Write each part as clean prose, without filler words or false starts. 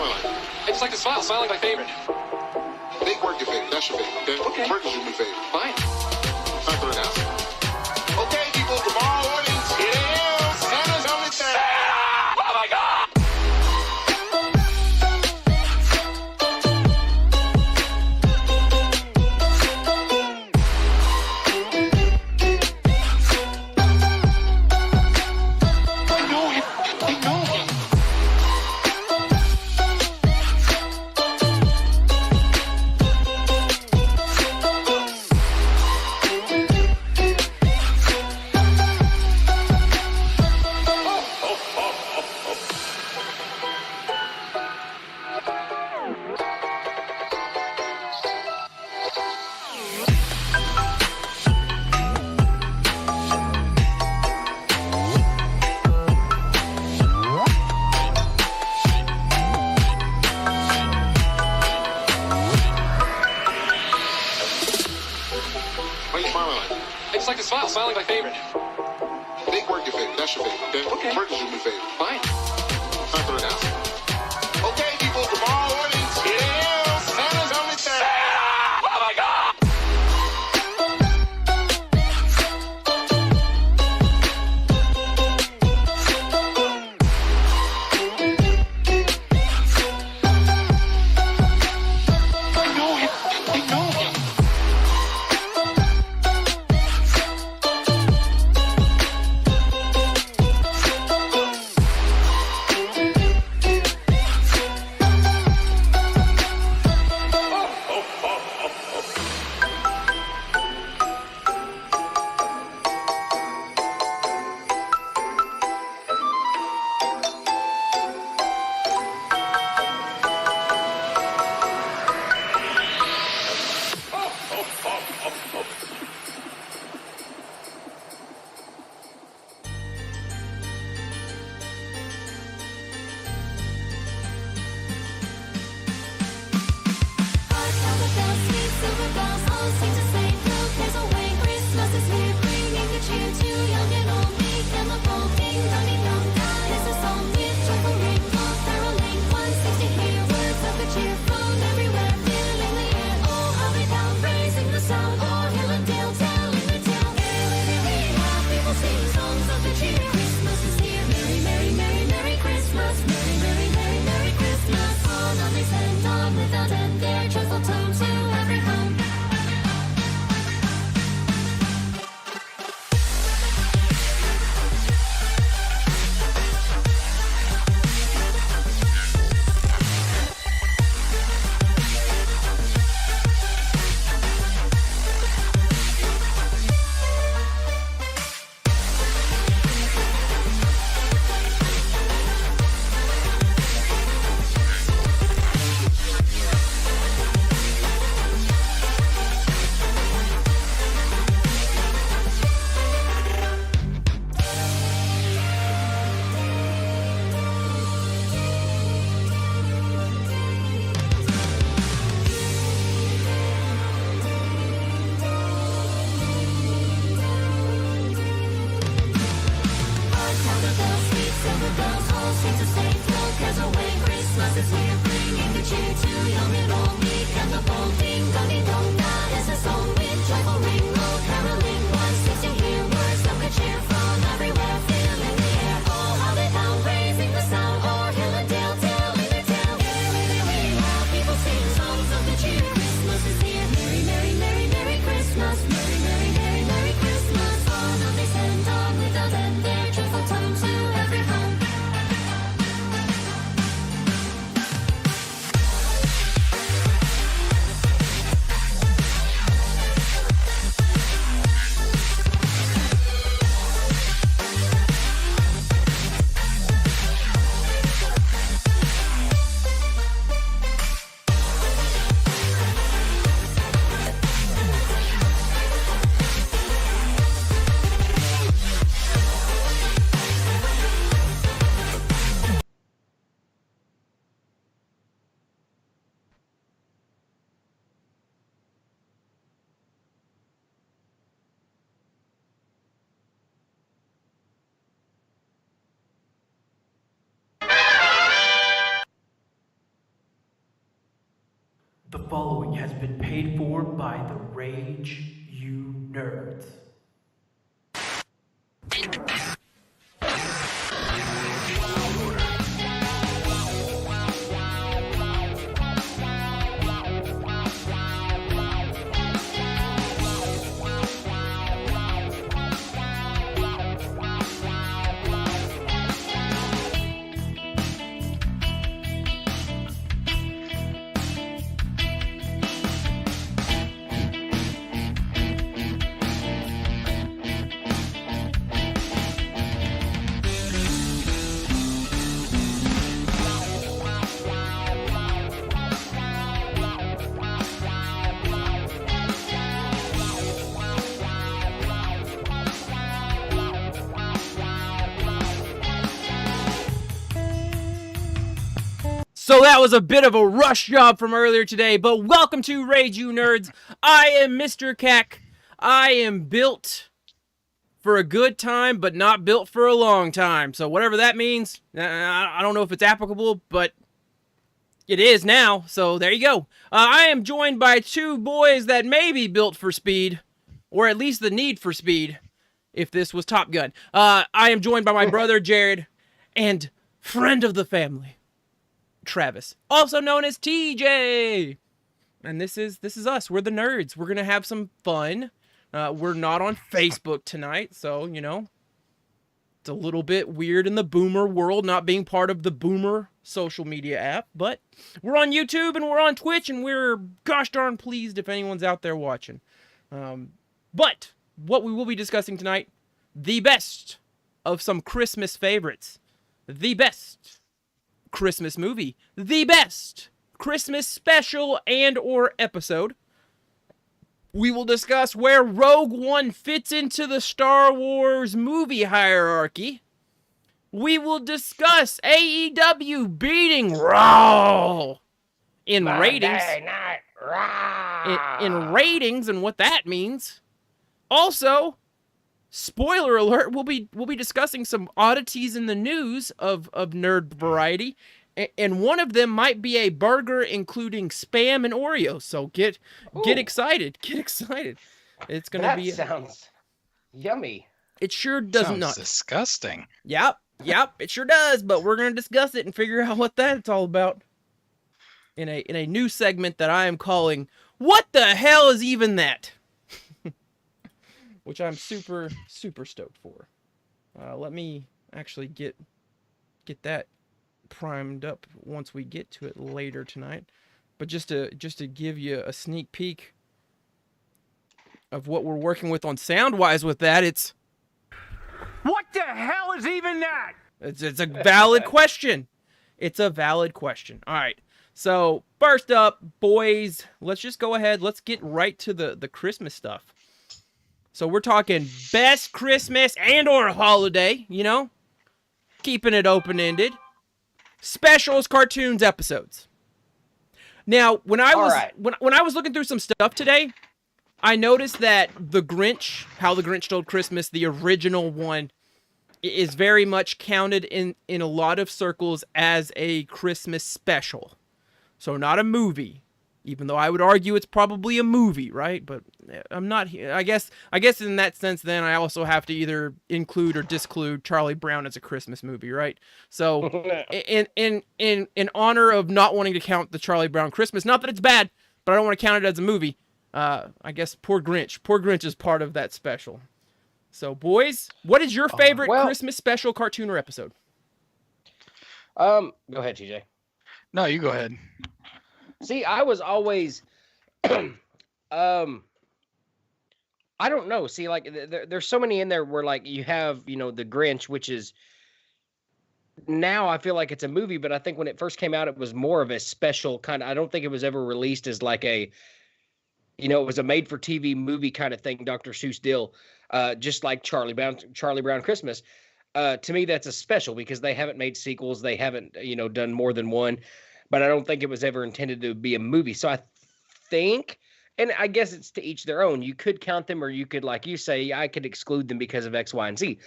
smiling? I just like to smile. Smiling my favorite. Make work your favorite. That's your favorite, okay? Okay. Work is your new favorite. Fine. Time for an announcement. Okay, people, tomorrow morning, 10 a.m. Santa's only Santa. Oh my God! Why you smiling like? I just like to smile. Smiling my favorite. Make work your favorite. That's your favorite, okay? Okay. Work is your new favorite. Fine. Time for an announcement. Okay, people, tomorrow morning, 10 a.m. Santa's only Santa. Oh my God! The following has been paid for by the Rage You Nerds. So that was a bit of a rush job from earlier today, but welcome to Rage You Nerds. I am Mr. Keck. I am built for a good time, but not built for a long time. So whatever that means, I don't know if it's applicable, but it is now. So there you go. I am joined by two boys that may be built for speed, or at least the need for speed, if this was Top Gun. I am joined by my brother, Jared, and friend of the family, Travis, also known as TJ. And this is us. We're the nerds. We're going to have some fun. We're not on Facebook tonight, so, you know, it's a little bit weird in the boomer world not being part of the boomer social media app, but we're on YouTube and we're on Twitch, and we're gosh darn pleased if anyone's out there watching. But what we will be discussing tonight, the best of some Christmas favorites, the best Christmas movie, the best Christmas special and or episode. We will discuss where Rogue One fits into the Star Wars movie hierarchy. We will discuss AEW beating Raw in ratings. In ratings and what that means. Also, spoiler alert, we'll be discussing some oddities in the news of nerd variety, and one of them might be a burger including Spam and Oreos. So get excited. Get excited. It's going to be... That sounds yummy. It sure does Sounds not. disgusting. Yep, it sure does, but we're going to discuss it and figure out what that's all about in a new segment that I am calling What the Hell Is Even That? Which I'm super stoked for. Let me actually get that primed up once we get to it later tonight. But just to give you a sneak peek of what we're working with on sound-wise with that, it's... What the hell is even that? It's a valid question. It's a valid question. All right. So, first up, boys, let's just go ahead. Let's get right to the Christmas stuff. So we're talking best Christmas and or holiday, you know? Keeping it open-ended. Specials, cartoons, episodes. Now, when I was looking through some stuff today, I noticed that The Grinch, How the Grinch Stole Christmas, the original one, is very much counted in a lot of circles as a Christmas special. So not a movie. Even though I would argue it's probably a movie, right? But I'm not here. I guess in that sense, then I also have to either include or disclude Charlie Brown as a Christmas movie, right? So, in honor of not wanting to count the Charlie Brown Christmas, not that it's bad, but I don't want to count it as a movie. I guess Poor Grinch is part of that special. So, boys, what is your favorite Christmas special, cartoon, or episode? Go ahead, TJ. No, you go ahead. See, I was always, I don't know. See, like there's so many in there where like you have, you know, the Grinch, which is now I feel like it's a movie, but I think when it first came out, it was more of a special kind of, I don't think it was ever released as like a, you know, it was a made for TV movie kind of thing, Dr. Seuss deal, just like Charlie Brown Christmas. To me, that's a special because they haven't made sequels. They haven't, you know, done more than one. But I don't think it was ever intended to be a movie. So I think, and I guess it's to each their own. You could count them, or you could, like you say, I could exclude them because of X, Y, and Z.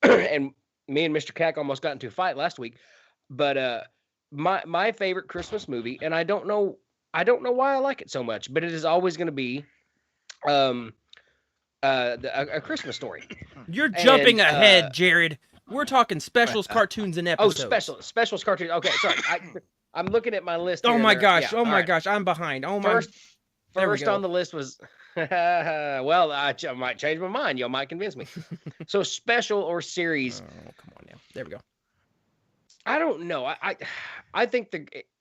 And me and Mr. Cack almost got into a fight last week. But my favorite Christmas movie, and I don't know I don't know why I like it so much, but it is always going to be a Christmas Story. You're jumping And, ahead, Jared. We're talking specials, cartoons, and Oh, episodes. specials cartoon. Okay, sorry. I'm looking at my list. Oh here, my and there- gosh! yeah, Oh all my right. gosh! I'm behind. Oh my. First, There we first go. on the list was. Well, I might change my mind. Y'all might convince me. So special or series? Oh, come on now. There we go. I don't know. I think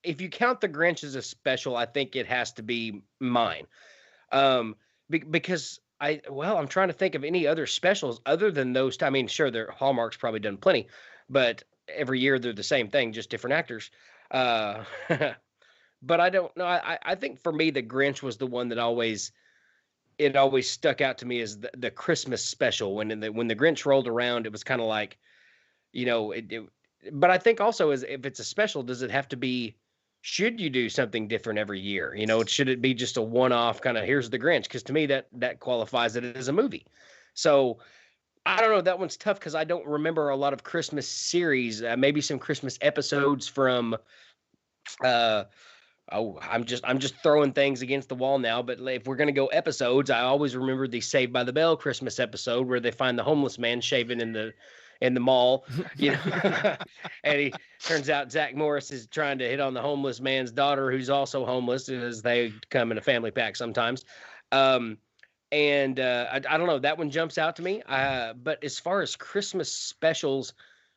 if you count the Grinch as a special, I think it has to be mine. Because I'm trying to think of any other specials other than those. I mean, sure, their Hallmark's probably done plenty, but every year they're the same thing, just different actors. Uh, but I don't know. I think for me, the Grinch was the one that always stuck out to me as the Christmas special. When the Grinch rolled around, it was kind of like, but I think also is if it's a special, does it have to be? Should you do something different every year? Should it be just a one-off kind of here's the Grinch? Because to me that qualifies it as a movie. So I don't know. That one's tough because I don't remember a lot of Christmas series. Maybe some Christmas episodes from. I'm just throwing things against the wall now. But if we're gonna go episodes, I always remember the Saved by the Bell Christmas episode where they find the homeless man shaving in the mall, and he turns out Zach Morris is trying to hit on the homeless man's daughter, who's also homeless, as they come in a family pack sometimes. I don't know, that one jumps out to me. But as far as Christmas specials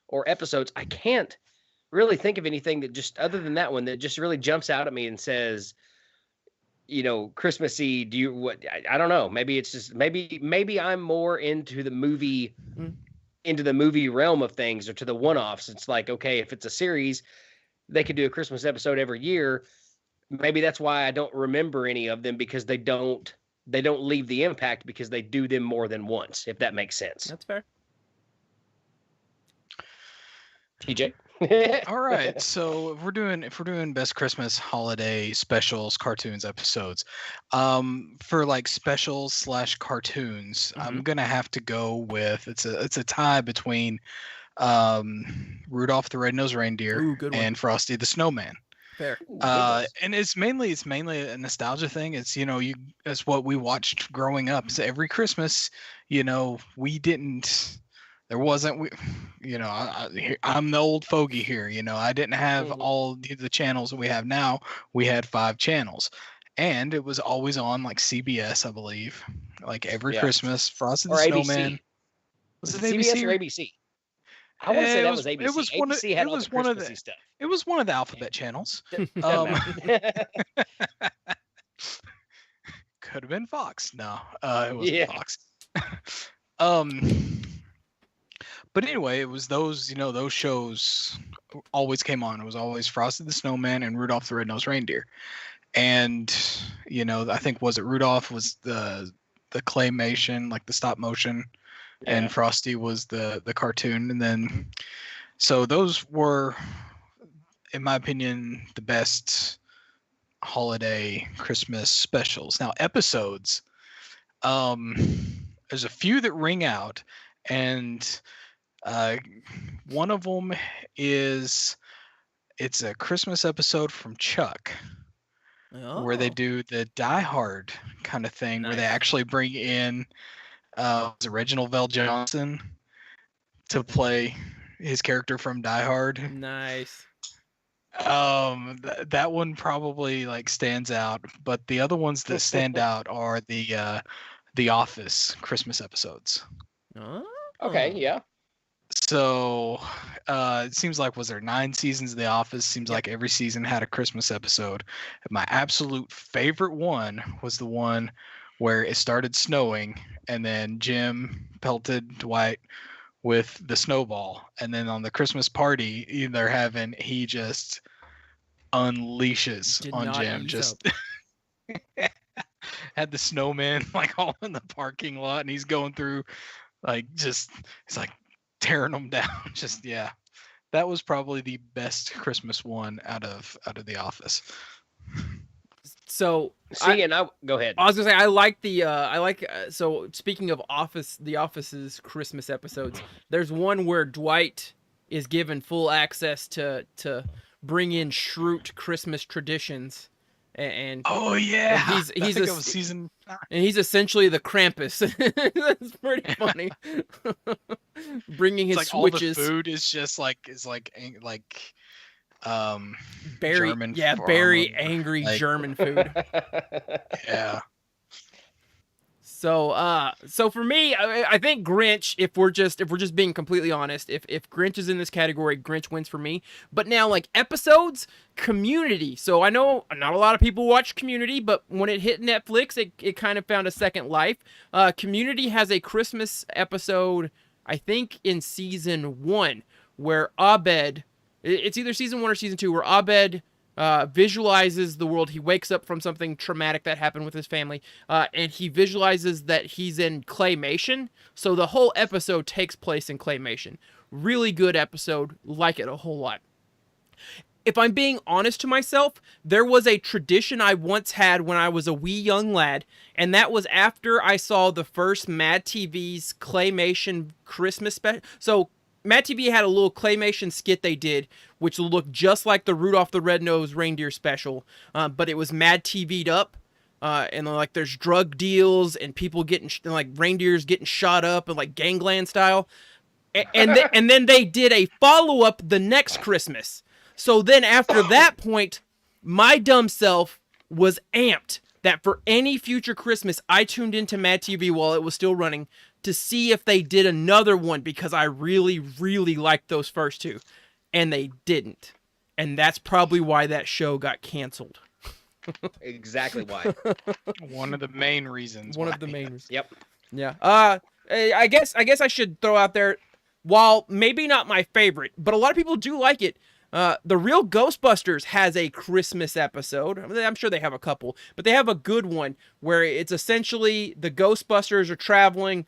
or episodes, I can't really think of anything that just other than that one that just really jumps out at me and says, Christmassy. I don't know. Maybe it's just maybe I'm more into the movie. Into the movie realm of things or to the one-offs. It's like, okay, if it's a series, they could do a Christmas episode every year. Maybe that's why I don't remember any of them, because they don't leave the impact because they do them more than once, if that makes sense. That's fair. TJ? All right. So if we're doing best Christmas holiday specials, cartoons, episodes, for like specials / cartoons, I'm gonna have to go with it's a tie between Rudolph the Red-Nosed Reindeer Ooh, good one. and Frosty the Snowman. Fair. And it's mainly a nostalgia thing. It's it's what we watched growing up. So every Christmas, we didn't. There wasn't, I'm the old fogey here. I didn't have all the channels that we have now. We had 5 channels, and it was always on like CBS, I believe, like every Christmas. Frosty the Snowman. ABC. Was it CBS ABC or ABC? I want to say that was ABC. It was one of ABC had it all was the one of Christmassy the stuff. it was one of the alphabet channels. Doesn't matter. Could have been Fox. No, it wasn't Yeah. Fox. But anyway, it was those shows always came on. It was always Frosty the Snowman and Rudolph the Red-Nosed Reindeer. And, I think, was it Rudolph was the claymation, like the stop motion, and Frosty was the cartoon. And then, so those were, in my opinion, the best holiday Christmas specials. Now, episodes, there's a few that ring out, and one of them it's a Christmas episode from Chuck, where they do the Die Hard kind of thing, where they actually bring in Reginald Vell Johnson to play his character from Die Hard. Nice. That one probably like stands out, but the other ones that stand out are the Office Christmas episodes. Oh. Okay, yeah. So it seems like, was there 9 seasons of The Office? Seems like every season had a Christmas episode. My absolute favorite one was the one where it started snowing and then Jim pelted Dwight with the snowball. And then on the Christmas party he just unleashes on Jim. Just had the snowman like all in the parking lot, and he's going through he's like tearing them down. Just that was probably the best Christmas one out of The Office. So go ahead. I was gonna say so speaking of The Office's Christmas episodes, there's one where Dwight is given full access to bring in Schrute Christmas traditions and Oh yeah, he's I think a it was season. and he's essentially the Krampus. That's pretty funny. Bringing It's his like all the switches. food is just like Very German. very angry like- German food. Yeah. So for me, I think Grinch. If we're just being completely honest, if Grinch is in this category, Grinch wins for me. But now, like episodes, Community. So I know not a lot of people watch Community, but when it hit Netflix, it kind of found a second life. Community has a Christmas episode, I think, in season 1, where Abed. It's either season 1 or season 2, where Abed visualizes the world. He wakes up from something traumatic that happened with his family, and he visualizes that he's in claymation. So the whole episode takes place in claymation. Really good episode. Like it a whole lot. If I'm being honest to myself, there was a tradition I once had when I was a wee young lad, and that was after I saw the first Mad TV's claymation Christmas special. So Mad TV had a little claymation skit they did, which looked just like the Rudolph the Red-Nosed Reindeer special, but it was Mad TV'd up, and like there's drug deals and people getting like reindeers getting shot up and like gangland style, and then they did a follow-up the next Christmas. So then after that point, my dumb self was amped that for any future Christmas, I tuned into Mad TV while it was still running to see if they did another one, because I really, really liked those first two. And they didn't. And that's probably why that show got canceled. Exactly why. One of the main reasons. One why. of the main reasons. Yep. Yeah. I guess I should throw out there, while maybe not my favorite, but a lot of people do like it. The Real Ghostbusters has a Christmas episode. I'm sure they have a couple, but they have a good one where it's essentially the Ghostbusters are traveling.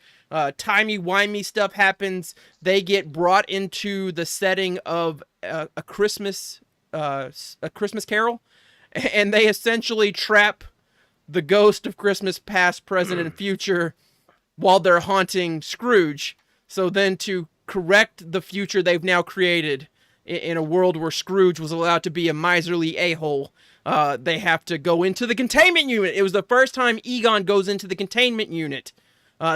Timey-wimey stuff happens. They get brought into the setting of a Christmas Carol, and they essentially trap the ghost of Christmas past, present, and future while they're haunting Scrooge. So then to correct the future they've now created in a world where Scrooge was allowed to be a miserly a-hole, they have to go into the containment unit. It was the first time Egon goes into the containment unit.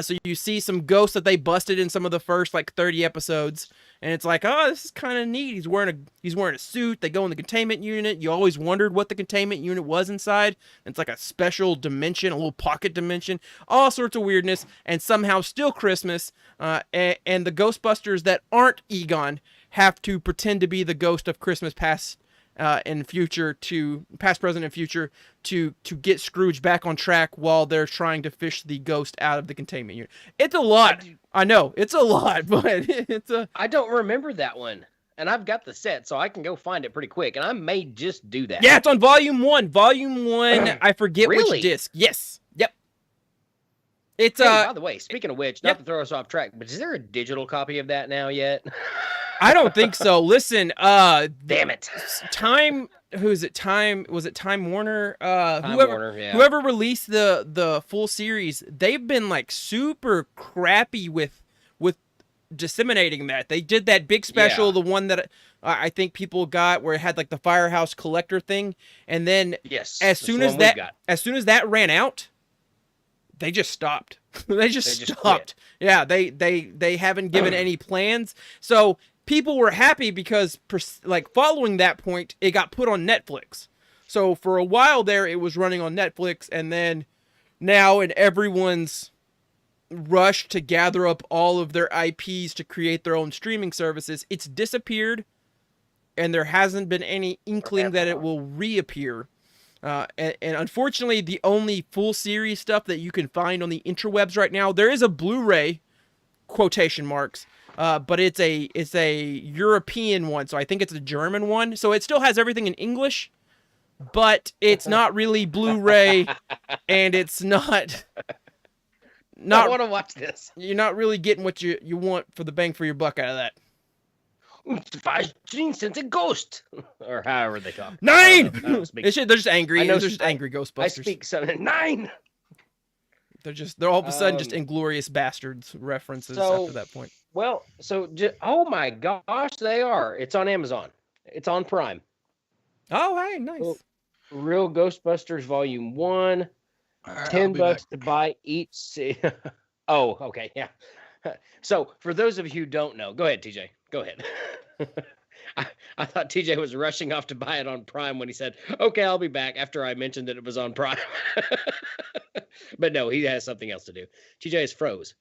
So you see some ghosts that they busted in some of the first like 30 episodes, and it's like, oh, this is kind of neat. He's wearing a suit. They go in the containment unit. You always wondered what the containment unit was inside. It's like a special dimension, a little pocket dimension, all sorts of weirdness, and somehow still Christmas. And the Ghostbusters that aren't Egon have to pretend to be the ghost of Christmas past and future, to past, present, and future to get Scrooge back on track while they're trying to fish the ghost out of the containment unit. It's a lot. I know it's a lot, but it's a. I don't remember that one, and I've got the set, so I can go find it pretty quick, and I may just do that. Yeah, it's on volume 1. Volume 1. I forget Really? which disc. Yes. Yep. It's Hey, by the way, speaking of which, not to throw us off track, but is there a digital copy of that now yet? I don't think so. Listen, Damn it. Time. Who is it? Time. Was it Time Warner? Warner, yeah. Whoever released the full series, they've been like super crappy with disseminating that. They did that big special, Yeah. the one that I think people got, where it had like the Firehouse Collector thing, and then Yes. as that's soon the as one we've that got. ran out, they just stopped. they just just stopped. Yeah, they haven't given any plans. So people were happy because, like, following that point, it got put on Netflix. So for a while there, it was running on Netflix, and then now in everyone's rush to gather up all of their IPs to create their own streaming services, it's disappeared, and there hasn't been any inkling that it will reappear. And unfortunately, the only full series stuff that you can find on the interwebs right now, there is a Blu-ray, quotation marks, but it's a European one, so I think it's a German one. So it still has everything in English, but it's not really Blu-ray, and it's not. I want to watch this. You're not really getting what you want for the bang for your buck out of that. 15 cents a ghost, or however they talk. 9. I don't speak- They're just angry. I know- They're just angry Ghostbusters. I speak something. 9. They're all of a sudden just Um, Inglorious Bastards references so- after that point. Well, so oh my gosh, they are. It's on Amazon. It's on Prime. Oh, hey, nice. Well, Real Ghostbusters Volume 1, All right, I'll $10 be back. to buy each. Oh, okay, yeah. So for those of you who don't know, go ahead, TJ. Go ahead. I, I thought TJ was rushing off to buy it on Prime when he said, "Okay, I'll be back," after I mentioned that it was on Prime. But no, he has something else to do. TJ is froze.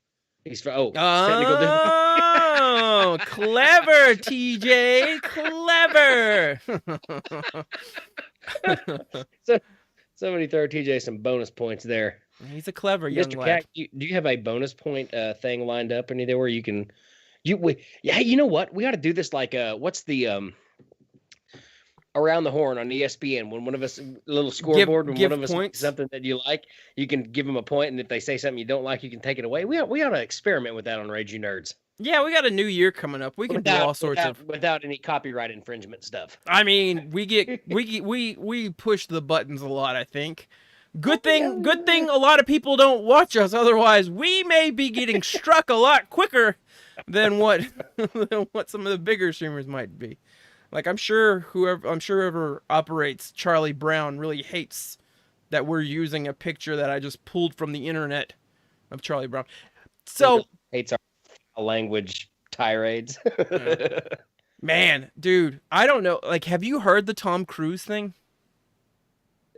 Technical difficulty. Oh, clever, TJ. Clever. So somebody throw TJ some bonus points there. He's a clever young Mr. lad. Cat, do you have a bonus point thing lined up anywhere where you can yeah, you know what? We ought to do this like what's the around the horn on ESPN when one of us little scoreboard when give one of us points. something that you like, you can give them a point, and if they say something you don't like, you can take it away. We ought to experiment with that on Rage You Nerds. Yeah, we got a new year coming up. We can do all sorts of without any copyright infringement stuff. I mean, we push the buttons a lot, I think. Good thing a lot of people don't watch us, otherwise we may be getting struck a lot quicker than what some of the bigger streamers might be. Like I'm sure whoever operates Charlie Brown really hates that we're using a picture that I just pulled from the internet of Charlie Brown. So hates our language tirades. man, dude, I don't know. Like, have you heard the Tom Cruise thing?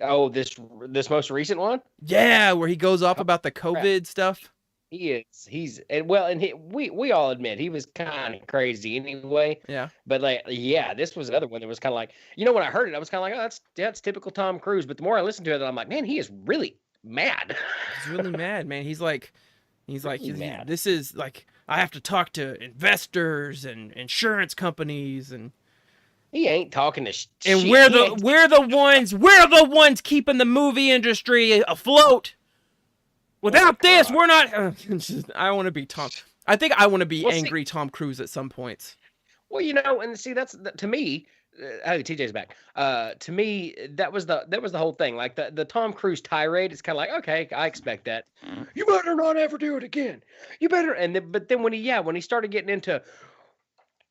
Oh, this most recent one? Yeah, where he goes off about the COVID stuff. He's we all admit he was kind of crazy anyway. Yeah. But this was another one that was kind of like, when I heard it, I was kind of like, oh, that's typical Tom Cruise. But the more I listened to it, I'm like, man, he is really mad. He's really mad, man. He's like, mad. This is like, I have to talk to investors and insurance companies and. He ain't talking to and shit. we're the ones keeping the movie industry afloat. Without this, we're not. I want to be Tom. I think I want to be angry Tom Cruise at some points. Well, and see, that's to me. TJ's back. To me, that was the whole thing. Like the Tom Cruise tirade is kind of like, okay, I expect that. You better not ever do it again. You better. But then when he started getting into,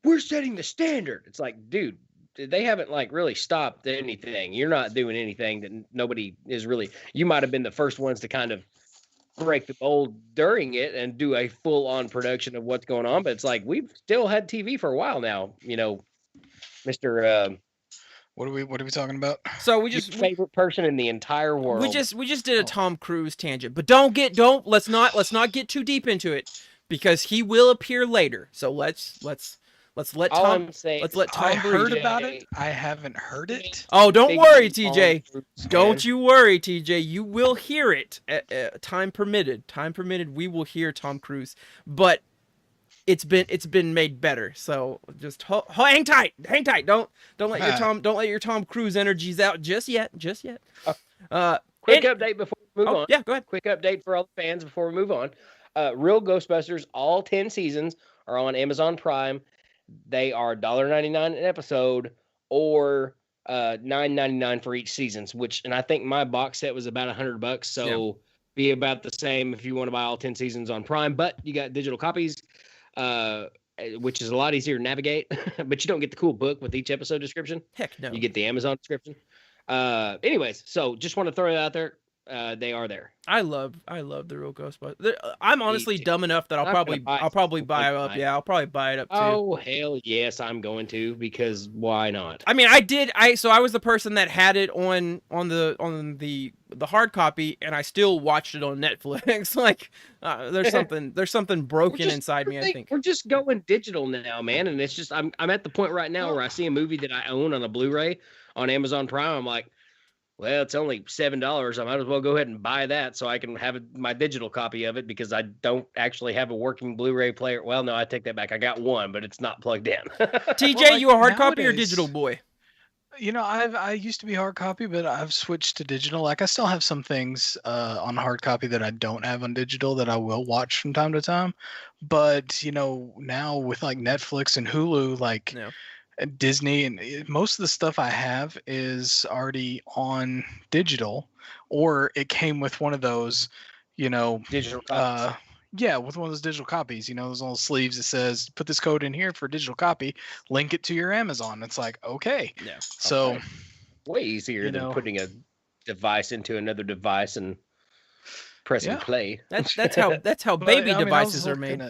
we're setting the standard. It's like, dude, they haven't like really stopped anything. You're not doing anything that nobody is really. You might have been the first ones to kind of break the mold during it and do a full-on production of what's going on. But it's like we've still had TV for a while now. Mr. What are we talking about? So we just favorite person in the entire world. We just did a Tom Cruise tangent, but let's not get too deep into it because he will appear later. So let's let Tom. Let's let Tom. I heard about it. I haven't heard it. Oh, don't worry, TJ. Don't you worry, TJ. You will hear it. Time permitted. Time permitted. We will hear Tom Cruise, but it's been made better. So just hang tight. Hang tight. Don't let your Tom Cruise energies out just yet. Just yet. Quick update before we move on. Yeah, go ahead. Quick update for all the fans before we move on. Real Ghostbusters, all 10 seasons are on Amazon Prime. They are $1.99 an episode or $9.99 for each season, and I think my box set was about $100, so be about the same if you want to buy all 10 seasons on Prime, but you got digital copies, which is a lot easier to navigate, but you don't get the cool book with each episode description. Heck no. You get the Amazon description. Anyways, so just want to throw it out there. They are there. I love the Real Ghostbusters. I'm honestly dumb enough that I'll probably buy it up. Yeah, I'll probably buy it up too. Oh hell yes, I'm going to, because why not? I mean, I was the person that had it on the hard copy, and I still watched it on Netflix. Like there's something broken inside me. I think we're just going digital now, man, and it's just I'm at the point right now where I see a movie that I own on a Blu-ray on Amazon Prime. I'm like, well, it's only $7. I might as well go ahead and buy that so I can have my digital copy of it, because I don't actually have a working Blu-ray player. Well, no, I take that back. I got one, but it's not plugged in. TJ, you a hard copy or digital boy? I used to be hard copy, but I've switched to digital. Like I still have some things on hard copy that I don't have on digital that I will watch from time to time. But now with like Netflix and Hulu, like. Yeah. Disney and most of the stuff I have is already on digital, or it came with one of those, digital copies. With one of those digital copies, those little sleeves that says put this code in here for a digital copy, link it to your Amazon. It's like, okay. Yeah. So Way easier than putting a device into another device and pressing play. That's how But, baby I mean, devices are made.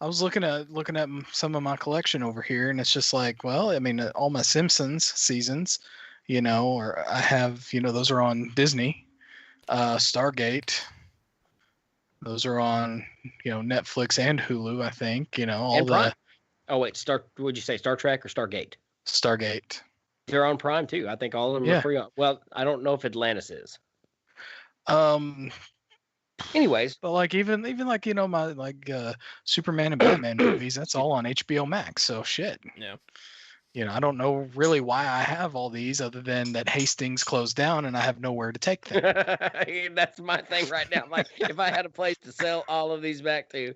I was looking at some of my collection over here, and it's just like, well, I mean, all my Simpsons seasons, or I have, those are on Disney, Stargate. Those are on, Netflix and Hulu, I think. All And the Prime. Oh wait, would you say Star Trek or Stargate? Stargate. They're on Prime too. I think all of them are free. Well, I don't know if Atlantis is. Anyways, but like even like my Superman and Batman movies, that's all on HBO Max. So shit. Yeah. I don't know really why I have all these other than that Hastings closed down and I have nowhere to take them. That's my thing right now. Like, if I had a place to sell all of these back to.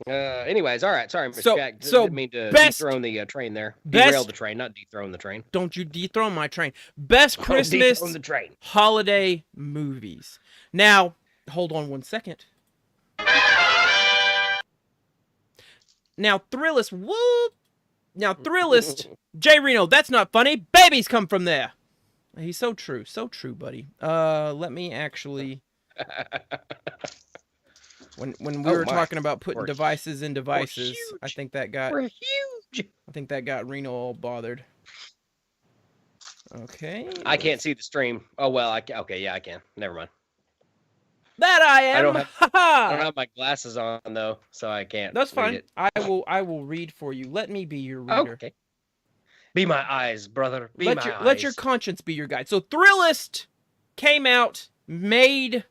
Anyways, all right. Sorry, Mr. Jack. Didn't mean to dethrone the train there. Derail the train, not dethrone the train. Don't you dethrone my train. Best Christmas dethrone the train. holiday movies. Now, hold on one second. Now, Thrillist, whoop. Now, Thrillist, Jay Reno, that's not funny. Babies come from there. He's so true, buddy. Let me actually... When we were talking about putting devices in devices, I think that got... We're huge! I think that got Reno all bothered. Okay. I can't see the stream. Oh, well, okay, yeah, I can. Never mind. That I am. I don't have my glasses on though, so I can't. That's fine. It. I will read for you. Let me be your reader. Okay. Be my eyes, brother. Let your conscience be your guide. So Thrillist came out, made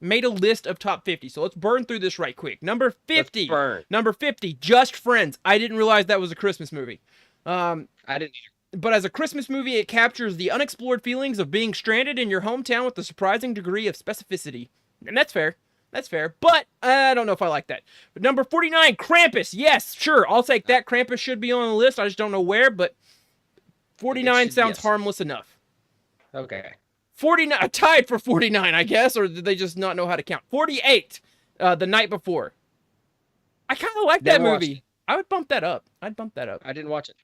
a list of top 50. So let's burn through this right quick. Number 50. Number 50, Just Friends. I didn't realize that was a Christmas movie. I didn't either. But as a Christmas movie, it captures the unexplored feelings of being stranded in your hometown with a surprising degree of specificity. And that's fair. That's fair. But I don't know if I like that. But number 49, Krampus. Yes, sure. I'll take that. Krampus should be on the list. I just don't know where, but 49 sounds harmless enough. Okay. 49, tied for 49, I guess, or did they just not know how to count? 48, The Night Before. I kind of like that movie. I would bump that up. I'd bump that up. I didn't watch it.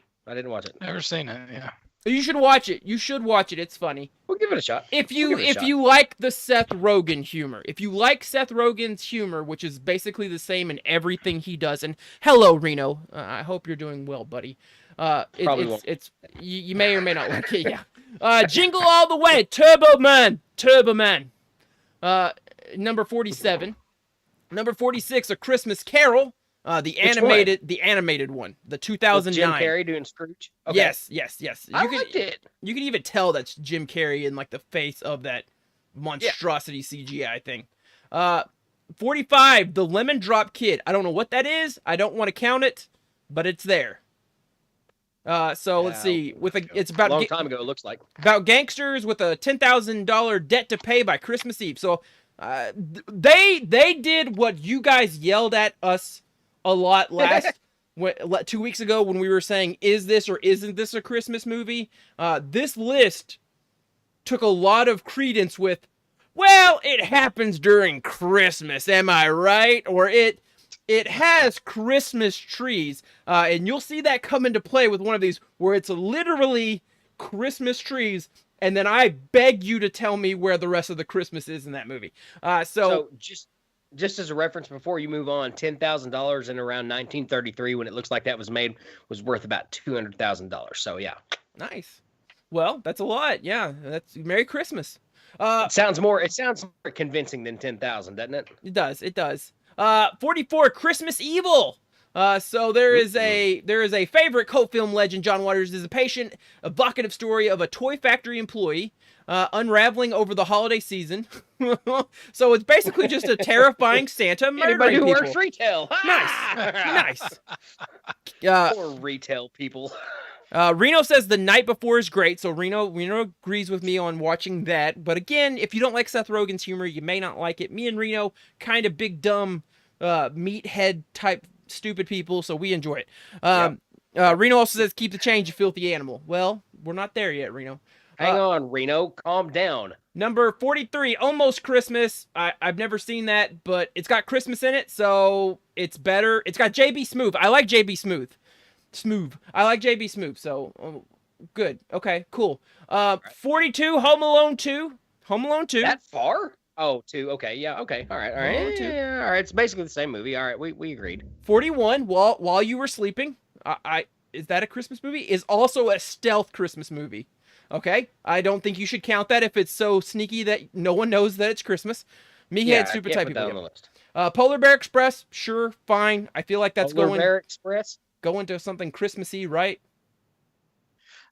Never seen it, yeah. You should watch it. You should watch it. It's funny. We'll give it a shot. If you like the Seth Rogen humor, if you like Seth Rogen's humor, which is basically the same in everything he does, and hello Reno, I hope you're doing well, buddy. It's you may or may not like it. Yeah. Jingle All the Way, Turbo Man. Number 47. Number 46, A Christmas Carol. The animated one, the 2009. With Jim Carrey doing Scrooge. Okay. Yes. I liked it. You can even tell that's Jim Carrey in like the face of that monstrosity CGI thing. 45, The Lemon Drop Kid. I don't know what that is. I don't want to count it, but it's there. Let's see. It's about a long time ago. It looks like about gangsters with a $10,000 debt to pay by Christmas Eve. So they did what you guys yelled at us a lot 2 weeks ago when we were saying, is this or isn't this a Christmas movie? This list took a lot of credence with, well, it happens during Christmas, am I right? Or it has Christmas trees, and you'll see that come into play with one of these where it's literally Christmas trees, and then I beg you to tell me where the rest of the Christmas is in that movie. So just as a reference before you move on, $10,000 in around 1933 when it looks like that was made was worth about $200,000. So yeah. Nice. Well, that's a lot. Yeah, that's Merry Christmas. It sounds more convincing than 10,000, doesn't it? It does. 44, Christmas Evil. So there is a favorite cult film legend. John Waters is a patient, evocative story of a toy factory employee unraveling over the holiday season. So it's basically just a terrifying Santa murdering Anybody who people. works retail. Nice. Poor retail people. Reno says The Night Before is great, so Reno agrees with me on watching that. But again, if you don't like Seth Rogen's humor, you may not like it. Me and Reno, kind of big, dumb, meathead type stupid people, so we enjoy it. Reno also says, keep the change, you filthy animal. Well, we're not there yet, Reno. Hang on, Reno. Calm down. Number 43, Almost Christmas. I've never seen that, but it's got Christmas in it, so it's better. It's got JB Smoove. I like JB Smoove. I like JB Smoove, so Good. Okay, cool. 42, Home Alone 2. Home Alone 2. That far? Oh, two. Okay, yeah. Okay, all right, all right. Oh, two. Yeah, all right. It's basically the same movie. All right, we agreed. 41, While You Were Sleeping. Is that a Christmas movie? Is also a stealth Christmas movie. Okay? I don't think you should count that if it's so sneaky that no one knows that it's Christmas. Meathead, super can't type put that on people. the list. Polar Bear Express, sure, fine. I feel like that's Polar Bear Express. going to something Christmassy, right?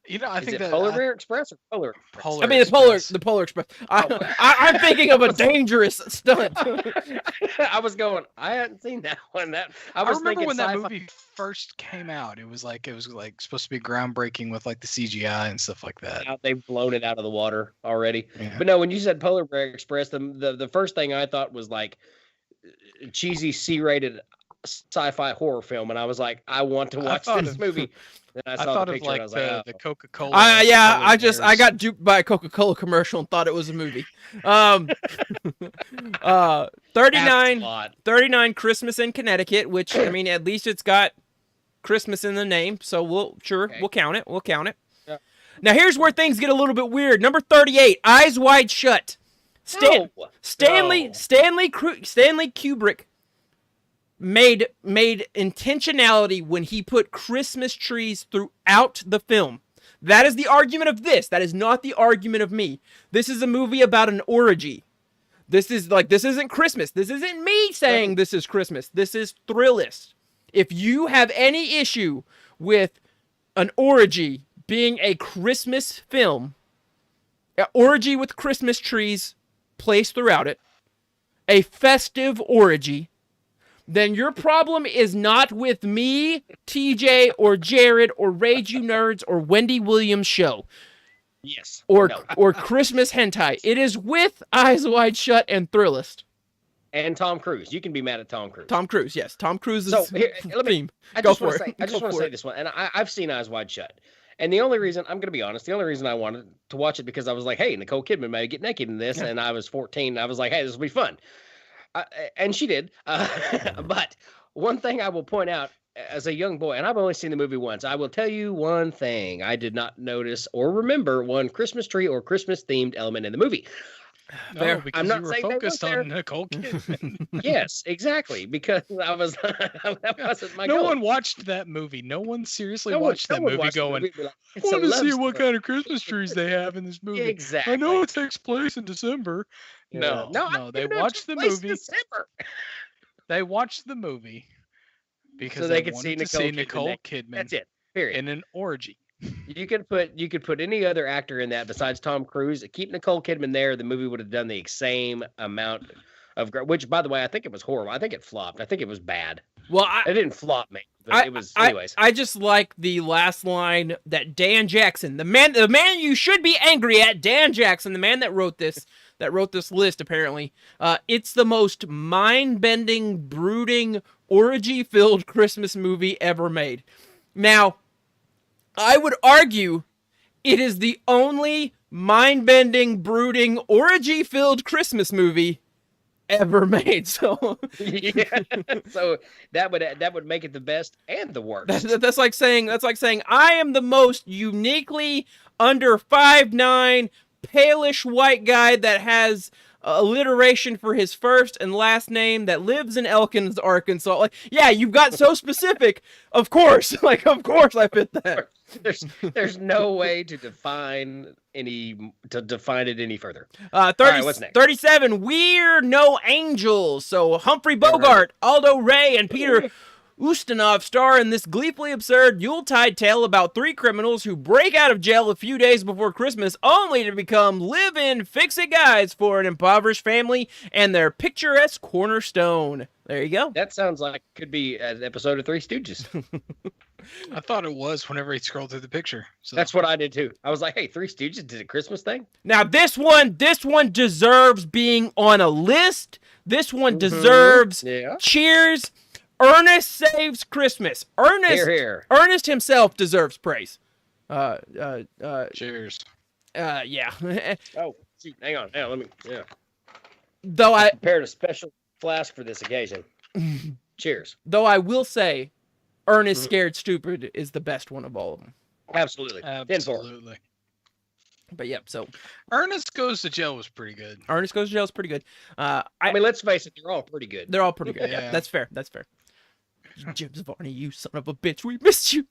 You know, I Is think it that Polar Bear Express or Polar Express? Polar I mean, Express. the Polar Express. I'm thinking of a dangerous stunt. I was going. I hadn't seen that one. I was remember thinking when that sci-fi. movie first came out. It was like supposed to be groundbreaking with like the CGI and stuff like that. They've blown it out of the water already. Yeah. But no, when you said Polar Bear Express, the first thing I thought was like cheesy C-rated sci-fi horror film, and I was like, I want to watch thought this of- movie. Then I I saw thought the of picture, and I like was like, oh. the Coca-Cola. I Polar got Bears. duped by a Coca-Cola commercial and thought it was a movie. 39 Christmas in Connecticut, which I mean, at least it's got Christmas in the name, so we'll count it. We'll count it. Yeah. Now here's where things get a little bit weird. Number 38, Eyes Wide Shut. Stanley Kubrick made intentionality when he put Christmas trees throughout the film. That is the argument of this. That is not the argument of me. This is a movie about an orgy. This isn't Christmas. This isn't me saying this is Christmas. This is Thrillist. If you have any issue with an orgy being a Christmas film, an orgy with Christmas trees placed throughout it, a festive orgy, then your problem is not with me, TJ, or Jared, or Rage You Nerds, or Wendy Williams' show. Yes. Or No. or Christmas hentai. It is with Eyes Wide Shut and Thrillist. And Tom Cruise. You can be mad at Tom Cruise. Tom Cruise, yes. Tom Cruise's So here, let me. theme. I Go just for want it. to say. I just Go want to for say it. this one, and I've seen Eyes Wide Shut. And the only reason I wanted to watch it because I was like, hey, Nicole Kidman may get naked in this, and I was 14. I was like, hey, this will be fun, and she did. But one thing I will point out as a young boy, and I've only seen the movie once, I will tell you one thing: I did not notice or remember one Christmas tree or Christmas themed element in the movie. No, because I'm not you were saying they focused weren't on Nicole Kidman. Yes, exactly, because I was that wasn't my No goal. one watched that movie. No one seriously No one- watched no that one movie watched the going, movie, be like, I "It's a want to love see what story." kind of Christmas trees they have in this movie. Exactly. I know it takes place in December. Yeah. No, I they didn't know it watched took the place in movie. December. They watched the movie because So they they could wanted see to see Nicole Nicole Kidman. Kidman That's it. Period. in an orgy. You could put any other actor in that besides Tom Cruise. Keep Nicole Kidman there, the movie would have done the same amount of which, by the way, I think it was horrible. I think it flopped. I think it was bad. Well, It didn't flop me, but it was anyways. I just like the last line that Dan Jackson, the man you should be angry at, Dan Jackson, the man that wrote this list, apparently. It's the most mind-bending, brooding, orgy-filled Christmas movie ever made. Now, I would argue it is the only mind-bending, brooding, orgy-filled Christmas movie ever made. So Yeah. So that would make it the best and the worst. that's like saying I am the most uniquely under 5'9", palish white guy that has alliteration for his first and last name, that lives in Elkins, Arkansas. Like, yeah, you've got so specific. Of course, of course I fit that. There's no way to define it any further. 30, right, what's next? 37, We're No Angels. So Humphrey Bogart, Aldo Ray, and Peter Ustinov star in this gleefully absurd Yuletide tale about three criminals who break out of jail a few days before Christmas only to become live-in fix-it guys for an impoverished family and their picturesque cornerstone. There you go. That sounds like could be an episode of Three Stooges. I thought it was whenever he scrolled through the picture. So That's what I did too. I was like, hey, Three Stooges did a Christmas thing? Now this one deserves being on a list. This one deserves Yeah. cheers. Ernest Saves Christmas. Here, here. Ernest himself deserves praise. cheers. Yeah. Oh, shoot, hang on. Let me. Yeah. Though I Prepared a special flask for this occasion. Cheers. will say, Ernest Scared Stupid is the best one of all of them. Absolutely. 10-4. Absolutely. But yeah, so Ernest Goes to Jail was pretty good. Ernest Goes to Jail is pretty good. I mean, let's face it, they're all pretty good. They're all pretty good. Yeah, Yeah. that's fair. That's fair. James Varney, you son of a bitch, we missed you.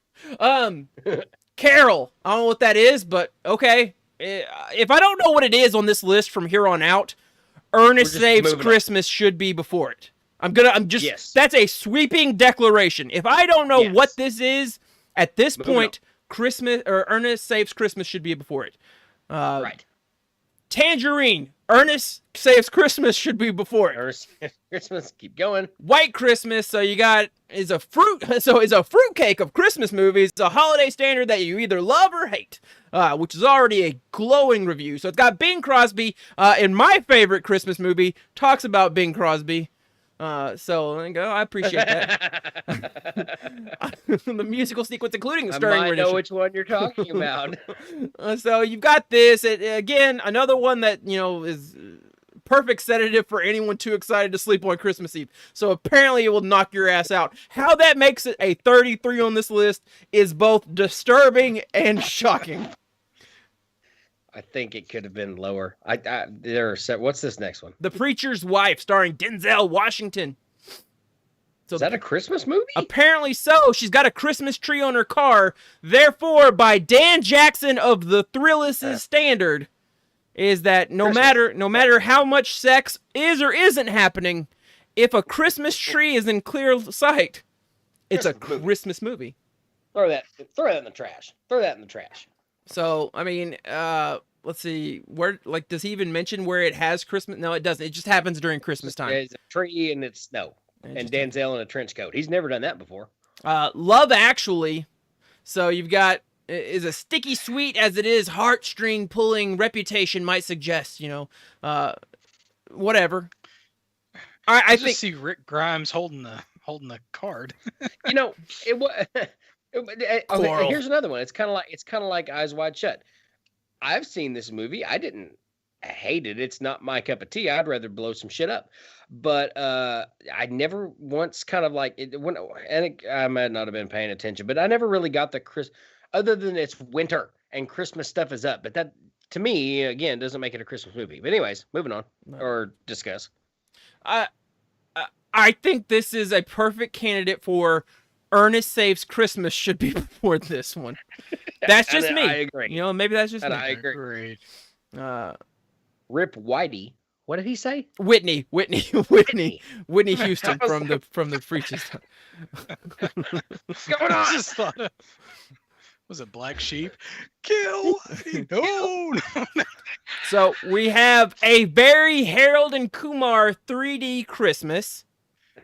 Carol, I don't know what that is, but okay. If I don't know what it is on this list from here on out, Ernest just Saves moving on. Christmas should be before it. Yes. That's a sweeping declaration. If I don't know Yes. what this is at this Moving point, Christmas or Ernest Saves Christmas should be before it. Right. Tangerine, Ernest Saves Christmas should be before it. Ernest, Christmas, keep going. White Christmas, so you got is a fruitcake of Christmas movies, a holiday standard that you either love or hate, which is already a glowing review. So it's got Bing Crosby, in my favorite Christmas movie, talks about Bing Crosby. So there you go. I appreciate that. The musical sequence, including the I starring might know rendition. which one you're talking about. So you've got this again, another one that is perfect sedative for anyone too excited to sleep on Christmas Eve. So apparently it will knock your ass out. How that makes it a 33 on this list is both disturbing and shocking. I think it could have been lower. What's this next one? The Preacher's Wife, starring Denzel Washington. So Is that a Christmas movie? apparently so. She's got a Christmas tree on her car. Therefore, by Dan Jackson of the Thrillis' standard, is that no matter how much sex is or isn't happening, if a Christmas tree is in clear sight, it's a Christmas movie. Throw that in the trash. Throw that in the trash. So, I mean, let's see, where, like, does he even mention where it has Christmas? No, it doesn't. It just happens during Christmas time. There's a tree and it's snow. And Denzel in a trench coat. He's never done that before. Love Actually. So you've got, is a sticky sweet as it is heartstring pulling reputation might suggest, whatever. I just think see Rick Grimes holding the card. It was. Okay, Coral. here's another one. It's kind of like Eyes Wide Shut. I've seen this movie. I didn't hate it. It's not my cup of tea. I'd rather blow some shit up. But I never once kind of like it. I might not have been paying attention, but I never really got the other than it's winter and Christmas stuff is up. But that, to me, again, doesn't make it a Christmas movie. But anyways, moving on or discuss. I think this is a perfect candidate for Ernest Saves Christmas should be before this one. That's just me. I agree. Maybe that's just And me. I agree. Great. Rip Whitey. What did he say? Whitney Houston from the Preachers. What's going on? Just thought of, was it Black Sheep? Kill! No. So we have a very Harold and Kumar 3D Christmas.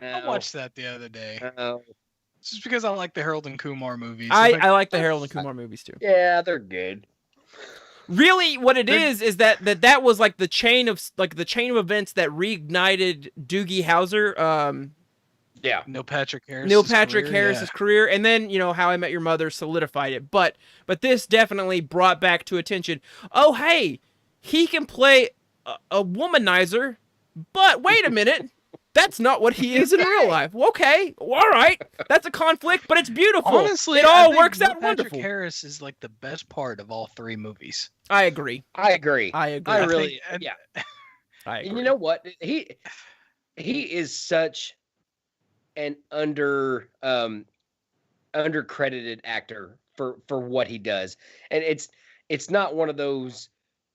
I watched that the other day. Just because I like the Harold and Kumar movies. I like the Harold and Kumar movies too. Yeah, they're good. Really, what it is that was like the chain of events that reignited Doogie Howser. Yeah. Neil Patrick Harris's career, and then How I Met Your Mother solidified it. But this definitely brought back to attention. Oh, hey, he can play a womanizer, but wait a minute. That's not what he is in real life. Okay, all right. That's a conflict, but it's beautiful. Honestly, it all I think works Neil out Patrick wonderful. Harris is like the best part of all three movies. I agree. I agree. I agree. I I really, think- yeah. I And agree. you know what? He is such an undercredited actor for what he does, and it's not one of those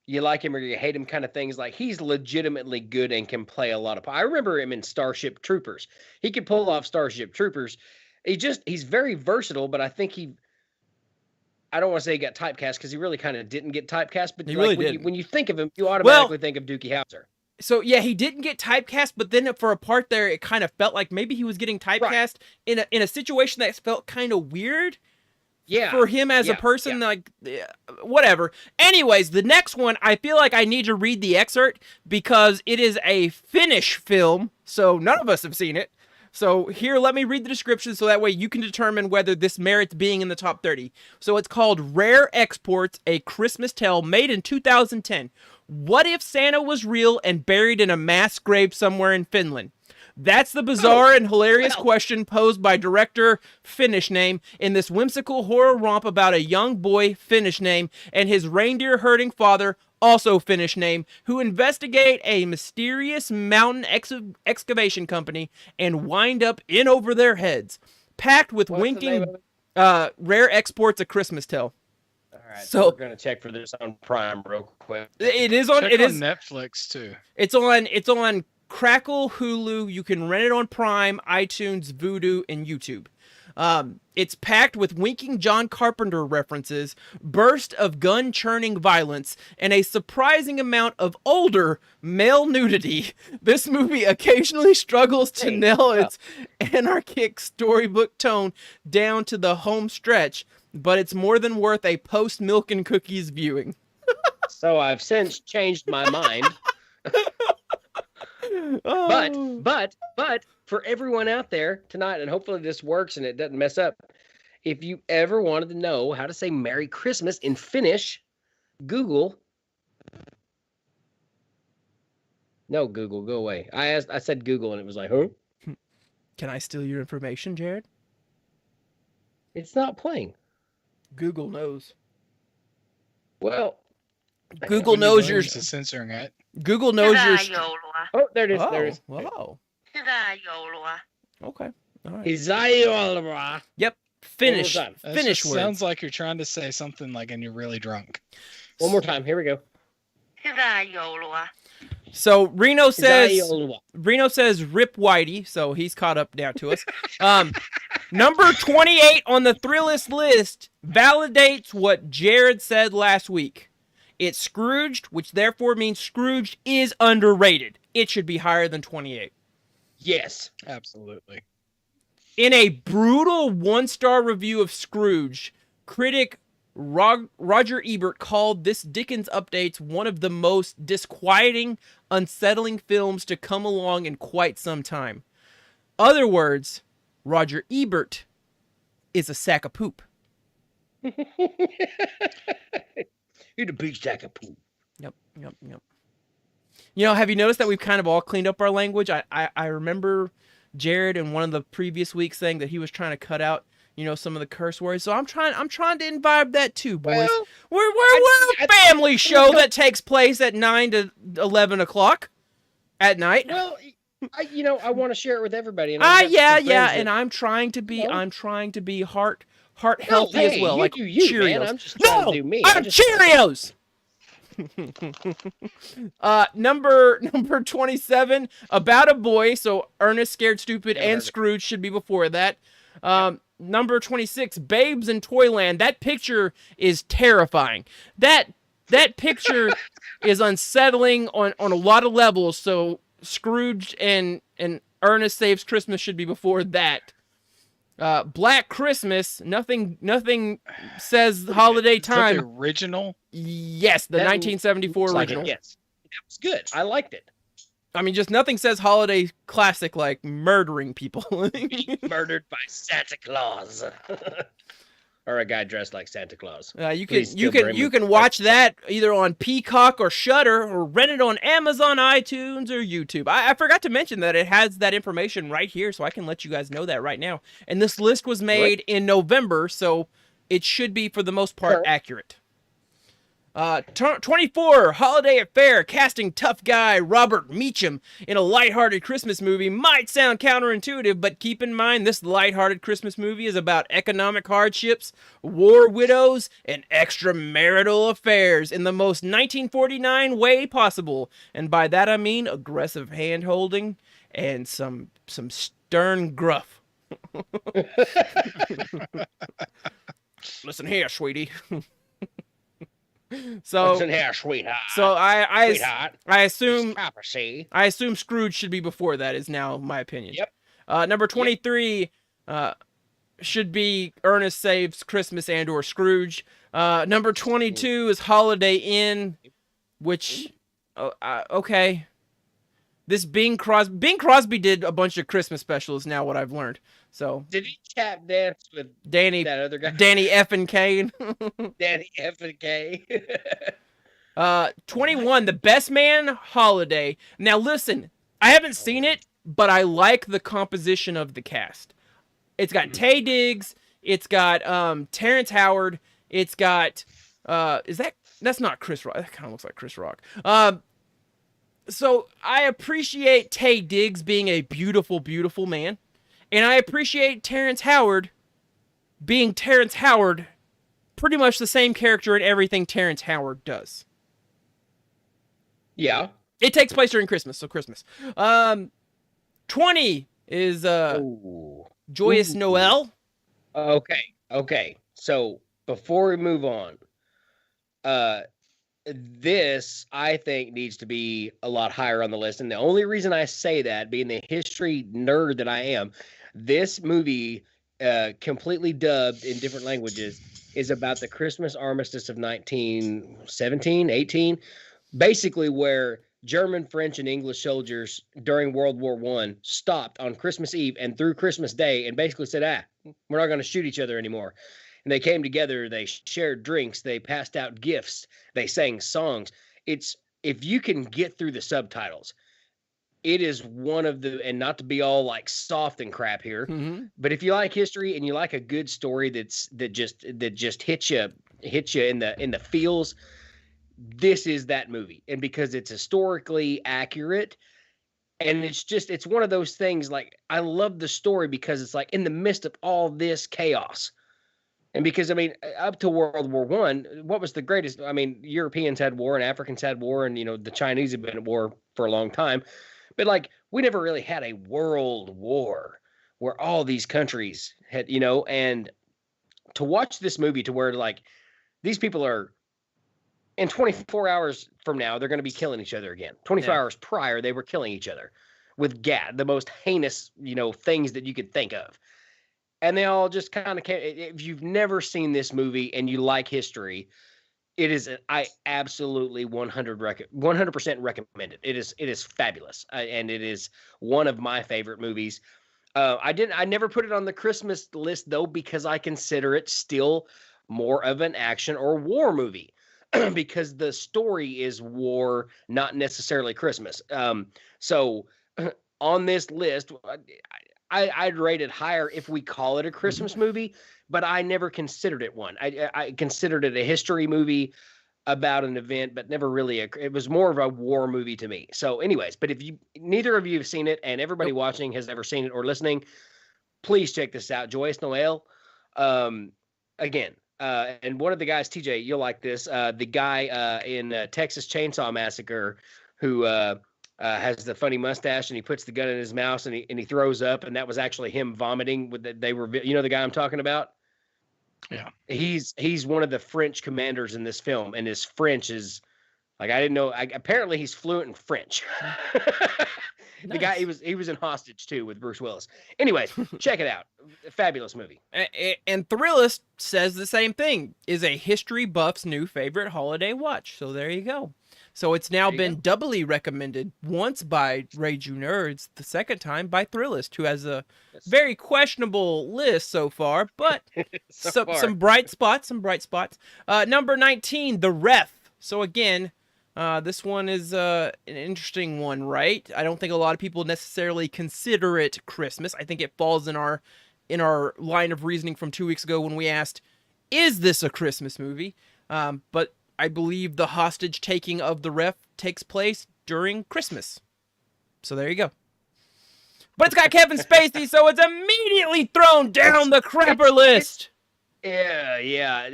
you like him or you hate him kind of things. Like, he's legitimately good and can play a lot of. I remember him in Starship Troopers. He could pull off Starship Troopers. He's very versatile, but I think I don't want to say he got typecast because he really kind of didn't get typecast. But He like, really didn't. when you think of him, you automatically think of Doogie Howser. So yeah, he didn't get typecast, but then for a part there, it kind of felt like maybe he was getting typecast in a situation that felt kind of weird. Yeah. For him as a person, like, whatever. Anyways, the next one, I feel like I need to read the excerpt because it is a Finnish film, so none of us have seen it. So here, let me read the description so that way you can determine whether this merits being in the top 30. So it's called Rare Exports, a Christmas Tale made in 2010. What if Santa was real and buried in a mass grave somewhere in Finland? That's the bizarre and hilarious well. question posed by director Finish Name in this whimsical horror romp about a young boy, Finish Name, and his reindeer-herding father, also Finish Name, who investigate a mysterious mountain excavation company and wind up in over their heads, packed with What's the name winking of it? rare exports of Christmas Tale. All right, So- we're gonna check for this on Prime real quick. It is on. Check It on is. Netflix too. It's on Crackle, Hulu. You can rent it on Prime, iTunes, Vudu, and YouTube. It's packed with winking John Carpenter references, burst of gun-churning violence, and a surprising amount of older male nudity. This movie occasionally struggles to nail its anarchic storybook tone down to the home stretch, but it's more than worth a post-Milk and Cookies viewing. So I've since changed my mind. Oh. But for everyone out there tonight, and hopefully this works and it doesn't mess up. If you ever wanted to know how to say Merry Christmas in Finnish, Google. No, Google, go away. I said Google and it was like, huh? Can I steal your information, Jared? It's not playing. Google knows. Well, Google Wendy knows your. Williams is censoring it. Google knows your. Hyvää joulua. oh, there it is. There it is. Wow. Hyvää joulua. Okay. All right. Isaiah. Yep. Finish. time. That Finish just words. sounds like you're trying to say something like, and you're really drunk. One more time. Here we go. Hyvää joulua. So Reno says. Isaiah. Reno says rip Whitey, so he's caught up now to us. Number 28 on the Thrillist list validates what Jared said last week. It's Scrooged, which therefore means Scrooged is underrated. It should be higher than 28. Yes. Absolutely. In a brutal one-star review of Scrooge, critic Roger Ebert called this Dickens updates one of the most disquieting, unsettling films to come along in quite some time. Other words, Roger Ebert is a sack of poop. You're the big sack of poop. Yep. You know, have you noticed that we've kind of all cleaned up our language? I remember Jared in one of the previous weeks saying that he was trying to cut out, you know, some of the curse words. So I'm trying to imbibe that too, boys. Well, we're a family show that takes place at 9 to 11 o'clock at night. Well, I want to share it with everybody. And I've got Yeah, some friends and that- I'm trying to be, heart No, healthy hey, as well, you like do you, Cheerios. man. I'm just trying No, to do me. I'm Cheerios. Number 27, About a Boy. So Ernest, Scared Stupid, Never heard and it. Scrooge should be before that. Number 26, Babes in Toyland. That picture is terrifying. That picture is unsettling on a lot of levels. So Scrooge and Ernest Saves Christmas should be before that. Black Christmas, nothing says holiday Is that time. the original? Yes, the That 1974 looks like it, original. yes. That was good. I liked it. I mean, just nothing says holiday classic like murdering people. Murdered by Santa Claus. Or a guy dressed like Santa Claus. You Please can still bring you me- can watch that either on Peacock or Shudder, or rent it on Amazon, iTunes, or YouTube. I forgot to mention that it has that information right here, so I can let you guys know that right now. And this list was made in November, so it should be for the most part Sure. accurate. 24, Holiday Affair, casting tough guy Robert Meacham in a lighthearted Christmas movie might sound counterintuitive, but keep in mind this lighthearted Christmas movie is about economic hardships, war widows, and extramarital affairs in the most 1949 way possible. And by that I mean aggressive hand-holding and some stern gruff. Listen here, sweetie. So Listen here, sweetheart. I Sweetheart. assume Copper, see? Scrooge should be before that is now my opinion. Yep. Number 23 should be Ernest Saves Christmas and or Scrooge. Number 22 is Holiday Inn, which okay. This Bing Crosby did a bunch of Christmas specials now, what I've learned. So Did he tap dance with Danny that other guy? Danny F and Kane. Danny F and K. 21, The Best Man Holiday. Now listen, I haven't seen it, but I like the composition of the cast. It's got Taye Diggs. It's got Terrence Howard. It's got that's not Chris Rock. That kind of looks like Chris Rock. So I appreciate Taye Diggs being a beautiful, beautiful man, and I appreciate Terrence Howard being Terrence Howard, pretty much the same character in everything Terrence Howard does. Yeah. It takes place during Christmas, so Christmas. 20 is Ooh. Joyous Ooh. Noel. Okay. So before we move on, this I think needs to be a lot higher on the list. And the only reason I say that, being the history nerd that I am, this movie, completely dubbed in different languages, is about the Christmas armistice of 1917, 18, basically where German, French, and English soldiers during World War I stopped on Christmas Eve and through Christmas Day and basically said, we're not going to shoot each other anymore. And they came together, they shared drinks, they passed out gifts, they sang songs. It's, if you can get through the subtitles, it is one of the, and not to be all like soft and crap here, but if you like history and you like a good story that just hits you in the feels, this is that movie. And because it's historically accurate, and it's one of those things, like, I love the story because it's like in the midst of all this chaos. And because, I mean, up to World War I, what was the greatest? I mean, Europeans had war and Africans had war, and, the Chinese have been at war for a long time. But, like, we never really had a world war where all these countries had, and to watch this movie to where, like, these people are, in 24 hours from now, they're going to be killing each other again. 24 hours prior, they were killing each other with the most heinous, things that you could think of. And they all just kind of came. If you've never seen this movie and you like history, it is, I absolutely 100% recommend it. It is fabulous. And it is one of my favorite movies. I never put it on the Christmas list though, because I consider it still more of an action or war movie because the story is war, not necessarily Christmas. So on this list, I'd rate it higher if we call it a Christmas movie, but I never considered it one. I considered it a history movie about an event, but never really it was more of a war movie to me. So anyways, but if neither of you have seen it and everybody watching has ever seen it or listening, please check this out. Joyous Noel. Again, and one of the guys, TJ, you'll like this. The guy in Texas Chainsaw Massacre who has the funny mustache, and he puts the gun in his mouth and he throws up, and that was actually him vomiting. They were, the guy I'm talking about. Yeah, he's one of the French commanders in this film, and his French is like, I didn't know. Apparently, he's fluent in French. The guy, he was in Hostage too with Bruce Willis. Anyways, check it out. Fabulous movie. And Thrillist says the same thing. Is a history buff's new favorite holiday watch. So there you go. So it's now been doubly recommended, once by Rage You Nerds, the second time by Thrillist, who has a very questionable list so far, but some bright spots, Number 19, The Ref. So again, this one is an interesting one, right? I don't think a lot of people necessarily consider it Christmas. I think it falls in our line of reasoning from 2 weeks ago when we asked, is this a Christmas movie? But I believe the hostage taking of the ref takes place during Christmas. So there you go. But it's got Kevin Spacey, so it's immediately thrown down the crapper list. Yeah.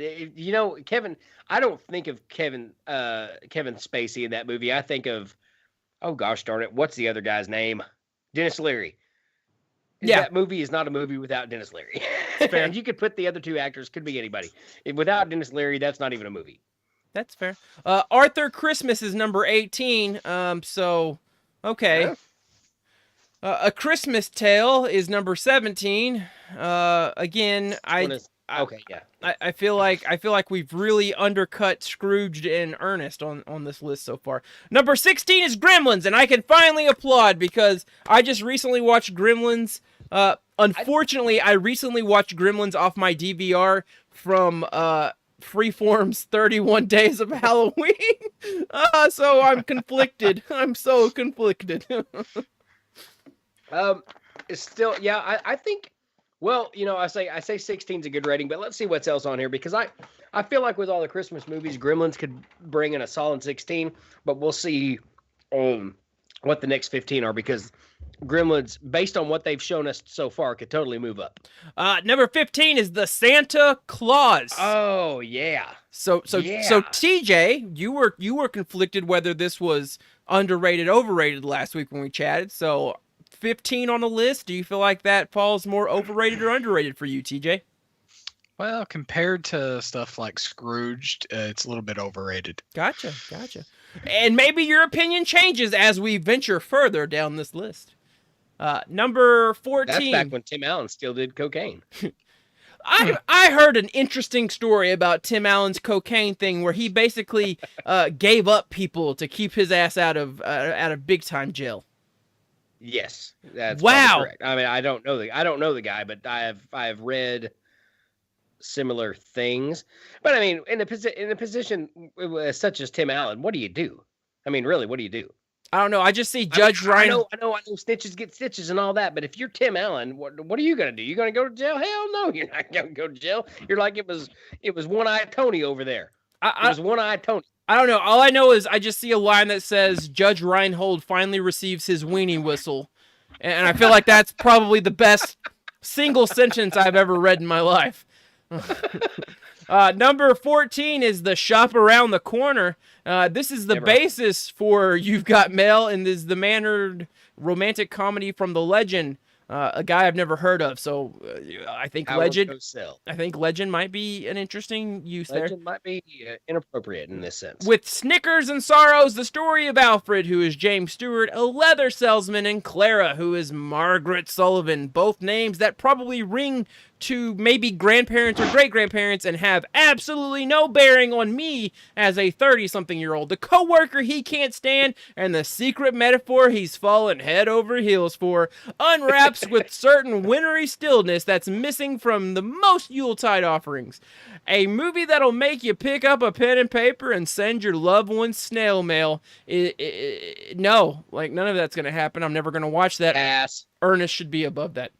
Kevin, I don't think of Kevin Spacey in that movie. I think of, oh gosh darn it, what's the other guy's name? Dennis Leary. Yeah. That movie is not a movie without Dennis Leary. And you could put the other two actors, could be anybody. Without Dennis Leary, that's not even a movie. That's fair. Arthur Christmas is number 18. So, okay. Yeah. A Christmas Tale is number 17. Again, I feel like we've really undercut Scrooged and Ernest on this list so far. Number 16 is Gremlins, and I can finally applaud because I just recently watched Gremlins. Unfortunately, I recently watched Gremlins off my DVR from Freeform's 31 Days of Halloween. So I'm conflicted. I'm so conflicted. It's still, yeah. I think. Well, I say 16 is a good rating, but let's see what's else on here because I feel like with all the Christmas movies, Gremlins could bring in a solid 16, but we'll see what the next 15 are because Gremlins, based on what they've shown us so far, could totally move up. Number 15 is the Santa Claus. Oh yeah. So TJ, you were conflicted whether this was underrated, overrated last week when we chatted. So 15 on the list. Do you feel like that falls more overrated or underrated for you, TJ? Well, compared to stuff like Scrooged, it's a little bit overrated. Gotcha. And maybe your opinion changes as we venture further down this list. Number 14. That's back when Tim Allen still did cocaine. I heard an interesting story about Tim Allen's cocaine thing where he basically gave up people to keep his ass out of big time jail. Yes, that's wow. Correct. I mean, I don't know the guy, but I have read similar things. But I mean, in a position such as Tim Allen, what do you do? I mean, really, what do you do? I don't know. I just see Judge Ryan. I know. Snitches get stitches and all that. But if you're Tim Allen, what are you gonna do? You gonna go to jail? Hell no, you're not gonna go to jail. You're like it was One-Eyed Tony over there. It was One-Eyed Tony. I don't know. All I know is I just see a line that says Judge Reinhold finally receives his weenie whistle, and I feel like that's probably the best single sentence I've ever read in my life. Number 14 is the Shop Around the Corner. This is the basis for You've Got Mail, and this is the mannered romantic comedy from the Legend, a guy I've never heard of. So I think Legend might be an interesting use there. Legend might be inappropriate in this sense. With Snickers and Sorrows, the story of Alfred, who is James Stewart, a leather salesman, and Clara, who is Margaret Sullivan. Both names that probably ring to maybe grandparents or great-grandparents and have absolutely no bearing on me as a 30-something-year-old. The coworker he can't stand and the secret metaphor he's fallen head over heels for unwraps with certain wintry stillness that's missing from the most Yuletide offerings. A movie that'll make you pick up a pen and paper and send your loved ones snail mail. No, like none of that's going to happen. I'm never going to watch that. Ass. Ernest should be above that.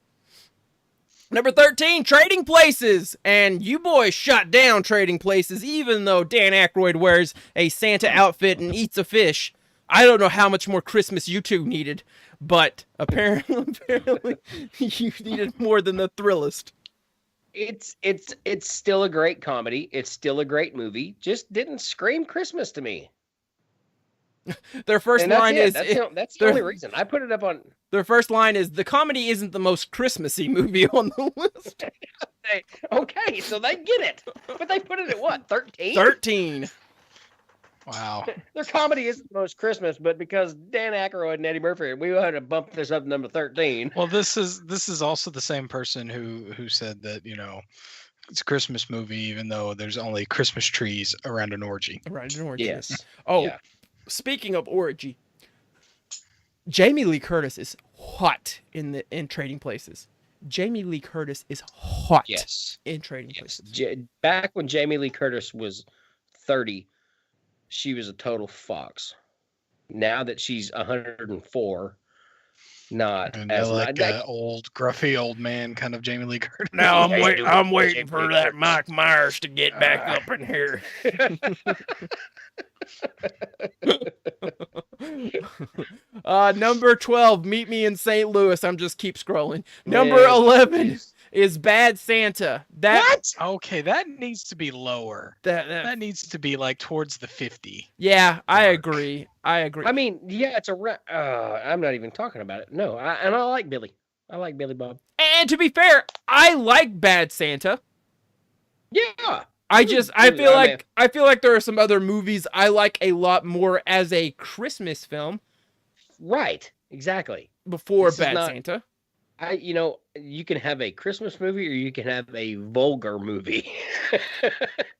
Number 13, Trading Places. And you boys shut down Trading Places, even though Dan Aykroyd wears a Santa outfit and eats a fish. I don't know how much more Christmas you two needed, but apparently you needed more than the Thrillist. It's still a great comedy. It's still a great movie. Just didn't scream Christmas to me. Their first line is... That's the only reason. I put it up on... Their first line is, the comedy isn't the most Christmassy movie on the list. Okay, so they get it. But they put it at what, 13? 13. Wow. Their comedy isn't the most Christmas, but because Dan Aykroyd and Eddie Murphy, we had to bump this up to number 13. Well, this is also the same person who said that, it's a Christmas movie, even though there's only Christmas trees around an orgy. Around an orgy. Yes. Oh, yeah. Speaking of orgy, Jamie Lee Curtis is hot in Trading Places. Jamie Lee Curtis is hot in Trading Places. Back when Jamie Lee Curtis was 30, she was a total fox. Now that she's 104, not and as like an old, gruffy old man kind of Jamie Lee Curtis. Now I'm waiting for that Mike Myers to get back up in here. Number 12, Meet Me in St. Louis. I'm just keep scrolling. Number 11 is Bad Santa. What? Okay, that needs to be lower. That needs to be like towards the 50. Yeah, I agree. I mean, yeah, it's I'm not even talking about it. No, I like Billy. I like Billy Bob. And to be fair, I like Bad Santa. Yeah. I feel like there are some other movies I like a lot more as a Christmas film. Right. Exactly. Before Bad Santa. You can have a Christmas movie or you can have a vulgar movie.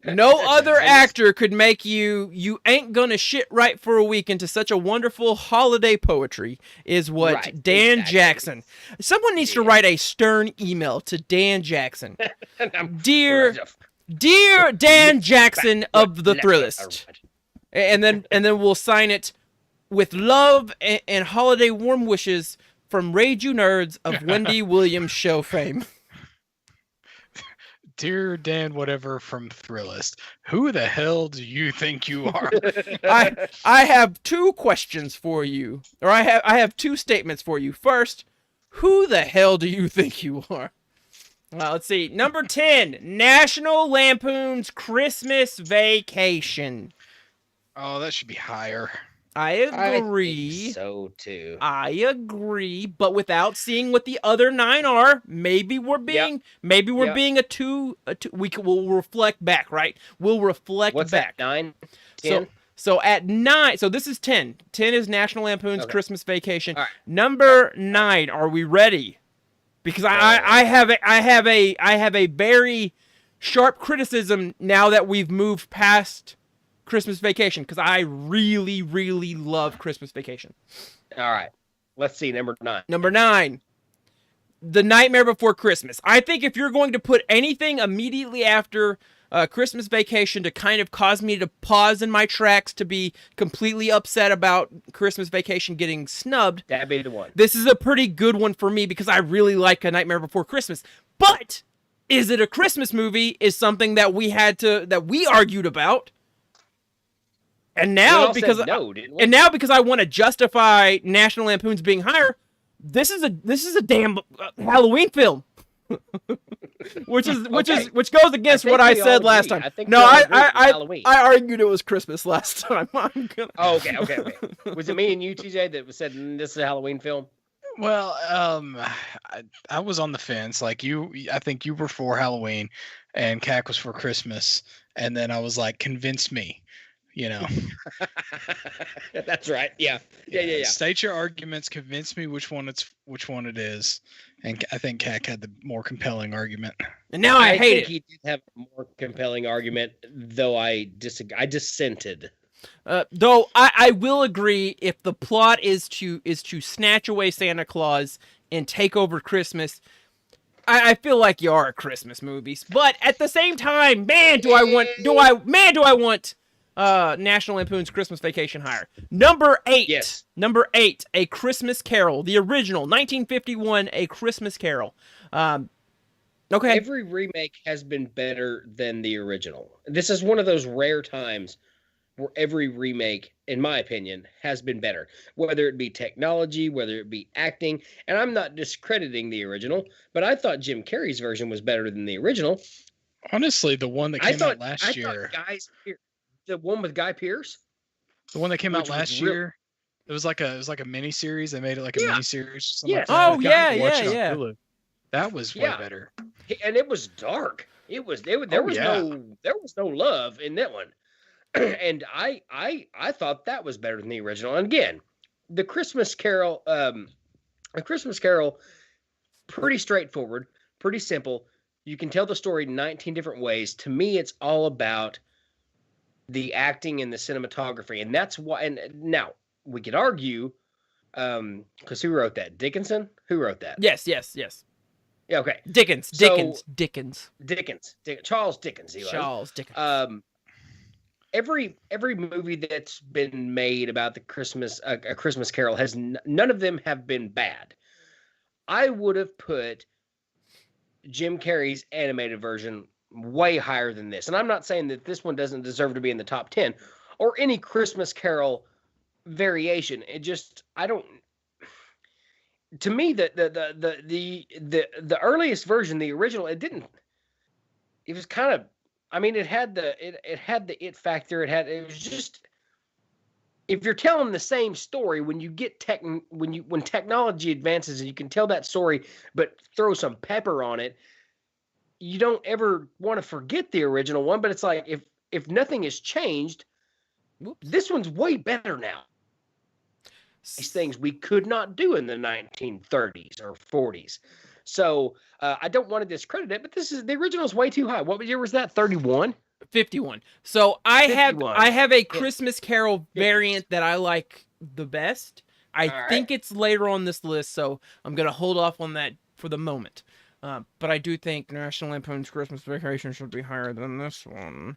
No other actor could make you ain't gonna shit right for a week into such a wonderful holiday poetry is what Dan Jackson. Someone needs to write a stern email to Dan Jackson. Dear Dan Jackson of the Thrillist. And then we'll sign it with love and holiday warm wishes from Rage You Nerds of Wendy Williams show fame. Dear Dan, whatever from Thrillist, who the hell do you think you are? I have two questions for you, or I have two statements for you. First, who the hell do you think you are? Let's see. Number 10, National Lampoon's Christmas Vacation. Oh, that should be higher. I agree. I think so too. I agree, but without seeing what the other 9 are, maybe we're being being a two. We'll reflect back, right? We'll reflect What's back. that? 9, 10. So at 9, so this is 10. 10 is National Lampoon's Okay. Christmas Vacation. All right. Number 9, are we ready? Because I have a very sharp criticism now that we've moved past Christmas Vacation, because I really, really love Christmas Vacation. All right. Let's see. Number 9. Number 9, The Nightmare Before Christmas. I think if you're going to put anything immediately after Christmas Vacation to kind of cause me to pause in my tracks, to be completely upset about Christmas Vacation getting snubbed, That'd be the one. this is a pretty good one for me because I really like A Nightmare Before Christmas. But is it a Christmas movie is something that we argued about. And now because I want to justify National Lampoon's being higher, this is a damn Halloween film. which goes against what I said last time. I argued it was Christmas last time. Okay. Was it me and you, TJ, that said this is a Halloween film? Well, I was on the fence. Like I think you were for Halloween, and Cac was for Christmas, and then I was like, convince me. That's right. Yeah. State your arguments. Convince me which one it is. And I think Cac had the more compelling argument. And now I hate it. He did have a more compelling argument, though I dissented. Though I will agree, if the plot is to snatch away Santa Claus and take over Christmas, I feel like you are a Christmas movie. But at the same time, do I want National Lampoon's Christmas Vacation higher. Number 8. Yes. Number 8, A Christmas Carol. The original, 1951, A Christmas Carol. Okay. Every remake has been better than the original. This is one of those rare times where every remake, in my opinion, has been better. Whether it be technology, whether it be acting. And I'm not discrediting the original, but I thought Jim Carrey's version was better than the original. Honestly, the one that came out last year. The one with Guy Pearce? The one that came out last year. It was like a mini series. They made it like a mini series. Yes. Oh yeah. That was way better. And it was dark. There was no love in that one. And I thought that was better than the original. And again, the Christmas Carol, pretty straightforward, pretty simple. You can tell the story 19 different ways. To me, it's all about the acting and the cinematography. And that's why, and now we could argue, because who wrote that? Dickinson? Who wrote that? Yes. Yeah, okay. Dickens. Charles Dickens. Charles Dickens. Every movie that's been made about the Christmas, a Christmas Carol has none of them have been bad. I would have put Jim Carrey's animated version way higher than this. And I'm not saying that this one doesn't deserve to be in the top 10 or any Christmas Carol variation. It just, to me, the earliest version, the original, it was kind of, it had the it factor. It was just, if you're telling the same story, when you get when technology advances and you can tell that story, but throw some pepper on it, you don't ever want to forget the original one. But it's like, if nothing has changed, this one's way better now. These things we could not do in the 1930s or 40s. So I don't want to discredit it, but the original is way too high. What year was that? 31? 51. So I 51. have a Christmas Carol variant that I like the best. I think it's later on this list, so I'm going to hold off on that for the moment. But I do think National Lampoon's Christmas Vacation should be higher than this one.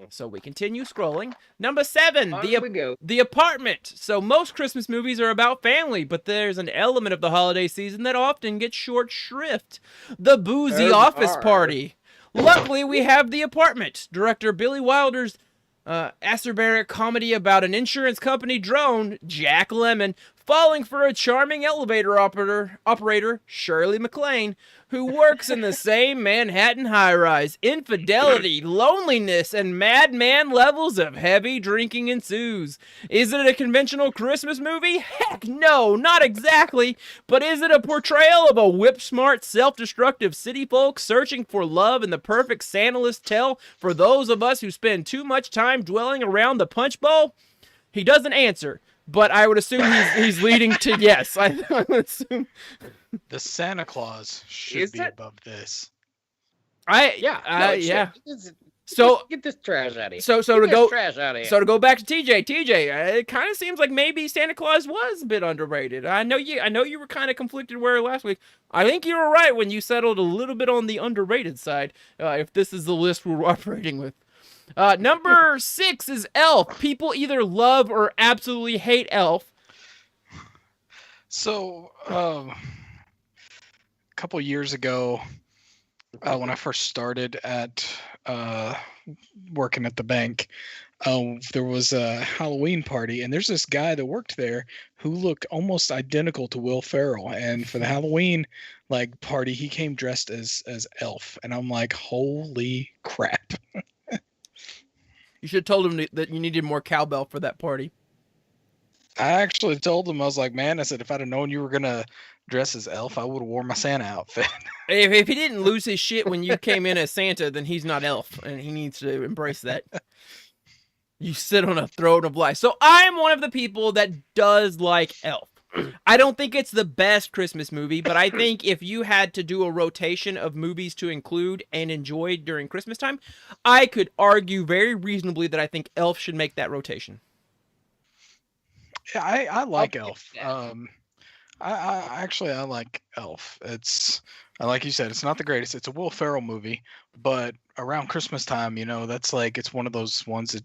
So we continue scrolling. Number 7, On we go. The Apartment. So most Christmas movies are about family, but there's an element of the holiday season that often gets short shrift. The Boozy There's Office ours. Party. Luckily, we have The Apartment. Director Billy Wilder's acerbic comedy about an insurance company drone, Jack Lemmon, falling for a charming elevator operator, Shirley MacLaine, who works in the same Manhattan high-rise. Infidelity, loneliness, and madman levels of heavy drinking ensues. Is it a conventional Christmas movie? Heck no, not exactly. But is it a portrayal of a whip-smart, self-destructive city folk searching for love in the perfect Santa-less tale for those of us who spend too much time dwelling around the punch bowl? He doesn't answer, but I would assume he's leading to yes. I would assume. The Santa Claus should Is be that- above this. Yeah. Yeah. Just So get this trash out of here. so Get to this go trash out of here. so to go back to TJ, it kind of seems like maybe Santa Claus was a bit underrated. I know you were kind of conflicted where last week. I think you were right when you settled a little bit on the underrated side. If this is the list we're operating with. Number 6 is Elf. People either love or absolutely hate Elf. So, a couple years ago, when I first started at working at the bank, there was a Halloween party, and there's this guy that worked there who looked almost identical to Will Ferrell. And for the Halloween party, he came dressed as Elf, and I'm like, holy crap! You should have told him that you needed more cowbell for that party. I actually told him, I was like, man, I said, if I'd have known you were gonna dress as Elf, I would have worn my Santa outfit. If he didn't lose his shit when you came in as Santa, then he's not Elf, and he needs to embrace that. You sit on a throne of life. So I'm one of the people that does like Elf. I don't think it's the best Christmas movie, but I think if you had to do a rotation of movies to include and enjoy during Christmas time, I could argue very reasonably that I think Elf should make that rotation. Yeah, I like pick Elf. that. I like Elf. Like you said, it's not the greatest. It's a Will Ferrell movie, but around Christmas time, that's it's one of those ones that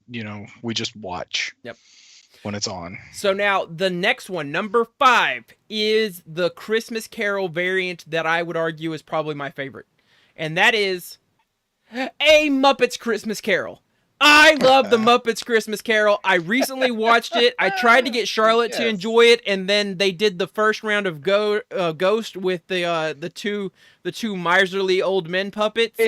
we just watch. Yep. When it's on. So now the next one, number 5, is the Christmas Carol variant that I would argue is probably my favorite. And that is A Muppets Christmas Carol. I love the Muppets Christmas Carol. I recently watched it. I tried to get Charlotte to Yes. enjoy it, and then they did the first round of Ghost with the two miserly old men puppets,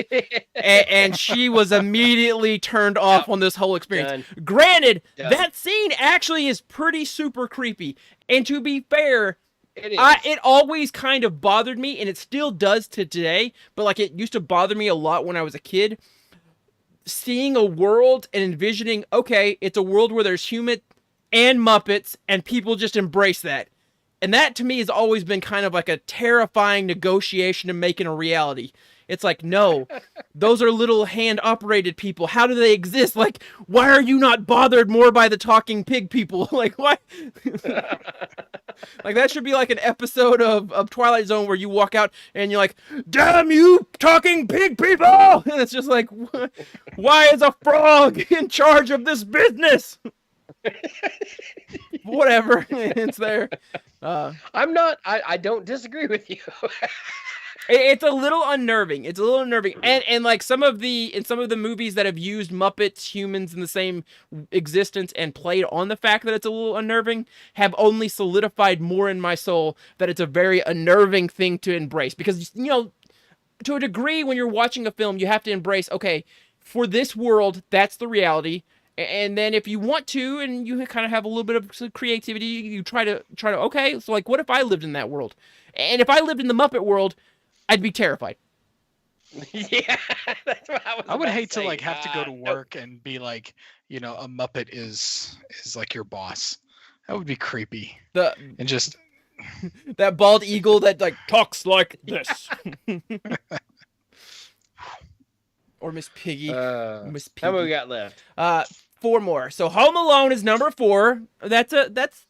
and she was immediately turned off on this whole experience. Granted, Done. that scene actually is pretty super creepy, and to be fair, It is. it always kind of bothered me, and it still does to today, but it used to bother me a lot when I was a kid. Seeing a world and envisioning, okay, it's a world where there's human and Muppets, and people just embrace that. And that to me has always been kind of like a terrifying negotiation to making a reality. It's like, no, those are little hand-operated people. How do they exist? Why are you not bothered more by the talking pig people? Why? That should be an episode of Twilight Zone where you walk out and you're like, damn you talking pig people! And it's just like, why is a frog in charge of this business? Whatever, it's there. I don't disagree with you. It's a little unnerving. And some of the movies that have used Muppets, humans in the same existence and played on the fact that it's a little unnerving have only solidified more in my soul that it's a very unnerving thing to embrace. Because, to a degree, when you're watching a film, you have to embrace, okay, for this world, that's the reality. And then if you want to, and you kind of have a little bit of creativity, you try to, okay, so what if I lived in that world? And if I lived in the Muppet world, I'd be terrified. Yeah, that's what I was. I would about hate to say. have to go to No. work and be a Muppet is your boss. That would be creepy. And just That bald eagle that talks like this. Or Miss Piggy. Miss How many we Piggy. got left? 4 more. So Home Alone is number 4. That's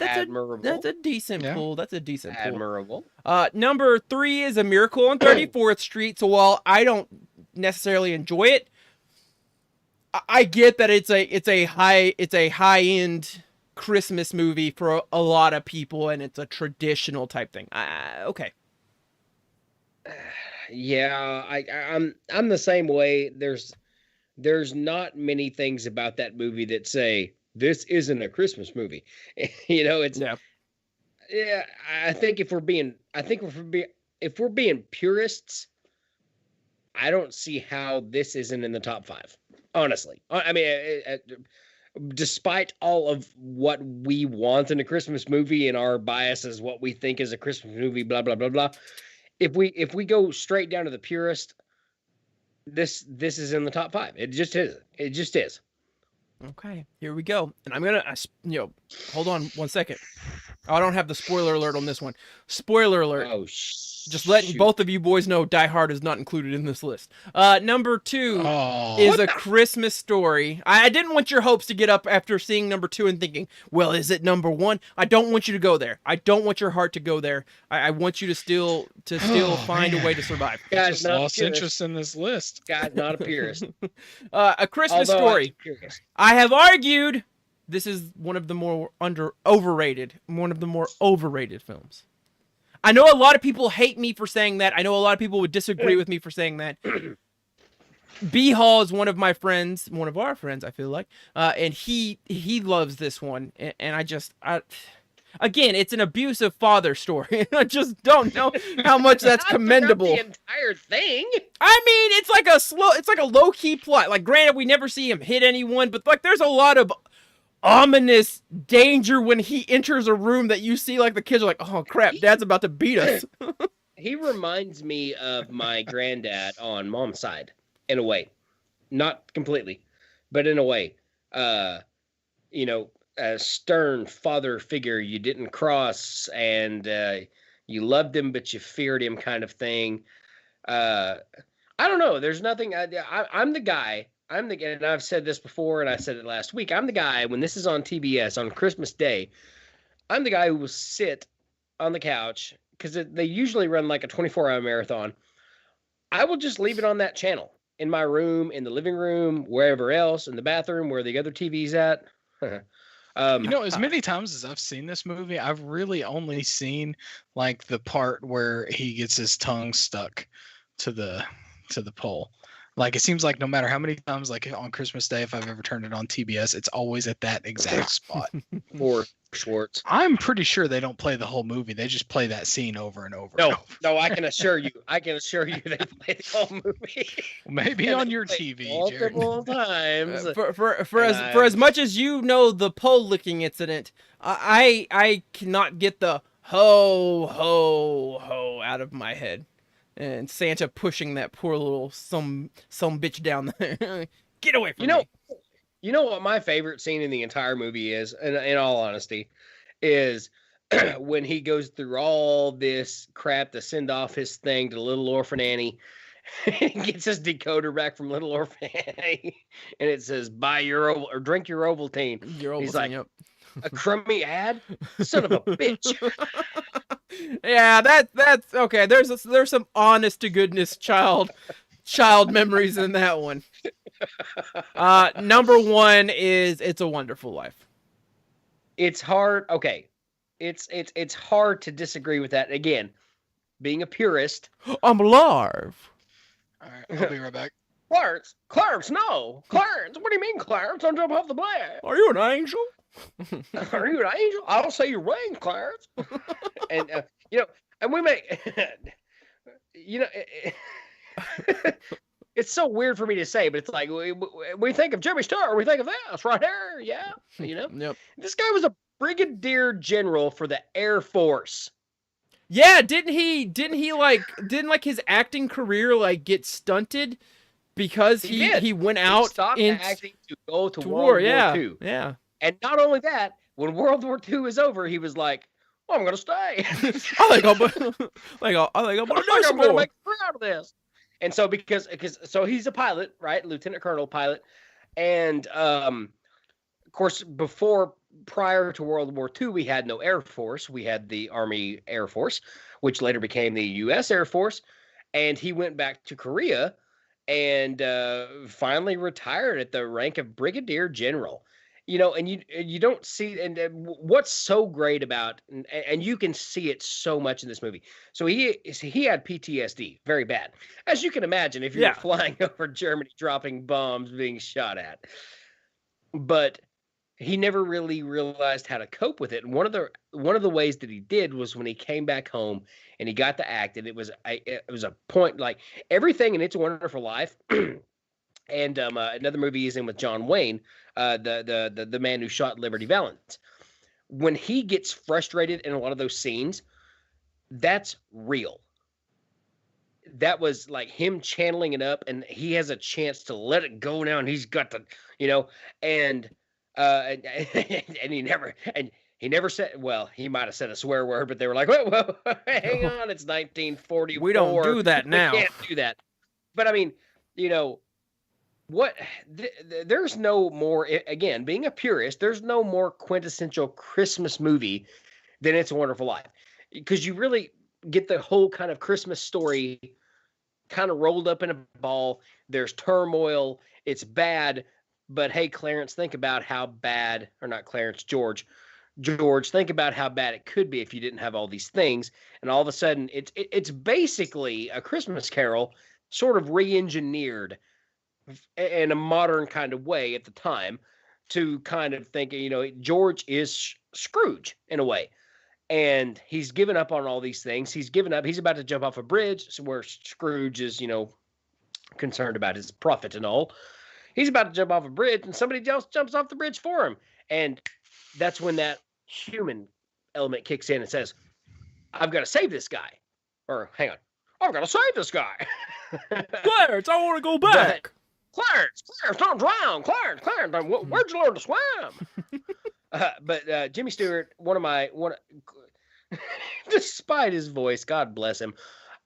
Admirable. a decent Yeah. pull. That's a decent pull. Admirable. Number 3 is A Miracle on 34th Street. So while I don't necessarily enjoy it, I get that it's a high end Christmas movie for a lot of people, and it's a traditional type thing. Okay. Yeah, I'm the same way. There's not many things about that movie that say this isn't a Christmas movie. It's Yeah. yeah. I think if we're being purists, I don't see how this isn't in the top 5. Honestly, I mean, despite all of what we want in a Christmas movie and our biases, what we think is a Christmas movie, blah blah blah blah. If we go straight down to the purist, this is in the top 5. It just is. It just is. Okay, here we go. And I'm gonna, hold on 1 second. I don't have the spoiler alert on this one. Spoiler alert. Oh, Just letting both of you boys know Die Hard is not included in this list. Number 2 is A Christmas Story. I didn't want your hopes to get up after seeing number 2 and thinking, well, is it number 1? I don't want you to go there. I don't want your heart to go there. I want you to still find a way to survive. Guys, Just lost interest in this list. Guys, not a purist. A Christmas Although Story. I have argued this is one of the more overrated films. I know a lot of people hate me for saying that. I know a lot of people would disagree with me for saying that. B Hall is one of our friends, I feel like, and he loves this one, and again, it's an abusive father story. I just don't know how much that's commendable. The entire thing. I mean, it's like a low key plot. Like, granted, we never see him hit anyone, but like, there's a lot of ominous danger when he enters a room that you see like the kids are like, oh crap, dad's about to beat us. He reminds me of my granddad on mom's side in a way. Not completely, but in a way. A stern father figure you didn't cross, and you loved him but you feared him, kind of thing. I don't know. There's nothing. I'm the guy. And I've said this before, and I said it last week. I'm the guy, when this is on TBS on Christmas Day, I'm the guy who will sit on the couch, because they usually run like a 24-hour marathon. I will just leave it on that channel in my room, in the living room, wherever else, in the bathroom, where the other TV's at. As many times as I've seen this movie, I've really only seen like the part where he gets his tongue stuck to the pole. Like, it seems like no matter how many times, like on Christmas Day, if I've ever turned it on TBS, it's always at that exact spot. For Schwartz. I'm pretty sure they don't play the whole movie. They just play that scene over and over. No, I can assure you. they play the whole movie. Maybe on your TV, Jared. Multiple times. For as much as you know the pole licking incident, I cannot get the ho ho ho out of my head. And Santa pushing that poor little some bitch down there. Get away from me. You know what my favorite scene in the entire movie is, in all honesty, is when he goes through all this crap to send off his thing to Little Orphan Annie. He gets his decoder back from Little Orphan Annie, and it says, "Buy your or drink your Ovaltine." He's like, yep. A crummy ad? Son of a bitch. Yeah, that's okay. There's some honest to goodness child memories in that one. Number 1 is It's a Wonderful Life. It's hard. Okay. It's hard to disagree with that. Again, being a purist. I'm alive. All right, I'll be right back. Clarence, no. Clarence, what do you mean, Clarence? Don't jump off the bed. Are you an angel? Are you an angel? I'll say your ring, Clarence. And and we make, it's so weird for me to say, but it's like we think of Jimmy Star, we think of this right here, yeah. Yep. This guy was a brigadier general for the Air Force. Yeah, didn't his acting career like get stunted because he went out stopped acting to go to World War II. Yeah. And not only that, when World War II is over, he was like, well, I'm going to stay. I think I'm going to do some more. Make a career out of this. And so so he's a pilot, right? Lieutenant Colonel pilot. And of course, prior to World War II, we had no Air Force. We had the Army Air Force, which later became the U.S. Air Force. And he went back to Korea and finally retired at the rank of brigadier general. You know, and you don't see, and what's so great about, and you can see it so much in this movie. So he had PTSD, very bad, as you can imagine if you're Yeah. flying over Germany, dropping bombs, being shot at. But he never really realized how to cope with it. And one of the ways that he did was when he came back home and he got to act, and it was a point like everything in It's a Wonderful Life. And another movie he's in with John Wayne, the man who shot Liberty Valance. When he gets frustrated in a lot of those scenes, that's real. That was like him channeling it up, and he has a chance to let it go now, and he's got to, you know, and and he never said. Well, he might have said a swear word, but they were like, "Whoa, hang on, it's 1944. We don't do that now. We can't do that." But I mean, you know. There's no more, again, being a purist, there's no more quintessential Christmas movie than It's a Wonderful Life, because you really get the whole kind of Christmas story kind of rolled up in a ball. There's turmoil, it's bad, but hey, Clarence, think about how bad, or not Clarence, George, think about how bad it could be if you didn't have all these things. And all of a sudden it's basically a Christmas Carol sort of re-engineered in a modern kind of way at the time, to kind of think, you know, George is Scrooge in a way. And he's given up on all these things. He's given up. He's about to jump off a bridge, where Scrooge is, you know, concerned about his profit and all. He's about to jump off a bridge, and somebody else jumps off the bridge for him. And that's when that human element kicks in and says, I've got to save this guy. Or, hang on, I've got to save this guy. Clarence, I want to go back. Clarence, don't drown. Clarence, where'd you learn to swim? But Jimmy Stewart, despite his voice, God bless him,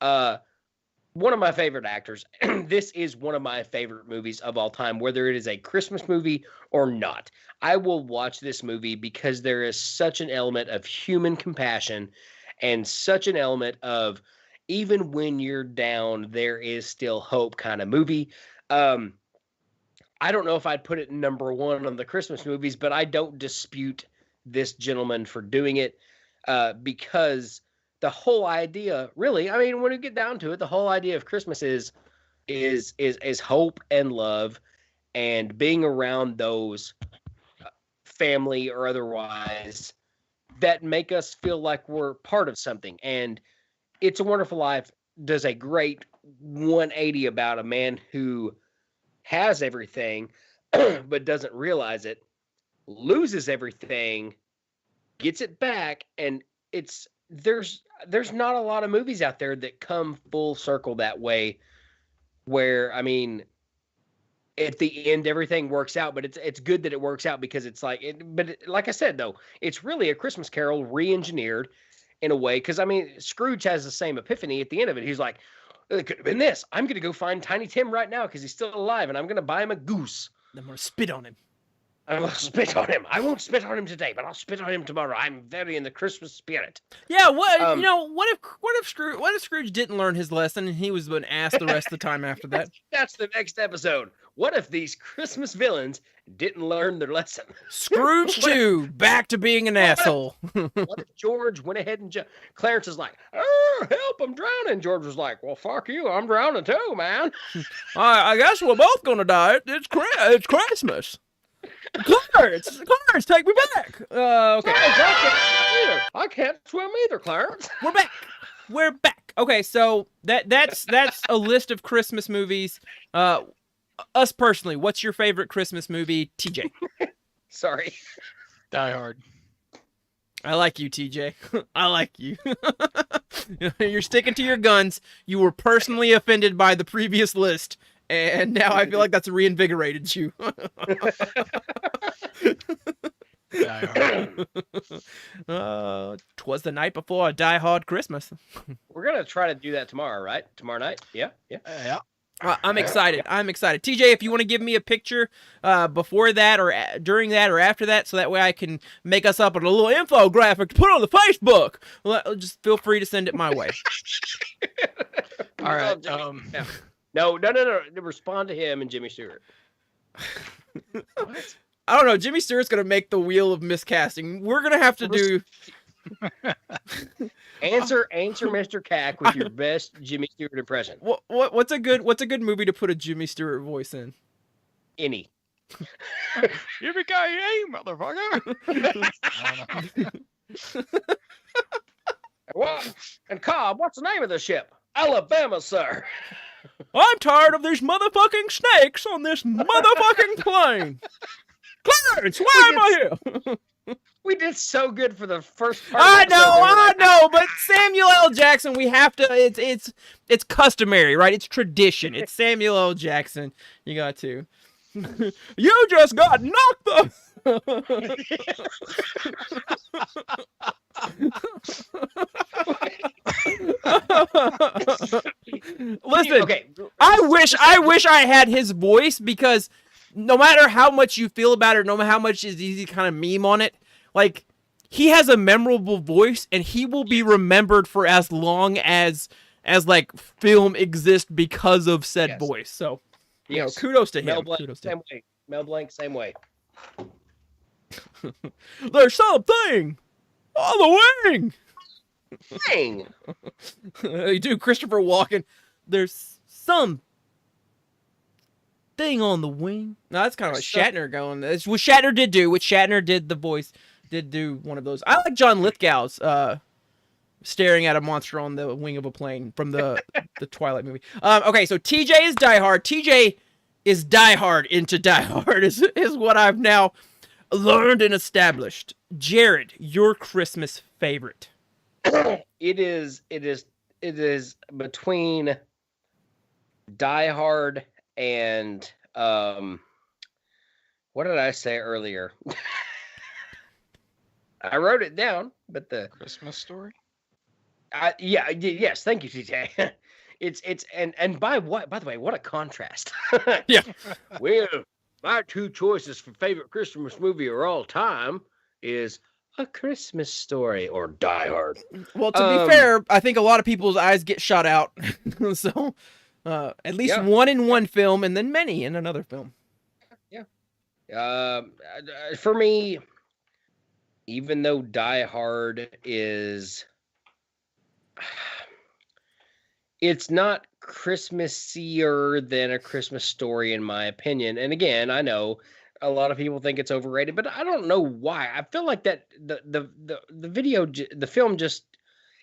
one of my favorite actors. This is one of my favorite movies of all time, whether it is a Christmas movie or not. I will watch this movie because there is such an element of human compassion and such an element of, even when you're down, there is still hope kind of movie. I don't know if I'd put it number one on the Christmas movies, but I don't dispute this gentleman for doing it, because the whole idea, really, I mean, when you get down to it, the whole idea of Christmas is hope and love, and being around those family or otherwise that make us feel like we're part of something. And It's a Wonderful Life does a great 180 about a man who has everything but doesn't realize it, loses everything, gets it back, and there's not a lot of movies out there that come full circle that way, where, I mean, at the end everything works out, but it's good that it works out, because it's like like I said, though, it's really a Christmas Carol re-engineered in a way, because I mean, Scrooge has the same epiphany at the end of it. He's like, it could have been this. I'm going to go find Tiny Tim right now because he's still alive, and I'm going to buy him a goose. I'm going to spit on him. I'm going to spit on him. I won't spit on him today, but I'll spit on him tomorrow. I'm very in the Christmas spirit. Yeah, what if Scrooge didn't learn his lesson and he was an ass the rest of the time after that? That's the next episode. What if these Christmas villains didn't learn their lesson? Scrooge 2, back to being an asshole. What if George went ahead and Clarence is like, oh, help, I'm drowning. George was like, well, fuck you, I'm drowning too, man. I guess we're both gonna die. It's Christmas. Clarence, take me back. Okay. I can't swim either, Clarence. We're back. Okay, so that's a list of Christmas movies. Us personally, what's your favorite Christmas movie, TJ? Sorry. Die Hard. I like you, TJ. I like you. You're sticking to your guns. You were personally offended by the previous list, and now I feel like that's reinvigorated you. Die Hard. 'Twas the night before a Die Hard Christmas. We're gonna try to do that tomorrow, right? Tomorrow night? Yeah. Yeah. I'm excited. I'm excited. TJ, if you want to give me a picture before that or during that or after that, so that way I can make us up a little infographic to put on the Facebook, just feel free to send it my way. All right. Yeah. No. Respond to him and Jimmy Stewart. What? I don't know. Jimmy Stewart's gonna make the wheel of miscasting. We're gonna have to do. Answer Mr. Cack with your best Jimmy Stewart impression. What's a good movie to put a Jimmy Stewart voice in? Any. Yippee-ki-yay, motherfucker! I don't know. What? And Cobb, what's the name of the ship? Alabama, sir. I'm tired of these motherfucking snakes on this motherfucking plane. Clarence, why am I here? We did so good for the first part. I of the episode. We were like, know, but Samuel L. Jackson, we have to. It's customary, right? It's tradition. It's Samuel L. Jackson. You got to. You just got knocked the. Listen, okay. I wish I had his voice, because no matter how much you feel about it, no matter how much is easy to kind of meme on it, like, he has a memorable voice, and he will be remembered for as long as like film exists because of said Yes. voice. So, you know, Yes. kudos to him. Mel Blanc, Kudos to same way. Mel Blanc, same way. him. There's something on the wing. Dang. You do Christopher Walken. There's some thing on the wing. No, that's kind of what Shatner going. That's what Shatner did do. What Shatner did, the voice did do one of those. I like John Lithgow's staring at a monster on the wing of a plane from the Twilight movie. Okay, so TJ is Die Hard. TJ is Die Hard into Die Hard is what I've now learned and established. Jared, your Christmas favorite. It is between Die Hard and what did I say earlier? I wrote it down, but the Christmas Story? yes, thank you, TJ. It's and by the way, what a contrast. Yeah. Well, my two choices for favorite Christmas movie of all time is A Christmas Story or Die Hard. Well, to be fair, I think a lot of people's eyes get shot out. So, at least one in one film and then many in another film. Yeah. For me, even though Die Hard is, it's not Christmassier than A Christmas Story, in my opinion. And again, I know a lot of people think it's overrated, but I don't know why. I feel like that the film just,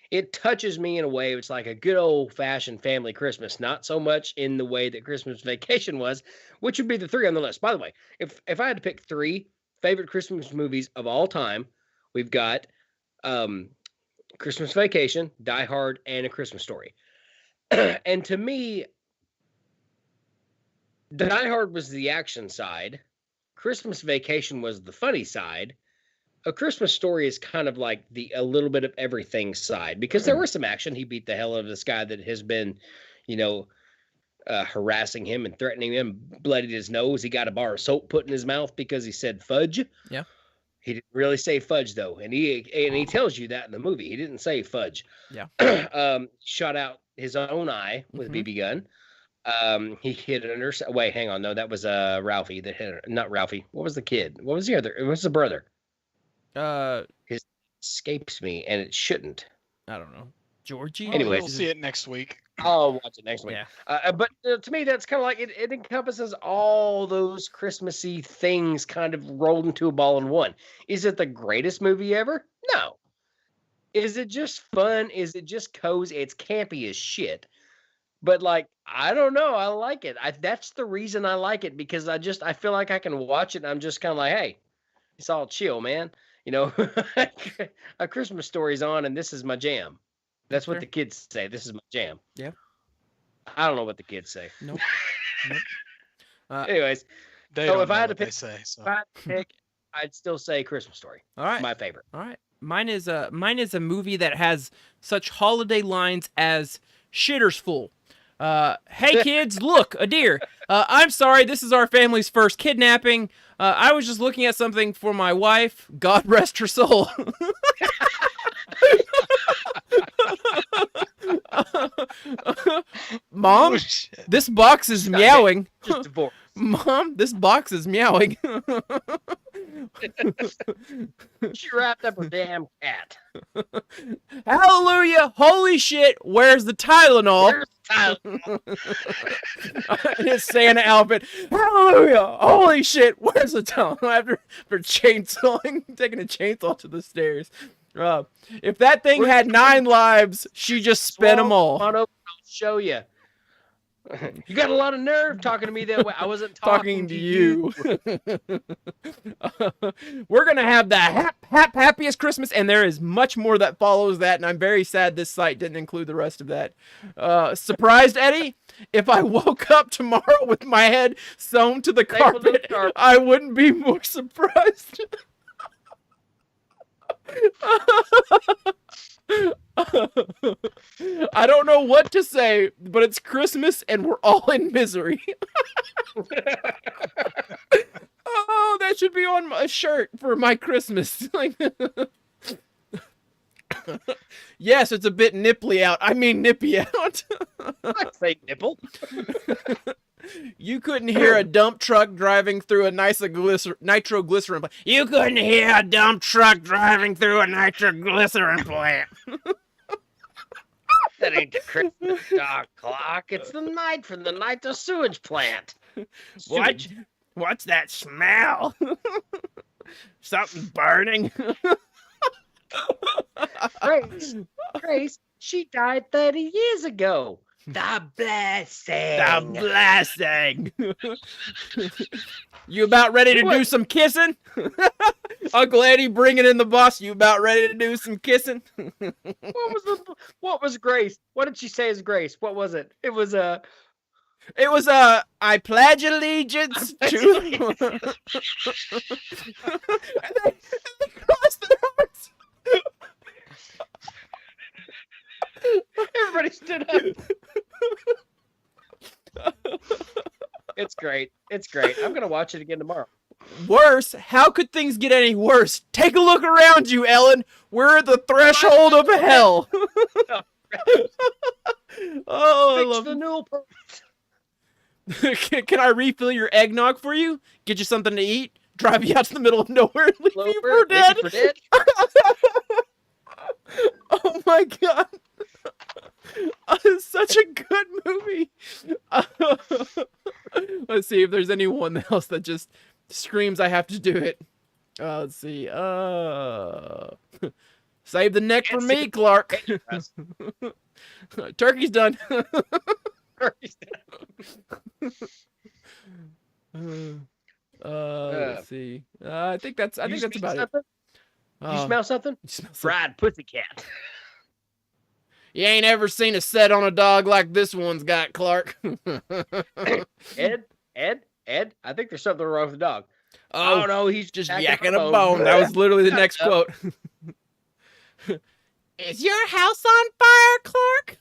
it touches me in a way. It's like a good old fashioned family Christmas, not so much in the way that Christmas Vacation was, which would be the three on the list. By the way, if I had to pick three favorite Christmas movies of all time, we've got Christmas Vacation, Die Hard, and A Christmas Story. And to me, Die Hard was the action side. Christmas Vacation was the funny side. A Christmas Story is kind of like a little bit of everything side, because there was some action. He beat the hell out of this guy that has been, harassing him and threatening him, bloodied his nose. He got a bar of soap put in his mouth because he said fudge. Yeah. He didn't really say fudge though. And he tells you that in the movie. He didn't say fudge. Yeah. Shot out his own eye with a BB gun. He hit it under. Wait, hang on. No, that was Ralphie that hit her. Not Ralphie. What was the kid? What was the other? It was the brother. His escapes me, and it shouldn't. I don't know. Georgie? Anyways. We'll see it next week. I'll watch it next week. Yeah. But to me, that's kind of like it encompasses all those Christmassy things kind of rolled into a ball in one. Is it the greatest movie ever? No. Is it just fun? Is it just cozy? It's campy as shit. But like, I don't know. I like it. That's the reason I like it, because I feel like I can watch it and I'm just kind of like, hey, it's all chill, man. A Christmas Story's on and this is my jam. That's what the kids say. This is my jam. Yeah. I don't know what the kids say. Nope. Anyways, They so don't if I know had to what they pick, say, so. if I had to pick, I'd still say Christmas Story. All right. My favorite. All right. Mine is a movie that has such holiday lines as "Shitter's full." Hey kids, look, a deer. I'm sorry, this is our family's first kidnapping. I was just looking at something for my wife. God rest her soul. Mom, Oh, shit. This box is Got meowing. Just divorce. Mom, this box is meowing. She wrapped up her damn cat. Hallelujah! Holy shit! Where's the Tylenol? Where's Tyler? In his Santa outfit. Hallelujah! Holy shit! Where's the Tylenol? After chainsawing, taking a chainsaw to the stairs. If that thing had 9 lives, she just spent them all. Come on over, I'll show you. You got a lot of nerve talking to me that way. I wasn't Talking to you. We're gonna have the happiest Christmas, and there is much more that follows that, and I'm very sad this site didn't include the rest of that. Surprised, Eddie? If I woke up tomorrow with my head sewn to the Stapled to the carpet, carpet. I wouldn't be more surprised. I don't know what to say, but it's Christmas and we're all in misery. Oh, that should be on my shirt for my Christmas. Yes, it's a bit nipply out. I mean nippy out. I say nipple. You couldn't hear a dump truck driving through a nitroglycerin plant. You couldn't hear a dump truck driving through a nitroglycerin plant. That ain't the Christmas dog clock. It's the night from the nitro sewage plant. What? What's that smell? Something burning? Grace, she died 30 years ago. The blessing. The blessing. You about ready to do some kissing? Uncle Eddie bringing in the boss. You about ready to do some kissing? What was Grace? What did she say as Grace? What was it? It was I pledge allegiance to. And they crossed their hearts. Everybody stood up. It's great. It's great. I'm gonna watch it again tomorrow. Worse? How could things get any worse? Take a look around you, Ellen. We're at the threshold of hell. Oh, I Fix love the newel post. Can I refill your eggnog for you? Get you something to eat? Drive you out to the middle of nowhere and leave you for dead? Oh my god. It's such a good movie. Let's see if there's anyone else that just screams I have to do it. Let's see. Save the neck for me, Clark. Turkey's done. Let's see. I think that's about it. You smell something? You smell something? Fried pussycat. You ain't ever seen a set on a dog like this one's got, Clark. Ed, I think there's something wrong with the dog. Oh no, he's just jacking yakking a bone. That was literally the next quote. Is your house on fire, Clark?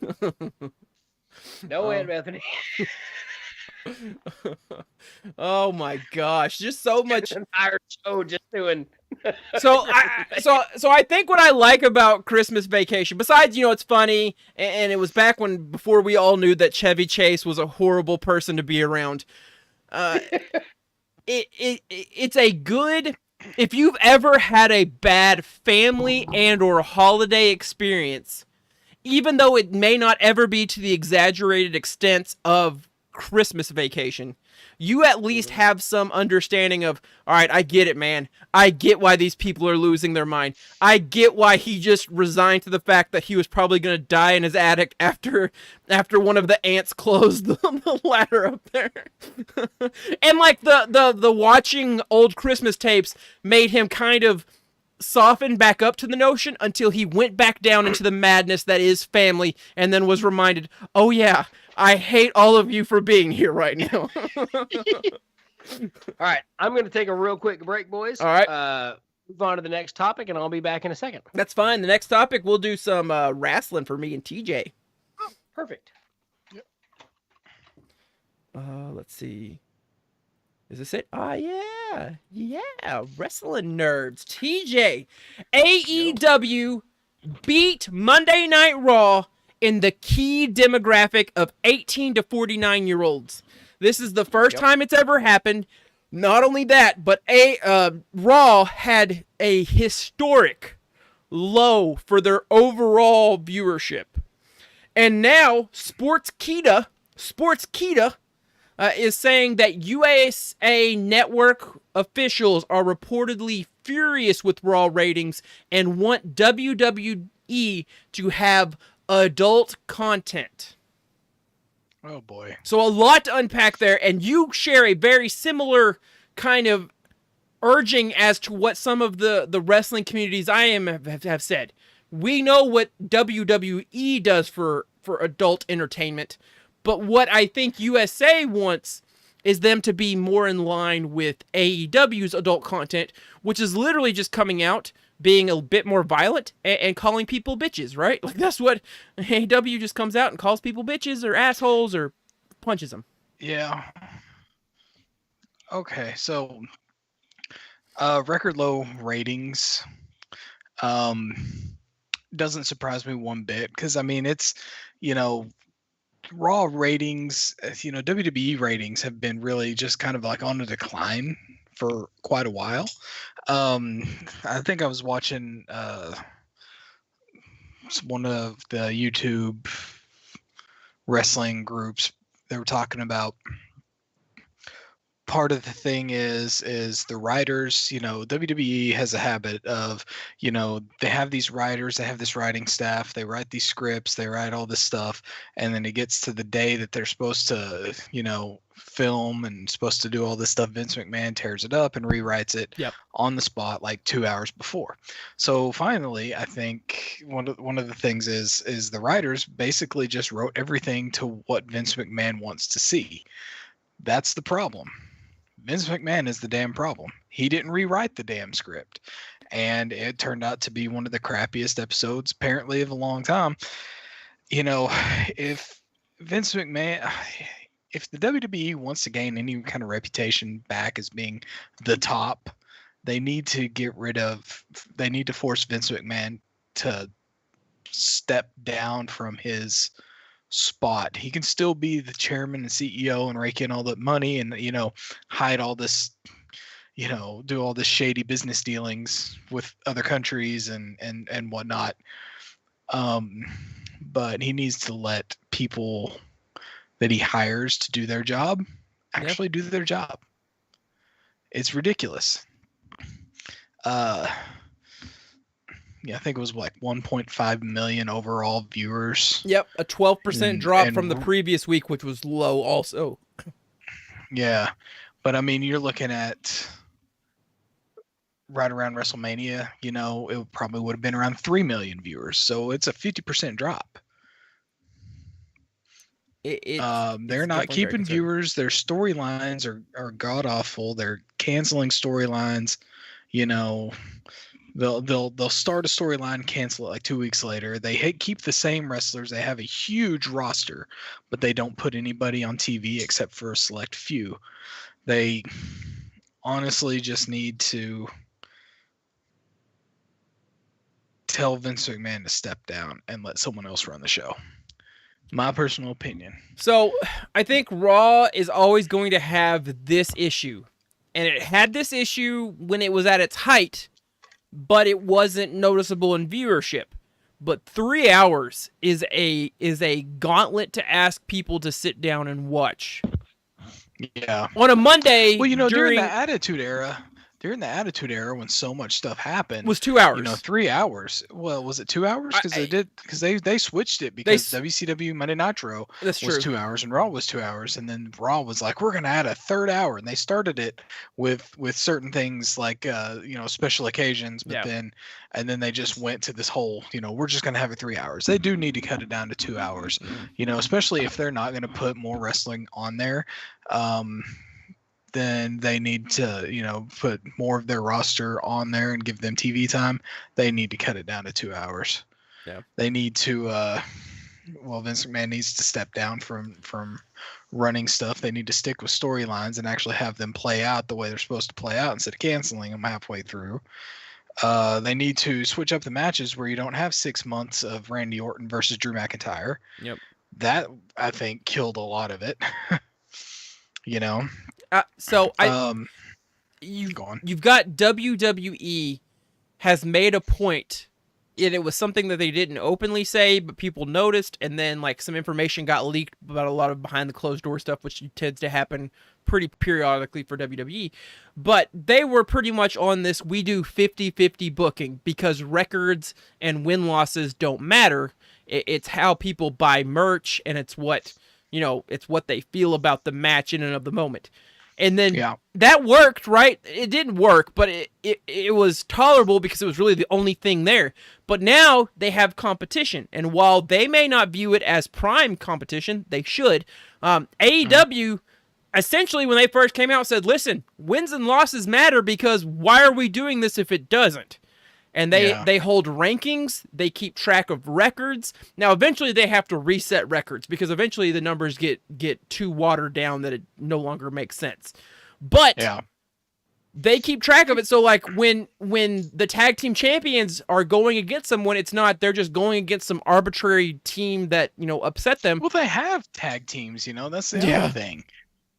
No, Aunt Bethany. Oh my gosh, just so much. Entire show just doing. So I think what I like about Christmas Vacation, besides it's funny, and it was back before we all knew that Chevy Chase was a horrible person to be around. It's a good. If you've ever had a bad family and or holiday experience, even though it may not ever be to the exaggerated extent of Christmas Vacation, you at least have some understanding of, all right, I get it, man. I get why these people are losing their mind. I get why he just resigned to the fact that he was probably going to die in his attic after one of the ants closed the ladder up there. And like the watching old Christmas tapes made him kind of soften back up to the notion until he went back down into the madness that is family and then was reminded, oh yeah, I hate all of you for being here right now. All right, I'm going to take a real quick break, boys. All right. Move on to the next topic, and I'll be back in a second. That's fine. The next topic, we'll do some wrestling for me and TJ. Oh, perfect. Let's see. Is this it? Oh, yeah. Yeah. Wrestling nerds. TJ. AEW beat Monday Night Raw in the key demographic of 18 to 49-year-olds. This is the first time it's ever happened. Not only that, but Raw had a historic low for their overall viewership. And now Sportskeeda is saying that USA Network officials are reportedly furious with Raw ratings and want WWE to have adult content. Oh boy. So a lot to unpack there, and you share a very similar kind of urging as to what some of the wrestling communities I am have said. We know what WWE does for adult entertainment, but what I think USA wants is them to be more in line with AEW's adult content, which is literally just coming out, being a bit more violent and calling people bitches, right? Like that's what AEW just comes out and calls people bitches or assholes or punches them. Yeah. Okay, so record low ratings doesn't surprise me one bit because I mean it's, you know, Raw ratings, you know, WWE ratings have been really just kind of like on a decline for quite a while. I think I was watching one of the YouTube wrestling groups. They were talking about part of the thing is the writers, you know, WWE has a habit of, you know, they have these writers, they have this writing staff, they write these scripts, they write all this stuff, and then it gets to the day that they're supposed to, you know, film and supposed to do all this stuff. Vince McMahon tears it up and rewrites it on the spot like 2 hours before. So finally, I think one of the things is the writers basically just wrote everything to what Vince McMahon wants to see. That's the problem. Vince McMahon is the damn problem. He didn't rewrite the damn script. And it turned out to be one of the crappiest episodes, apparently, of a long time. You know, if Vince McMahon, if the WWE wants to gain any kind of reputation back as being the top, they need to force Vince McMahon to step down from his spot. He can still be the chairman and CEO and rake in all the money and, you know, hide all this, you know, do all this shady business dealings with other countries and whatnot. But he needs to let people that he hires to do their job actually do their job. It's ridiculous. Yeah, I think it was like 1.5 million overall viewers. Yep, a 12% drop from the previous week, which was low also. Yeah, but I mean, you're looking at right around WrestleMania, you know, it probably would have been around 3 million viewers. So it's a 50% drop. They're not keeping viewers. Their storylines are god awful. They're canceling storylines. You know, they'll start a storyline, cancel it like 2 weeks later. They keep the same wrestlers. They have a huge roster, but they don't put anybody on TV except for a select few. They honestly just need to tell Vince McMahon to step down and let someone else run the show. My personal opinion. So I think Raw is always going to have this issue. And it had this issue when it was at its height, but it wasn't noticeable in viewership. But 3 hours is a gauntlet to ask people to sit down and watch. Yeah. On a Monday, well, you know, during the Attitude Era, when so much stuff happened, was 2 hours. You know, 3 hours. Well, was it 2 hours? Because they switched it because WCW Monday Nitro was 2 hours and Raw was 2 hours, and then Raw was like, we're gonna add a third hour, and they started it with certain things like you know, special occasions, but then they just went to this whole, you know, we're just gonna have it 3 hours. They do need to cut it down to 2 hours, you know, especially if they're not gonna put more wrestling on there. Then they need to, you know, put more of their roster on there and give them TV time. They need to cut it down to 2 hours. Yeah. They need to, Vince McMahon needs to step down from running stuff. They need to stick with storylines and actually have them play out the way they're supposed to play out instead of canceling them halfway through. They need to switch up the matches where you don't have 6 months of Randy Orton versus Drew McIntyre. Yep. That I think killed a lot of it. You know. So Go on. you've got WWE has made a point. It was something that they didn't openly say, but people noticed, and then like some information got leaked about a lot of behind the closed door stuff, which tends to happen pretty periodically for WWE. But they were pretty much on this, we do 50-50 booking because records and win-losses don't matter. It's how people buy merch, and it's what, it's what they feel about the match in and of the moment. And then that worked, right? It didn't work, but it was tolerable because it was really the only thing there. But now they have competition. And while they may not view it as prime competition, they should. AEW, essentially, when they first came out, said, listen, wins and losses matter because why are we doing this if it doesn't? And they hold rankings. They keep track of records. Now, eventually, they have to reset records because eventually the numbers get too watered down that it no longer makes sense. But they keep track of it. So, like, when the tag team champions are going against someone, it's not they're just going against some arbitrary team that, upset them. Well, they have tag teams, That's the other thing.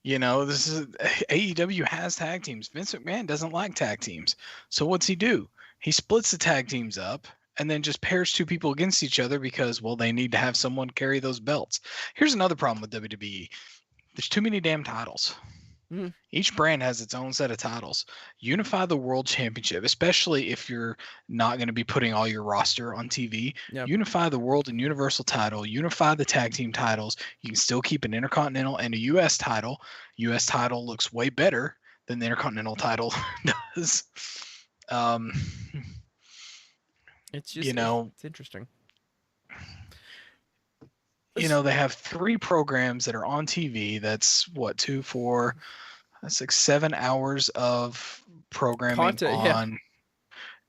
This is AEW has tag teams. Vince McMahon doesn't like tag teams. So what's he do? He splits the tag teams up and then just pairs two people against each other because, well, they need to have someone carry those belts. Here's another problem with WWE. There's too many damn titles. Mm. Each brand has its own set of titles. Unify the World Championship, especially if you're not going to be putting all your roster on TV. Yep. Unify the World and Universal title. Unify the tag team titles. You can still keep an Intercontinental and a U.S. title. U.S. title looks way better than the Intercontinental title does. It's just, it's interesting. They have 3 programs that are on TV. That's what, 2, 4, that's like 7 hours of programming content,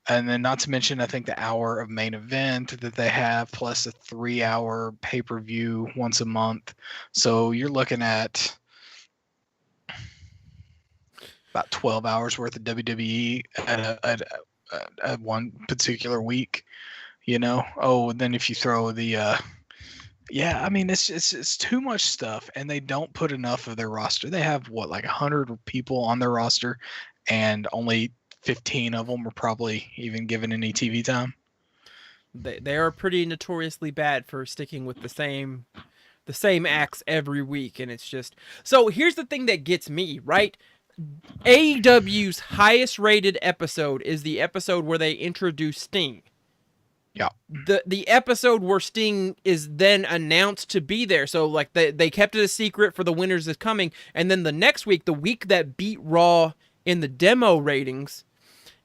and then not to mention, I think the hour of main event that they have, plus a 3-hour pay-per-view once a month. So you're looking at about 12 hours worth of WWE at one particular week, Oh, and then if you throw the, it's too much stuff, and they don't put enough of their roster. They have like 100 people on their roster, and only 15 of them are probably even given any TV time. They are pretty notoriously bad for sticking with the same acts every week, and it's just so. Here's the thing that gets me right. AEW's highest rated episode is the episode where they introduce Sting. Yeah. The episode where Sting is then announced to be there. So like they kept it a secret for the winners that's coming. And then the next week, the week that beat Raw in the demo ratings,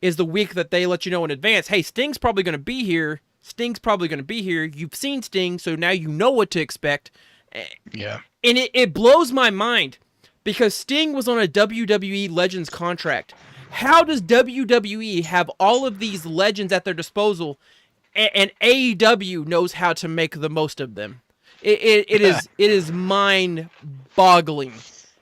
is the week that they let you know in advance, hey, Sting's probably going to be here. Sting's probably going to be here. You've seen Sting, so now you know what to expect. Yeah. And it blows my mind. Because Sting was on a WWE Legends contract. How does WWE have all of these legends at their disposal, and AEW knows how to make the most of them? It is mind-boggling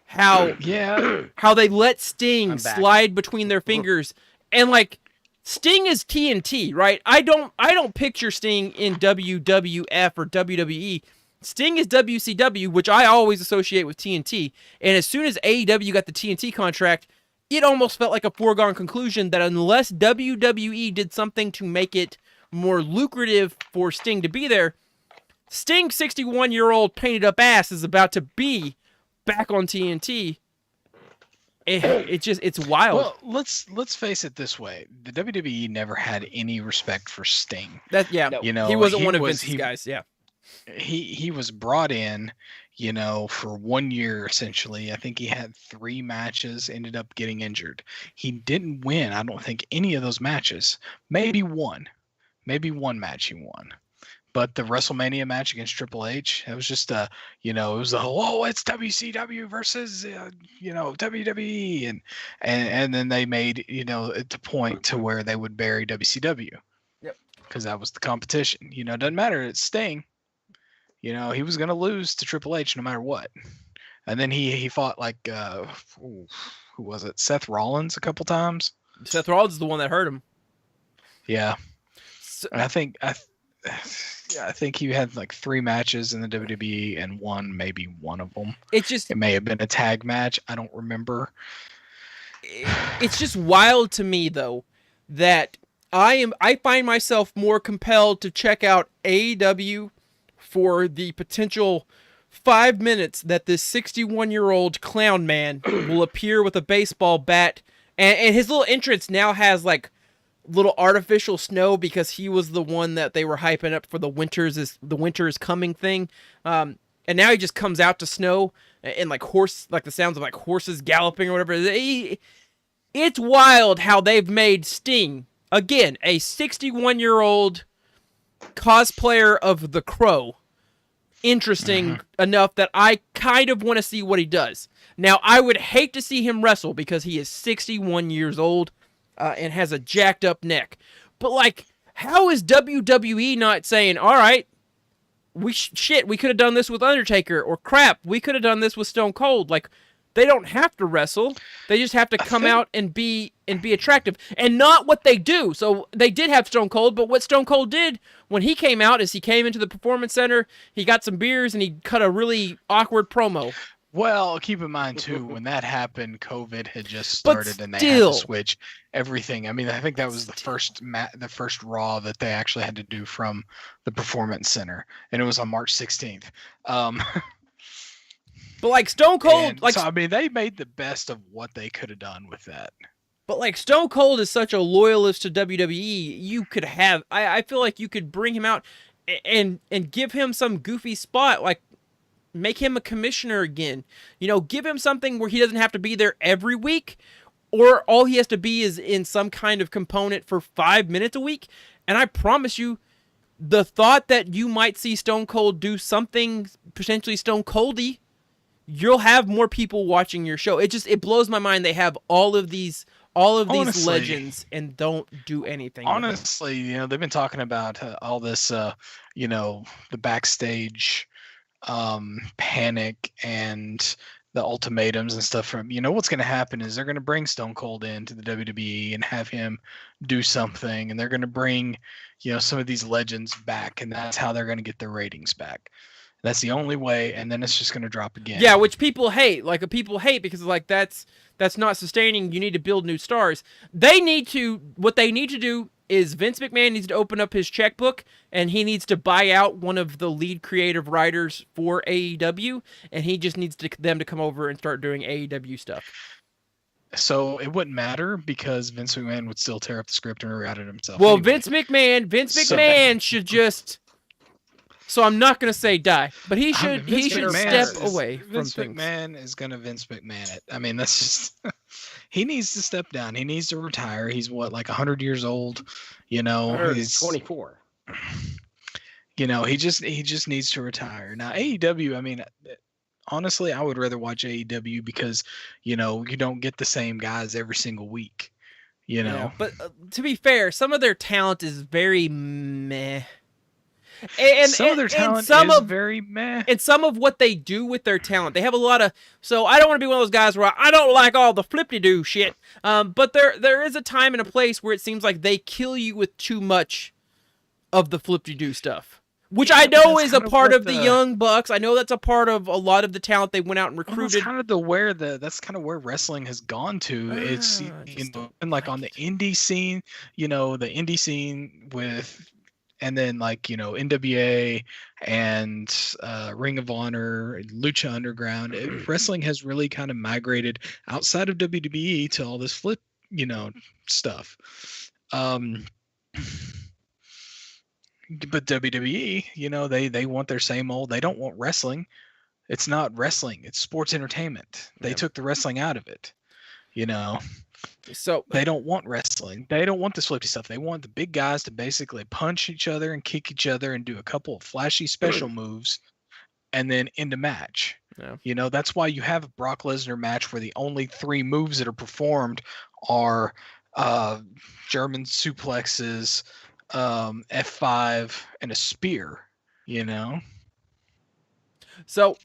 how they let Sting slide between their fingers, and like Sting is TNT, right? I don't picture Sting in WWF or WWE. Sting is WCW, which I always associate with TNT. And as soon as AEW got the TNT contract, it almost felt like a foregone conclusion that unless WWE did something to make it more lucrative for Sting to be there, Sting's 61-year-old painted up ass is about to be back on TNT. It's wild. Well, let's face it this way: the WWE never had any respect for Sting. He wasn't one of Vince's guys. Yeah. He was brought in, for 1 year essentially. I think he had 3 matches, ended up getting injured. He didn't win, I don't think, any of those matches. Maybe one match he won. But the WrestleMania match against Triple H, it was just it was it's WCW versus WWE, and then they made it the point to where they would bury WCW. Yep. Because that was the competition. It doesn't matter. It's Sting. He was going to lose to Triple H no matter what. And then he fought like, who was it? Seth Rollins a couple times. Seth Rollins is the one that hurt him. Yeah. So, And I think he had like 3 matches in the WWE and won maybe one of them. it's just It may have been a tag match. I don't remember. it's just wild to me though that I find myself more compelled to check out AEW for the potential 5 minutes that this 61-year-old clown man will appear with a baseball bat, and his little entrance now has like little artificial snow because he was the one that they were hyping up for the winter is coming thing. And now he just comes out to snow and like the sounds of like horses galloping or whatever. It's wild how they've made Sting, again, a 61-year-old cosplayer of the Crow, interesting enough that I kind of want to see what he does. Now, I would hate to see him wrestle because he is 61 years old and has a jacked up neck. But, like, how is WWE not saying, all right, we could have done this with Undertaker, or crap, we could have done this with Stone Cold. Like, they don't have to wrestle. They just have to come out and be attractive, and not what they do. So they did have Stone Cold, but what Stone Cold did when he came out is he came into the Performance Center, he got some beers, and he cut a really awkward promo. Well, keep in mind too, when that happened, COVID had just started, and they had to switch everything. I mean, I think that was the first Raw that they actually had to do from the Performance Center, and it was on March 16th. But like Stone Cold, so I mean, they made the best of what they could have done with that. But like Stone Cold is such a loyalist to WWE, you could have. I feel like you could bring him out and give him some goofy spot, like make him a commissioner again. You know, give him something where he doesn't have to be there every week, or all he has to be is in some kind of component for 5 minutes a week. And I promise you, the thought that you might see Stone Cold do something potentially Stone Coldy, you'll have more people watching your show. It blows my mind they have all of these legends and don't do anything. Honestly, you know, they've been talking about all this, you know, the backstage panic and the ultimatums and stuff from, you know, what's going to happen is they're going to bring Stone Cold into the WWE and have him do something, and they're going to bring, you know, some of these legends back, and that's how they're going to get their ratings back. That's the only way, and then it's just going to drop again. Yeah, which people hate. Like, people hate because like that's not sustaining. You need to build new stars. What they need to do is Vince McMahon needs to open up his checkbook, and he needs to buy out one of the lead creative writers for AEW, and he just needs them to come over and start doing AEW stuff. So it wouldn't matter because Vince McMahon would still tear up the script and rewrite it himself. Well, anyway. Vince McMahon should just. So I'm not going to say die, but he should step away from Vince things. McMahon is going to Vince McMahon it. I mean, that's just he needs to step down. He needs to retire. He's what, like 100 years old, you know. He's 24. You know, he just needs to retire. Now AEW, I mean, honestly, I would rather watch AEW because, you know, you don't get the same guys every single week, you know. Yeah, but to be fair, some of their talent is very meh. And some of their talent is very meh. And some of what they do with their talent, they have a lot of. So I don't want to be one of those guys where I don't like all the flip-de-doo shit. But there is a time and a place where it seems like they kill you with too much of the flip-de-doo stuff, which I know is a part of the Young Bucks. I know that's a part of a lot of the talent they went out and recruited. That's kind of that's kind of where wrestling has gone to. It's and like on the indie scene, you know, the indie scene with. And then, like, you know, NWA and Ring of Honor, Lucha Underground, wrestling has really kind of migrated outside of WWE to all this flip, you know, stuff. But WWE, you know, they want their same old. They don't want wrestling. It's not wrestling. It's sports entertainment. They took the wrestling out of it, you know. So they don't want wrestling. They don't want this flippy stuff. They want the big guys to basically punch each other and kick each other and do a couple of flashy special moves and then end a match. Yeah. You know, that's why you have a Brock Lesnar match where the only 3 moves that are performed are German suplexes, F5, and a spear, you know? So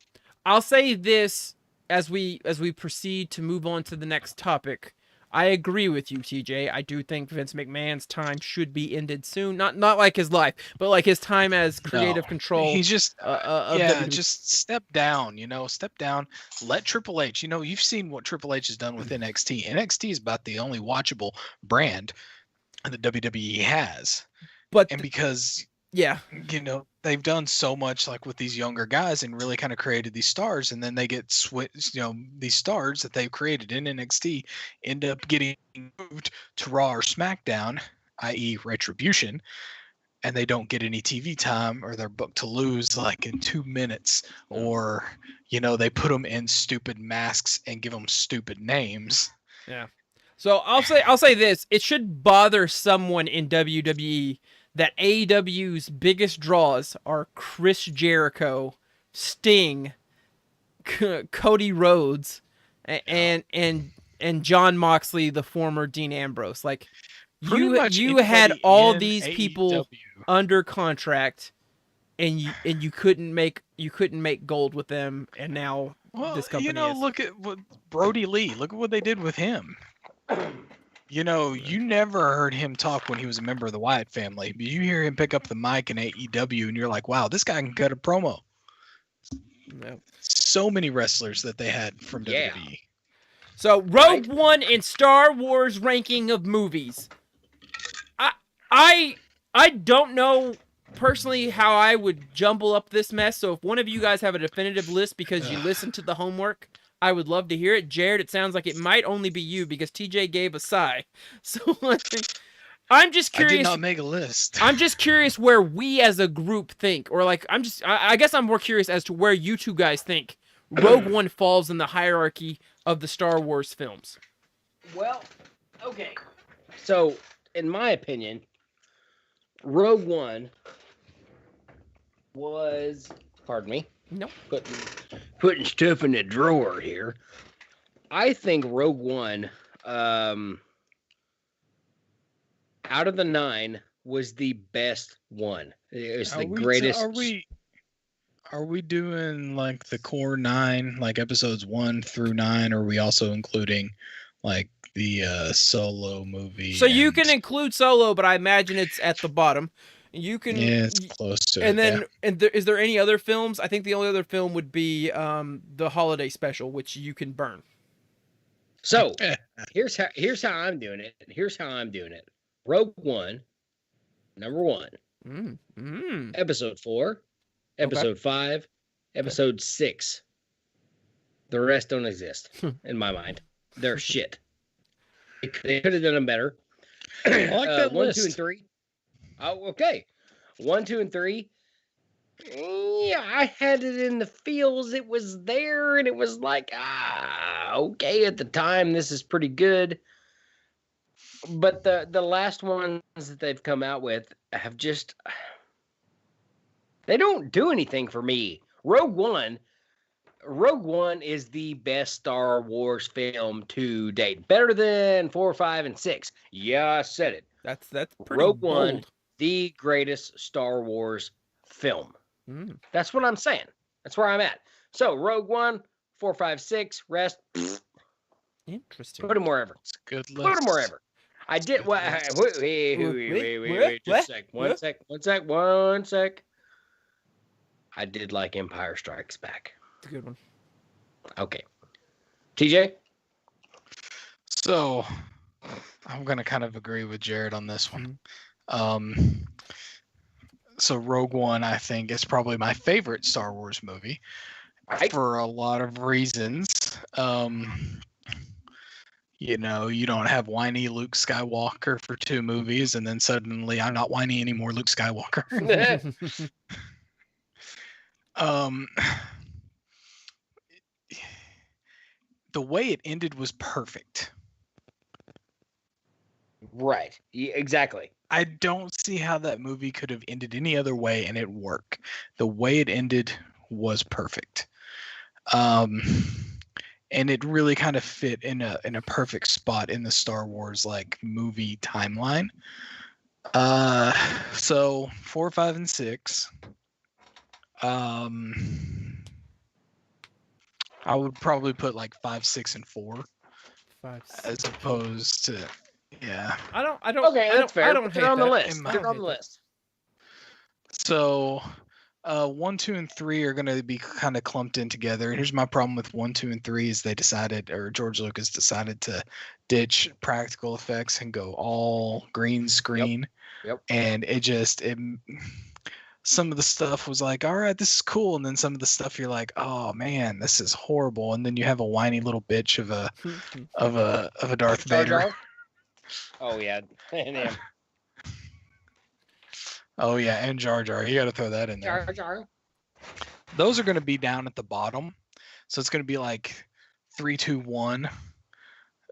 I'll say this as we proceed to move on to the next topic. I agree with you, TJ. I do think Vince McMahon's time should be ended soon. Not like his life, but like his time as creative control. He's just of yeah, WWE. just step down. Step down. Let Triple H. You've seen what Triple H has done with NXT. NXT is about the only watchable brand that WWE has, But and because yeah, they've done so much like with these younger guys and really kind of created these stars, and then they get switched. These stars that they've created in NXT end up getting moved to Raw or SmackDown, i.e. Retribution, and they don't get any TV time, or they're booked to lose like in 2 minutes, or they put them in stupid masks and give them stupid names. Yeah. So I'll say this: it should bother someone in WWE that AEW's biggest draws are Chris Jericho, Sting, Cody Rhodes, and John Moxley, the former Dean Ambrose. Like you had all these people under contract, and you couldn't make gold with them, and now this company is. Look at what Brody Lee. Look at what they did with him. You never heard him talk when he was a member of the Wyatt family, but you hear him pick up the mic in AEW, and you're like, wow, this guy can cut a promo. Yeah. So many wrestlers that they had from WWE. So Rogue One in Star Wars ranking of movies. I don't know personally how I would jumble up this mess. So if one of you guys have a definitive list because you listened to the homework, I would love to hear it. Jared, it sounds like it might only be you because TJ gave a sigh. So I'm just curious. I did not make a list. I'm just curious where we as a group think, or like I guess I'm more curious as to where you two guys think Rogue One falls in the hierarchy of the Star Wars films. Well, okay. So, in my opinion, Rogue One was, pardon me. Nope. Putting stuff in the drawer here. I think Rogue One, out of the 9, was the best one. It was the greatest. Are we doing like the core 9, like episodes 1 through 9, or are we also including like the Solo movie? So you can include Solo, but I imagine it's at the bottom. You can. Yeah, it's close to it. And then, is there any other films? I think the only other film would be the holiday special, which you can burn. So here's how I'm doing it. Rogue One, number 1. Episode 4, episode 5, episode 6. The rest don't exist in my mind. They're shit. They could have done them better. I like that 1, list. 2, and 3. Oh, okay. 1, 2, and 3. Yeah, I had it in the feels. It was there, and it was like, okay. At the time, this is pretty good. But the last ones that they've come out with have just, they don't do anything for me. Rogue One is the best Star Wars film to date. Better than 4, 5, and 6. Yeah, I said it. That's pretty Rogue bold. One, the greatest Star Wars film. That's what I'm saying. That's where I'm at. So Rogue One, 4, 5, 6, rest. Interesting. Put them wherever. It's a good list. Put them wherever. I did. Wait. Just a sec. One sec. I did like Empire Strikes Back. It's a good one. Okay. TJ? So I'm going to kind of agree with Jared on this one. So Rogue One, I think, is probably my favorite Star Wars movie for a lot of reasons. You don't have whiny Luke Skywalker for 2 movies, and then suddenly I'm not whiny anymore, Luke Skywalker. The way it ended was perfect. Right. Yeah, exactly. I don't see how that movie could have ended any other way and it worked. The way it ended was perfect. And it really kind of fit in a perfect spot in the Star Wars like movie timeline. So 4, 5, and 6. I would probably put like 5, 6, and 4. 5, 6. as opposed to yeah. I don't. Okay, that's fair. I don't They're hate on the that. list. I They're don't on hate the that. list. So 1, 2, and 3 are going to be kind of clumped in together. And here's my problem with 1, 2, and 3 is they decided, or George Lucas decided to ditch practical effects and go all green screen. Yep. And some of the stuff was like, all right, this is cool. And then some of the stuff you're like, oh man, this is horrible. And then you have a whiny little bitch of a Darth Jar Vader. Jar? Oh yeah. Damn. Oh yeah, and Jar Jar. You got to throw that in there. Jar Jar. Those are going to be down at the bottom. So it's going to be like 3, 2, 1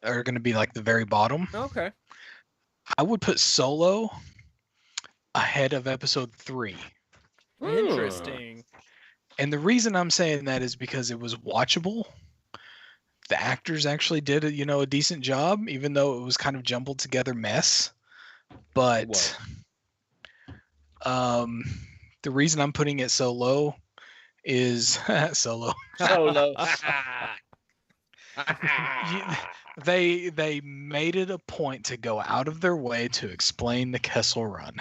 are going to be like the very bottom. Okay. I would put Solo ahead of episode 3. Interesting. And the reason I'm saying that is because it was watchable. The actors actually did a decent job, even though it was kind of jumbled together mess. But the reason I'm putting it so low is Solo. Solo. They made it a point to go out of their way to explain the Kessel Run.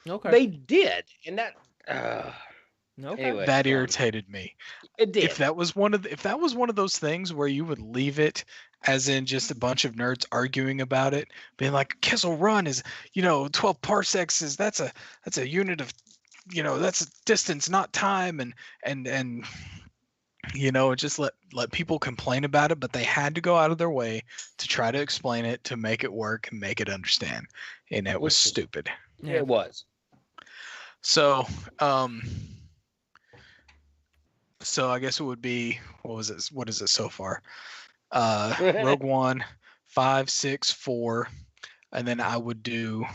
Okay. They did, and that. Okay. Anyway, That go on. irritated me. It did. If that was one of those things where you would leave it as in just a bunch of nerds arguing about it, being like Kessel Run is 12 parsecs is that's a unit of that's a distance, not time, and just let people complain about it, but they had to go out of their way to try to explain it, to make it work and make it understand, and it was stupid. Yeah. It was. So I guess it would be, what is it so far? Rogue One, 5, 6, 4, and then I would do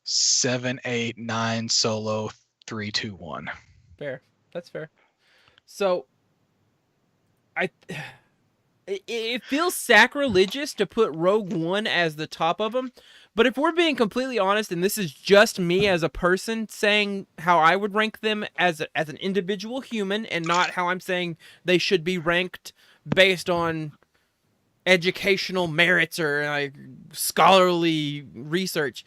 7, 8, 9 Solo, 3, 2, 1. Fair. That's fair. So it feels sacrilegious to put Rogue One as the top of them, but if we're being completely honest, and this is just me as a person saying how I would rank them as an individual human, and not how I'm saying they should be ranked based on educational merits or like scholarly research,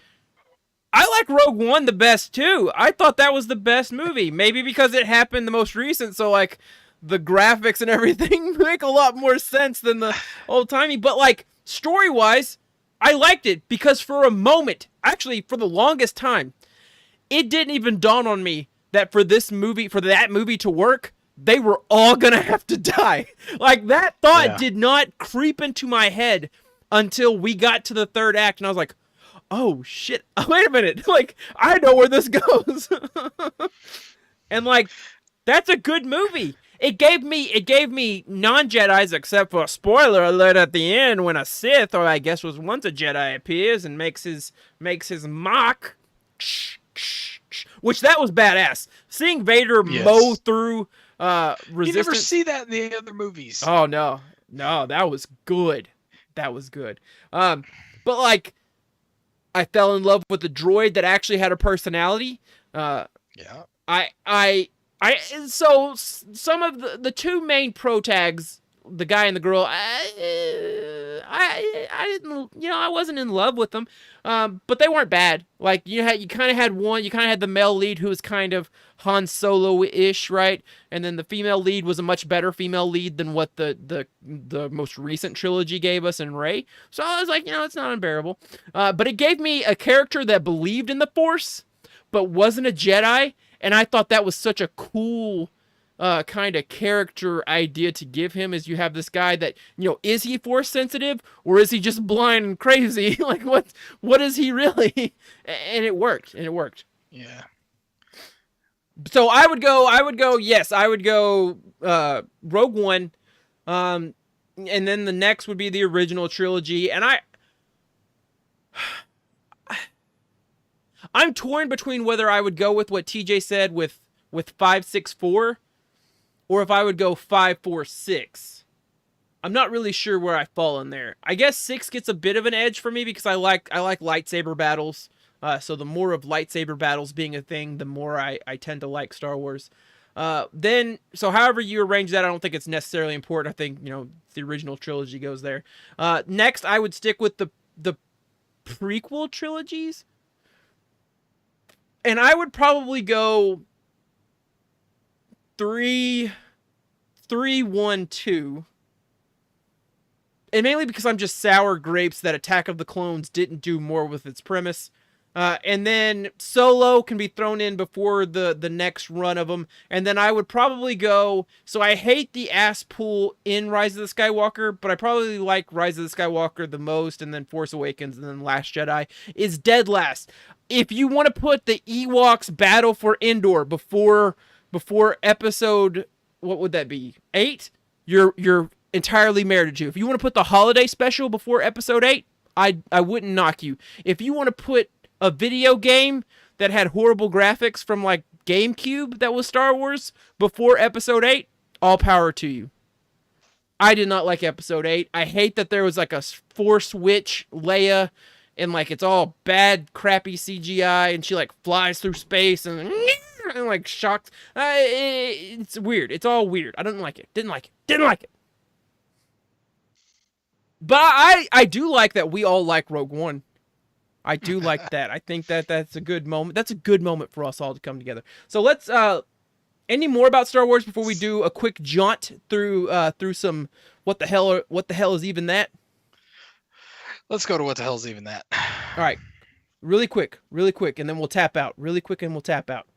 I like Rogue One the best too. I thought that was the best movie, maybe because it happened the most recent, so like the graphics and everything make a lot more sense than the old timey. But like story wise, I liked it because for a moment, actually for the longest time, it didn't even dawn on me that for that movie to work, they were all gonna have to die. Like that thought did not creep into my head until we got to the third act, and I was like, oh shit, wait a minute, like I know where this goes. And like that's a good movie. It gave me non-Jedis, except for a spoiler alert at the end when a Sith, or I guess was once a Jedi, appears and makes his mark, which that was badass. Seeing Vader mow through resistance. You never see that in the other movies. Oh no, that was good. That was good. But like, I fell in love with the droid that actually had a personality. So some of the two main pro tags, the guy and the girl, I didn't, I wasn't in love with them, but they weren't bad. Like you kind of had the male lead who was kind of Han Solo-ish, right? And then the female lead was a much better female lead than what the most recent trilogy gave us in Rey. So I was like, it's not unbearable. But it gave me a character that believed in the Force, but wasn't a Jedi. And I thought that was such a cool kind of character idea to give him, is you have this guy that, is he Force sensitive or is he just blind and crazy? Like what is he really? And it worked. Yeah. So I would go Rogue One. And then the next would be the original trilogy. And I'm torn between whether I would go with what TJ said with 5, 6, 4, or if I would go 5, 4, 6. I'm not really sure where I fall in there. I guess 6 gets a bit of an edge for me because I like lightsaber battles. So the more of lightsaber battles being a thing, the more I tend to like Star Wars. So however you arrange that, I don't think it's necessarily important. I think, the original trilogy goes there. Next, I would stick with the prequel trilogies. And I would probably go 3, 1, 2. And mainly because I'm just sour grapes that Attack of the Clones didn't do more with its premise. And then Solo can be thrown in before the next run of them. And then I would probably go... So I hate the ass pull in Rise of the Skywalker, but I probably like Rise of the Skywalker the most, and then Force Awakens, and then Last Jedi is dead last. If you want to put the Ewoks Battle for Endor before episode... What would that be? 8? You're entirely merited to. If you want to put the holiday special before episode 8, I wouldn't knock you. If you want to put a video game that had horrible graphics from like GameCube that was Star Wars before episode 8, all power to you. I did not like episode 8. I hate that there was like a Force Witch Leia and like it's all bad crappy CGI and she like flies through space and like shocked. It's weird. It's all weird. I didn't like it. Didn't like it. But I do like that we all like Rogue One. I do like that. I think that's a good moment. That's a good moment for us all to come together. So let's any more about Star Wars before we do a quick jaunt through some what the hell is even that? Let's go to what the hell's even that. All right. Really quick, and then we'll tap out. Really quick and we'll tap out.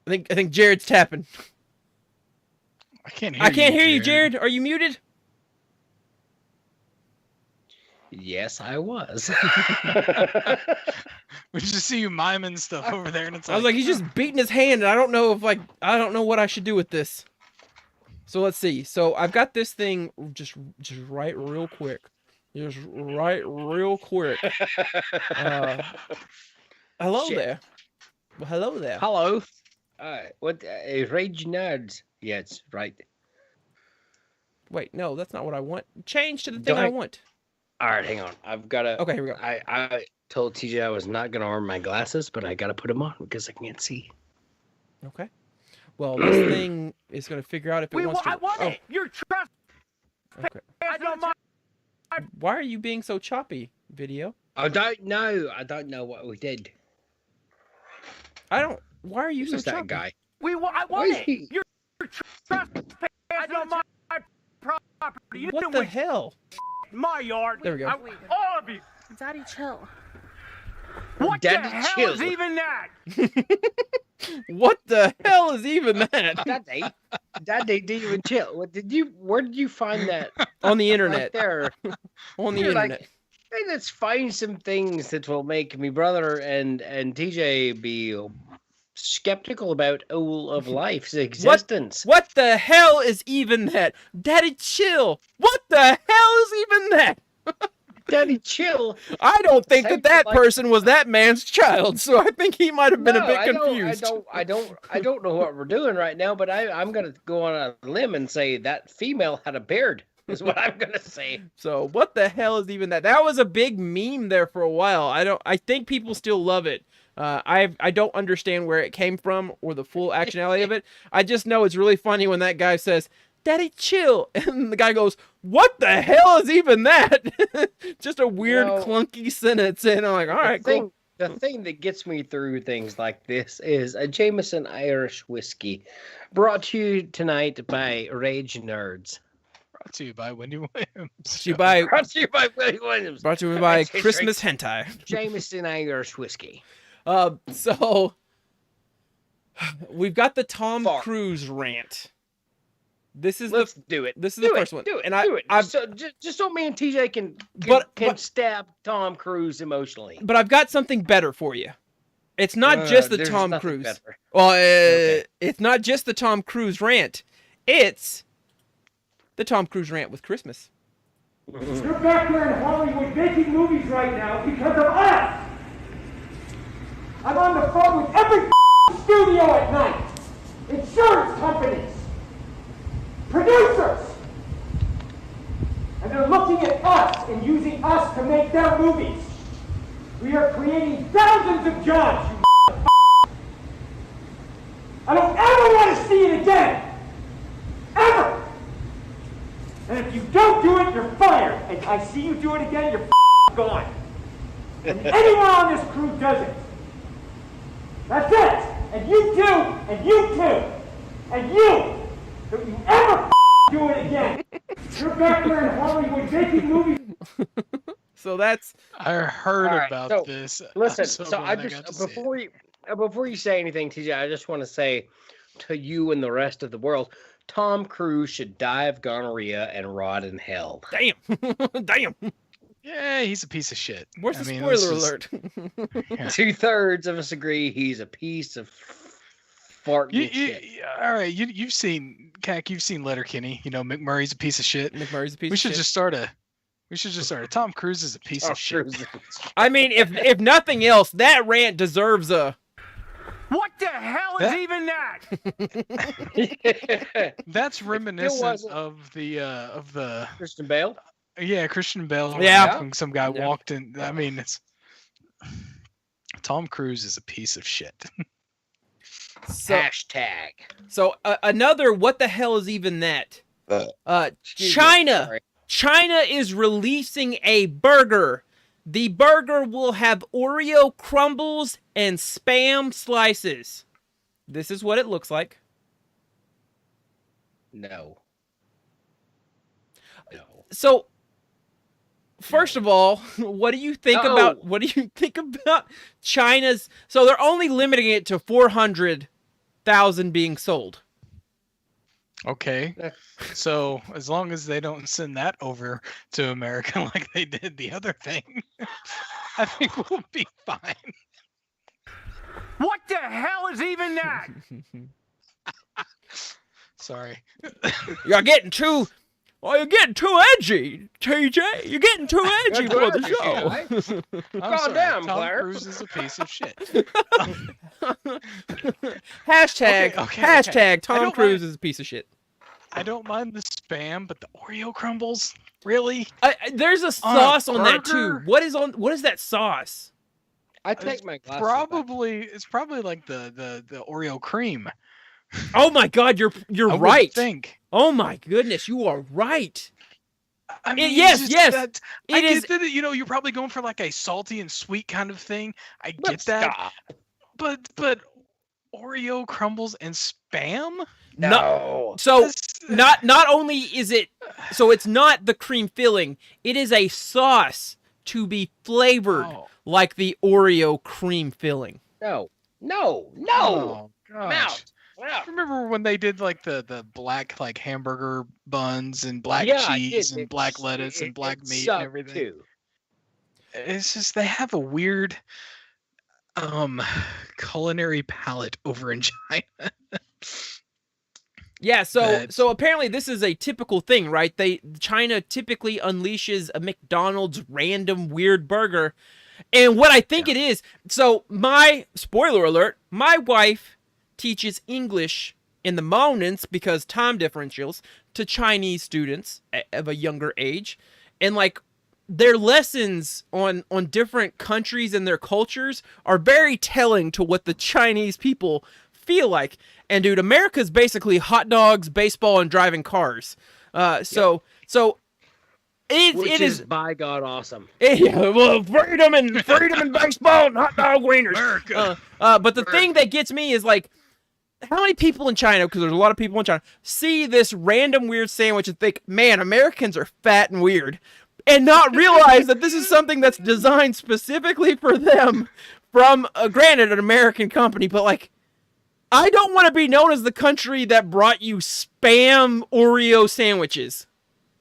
I think Jared's tapping. I can't hear you, Jared. Are you muted? Yes, I was. We just see you miming stuff over there, and it's I was like, he's just beating his hand, and I don't know what I should do with this. So let's see. So I've got this thing just right real quick. Hello Shit. there. Well, hello there. Hello. What? Rage Nerds. Yeah, it's right. Wait, no, that's not what I want. Change to the thing I want. All right, hang on. I've got to. Okay, here we go. I told TJ I was not going to arm my glasses, but I got to put them on because I can't see. Okay. Well, this thing is going to figure out if it wants to. I want it. You're trapped. Okay. My... Why are you being so choppy, video? I don't know. I don't know what we did. Why are you Who's so that choppy? guy? I Why want is it. he- You're trespassing on my property. You What know the which- hell? My yard. There we go. All of you. Daddy, chill. What Daddy, the hell chill. is even that? What the hell is even that? Daddy, didn't even chill. Where did you find that? On the Right internet. there. On the You're like, internet. hey, let's find some things that will make me brother and TJ be skeptical about all of life's existence. What the hell is even that? Daddy, chill. What the hell is even that? Daddy, chill. I don't think Sounds that like- person was that man's child, so I think he might have been a bit confused. I don't know what we're doing right now, but I'm gonna go on a limb and say that female had a beard. Is what I'm gonna say. So what the hell is even that? That was a big meme there for a while. I think people still love it. I don't understand where it came from or the full actionality of it. I just know it's really funny when that guy says, "Daddy, chill," and the guy goes, "What the hell is even that?" Just a weird, clunky sentence, and I'm like, "All right, cool." The thing that gets me through things like this is a Jameson Irish whiskey, brought to you tonight by Rage Nerds. Brought to you by Wendy Williams. Brought to you by Willie Williams. Brought to you by Let's Christmas drink hentai. Jameson Irish whiskey. So we've got the Tom Fuck. Cruise rant. This is Let's do it. This is do the it, first one. Do it. And do it. I've Just so me and TJ can But- stab Tom Cruise emotionally. but I've got something better for you. It's not just the There's Tom nothing Cruise. better. Well, Okay. it's not just the Tom Cruise rant. It's the Tom Cruise rant with Christmas. You're back there in Hollywood making movies right now because of us! I'm on the phone with every studio at night! Insurance companies! Producers! And they're looking at us and using us to make their movies! We are creating thousands of jobs, you I see you do it again, you're gone. And anyone on this crew does it. That's it. And you too, and you too, and you. Don't you ever do it again. You're back there in Hollywood making movies. So that's I heard All right, about so, this. Listen, I'm so so I glad got just to see it. before you say anything, TJ, I just want to say to you and the rest of the world, Tom Cruise should die of gonorrhea and rot in hell. damn. Damn. Yeah, he's a piece of shit. Where's I the mean, spoiler this is- alert? Yeah. 2/3 of us agree he's a piece of farting shit. All right, you've seen Cac, you've seen Letterkenny. You know McMurray's a piece of shit. McMurray's a piece We of should shit. just start a. We should just start a. Tom Cruise is a piece Tom of shit. Cruise. I mean, if nothing else, that rant deserves a. What the hell is That- even that? That's reminiscent wasn't- of the Christian Bale. Christian Bale. Yeah. when some guy Yeah. walked in. I mean, it's Tom Cruise is a piece of shit. So, Hashtag. so another. What the hell is even that? Excuse me, China. sorry. China is releasing a burger. The burger will have Oreo crumbles and Spam slices. This is what it looks like. No. No. So, first of all, what do you think No. about China's? So they're only limiting it to 400,000 being sold. Okay, so as long as they don't send that over to America like they did the other thing, I think we'll be fine. What the hell is even that? Sorry. You're getting too edgy, TJ. You're getting too edgy for the show. I'm Calm sorry. down, Tom Claire. Cruise is a piece of shit. Hashtag Okay. Tom don't Cruise mind- is a piece of shit. I don't mind the Spam, but the Oreo crumbles, really? There's a sauce on that too. burger? What is that sauce? I take my glasses It's probably like the Oreo cream. Oh my God, you're I would right. think. Oh my goodness, you are right. I mean, yes, it's just yes, that- it I is- get that, you're probably going for like a salty and sweet kind of thing. I back. get that. Stop. But Oreo crumbles and Spam? No. So That's- not only is it so it's not the cream filling, it is a sauce to be flavored Oh. like the Oreo cream filling. No. No. No. Oh, gosh. Mouth. Wow. Remember when they did like the black like hamburger buns and black Yeah, I cheese did. and black lettuce and black meat and sucked, everything? Too. It's just they have a weird culinary palate over in China. Yeah, so That's- apparently this is a typical thing, right? China typically unleashes a McDonald's random weird burger. And what I think it is, so my spoiler alert, my wife teaches English in the mornings because time differentials to Chinese students of a younger age. And like their lessons on different countries and their cultures are very telling to what the Chinese people feel like. And dude, America's basically hot dogs, baseball, and driving cars. So Which it is is by God awesome. yeah, well, freedom and baseball and hot dog wieners. America. But the thing that gets me is like, how many people in China, because there's a lot of people in China, see this random weird sandwich and think, man, Americans are fat and weird, and not realize that this is something that's designed specifically for them from, granted, an American company, but like, I don't want to be known as the country that brought you Spam Oreo sandwiches.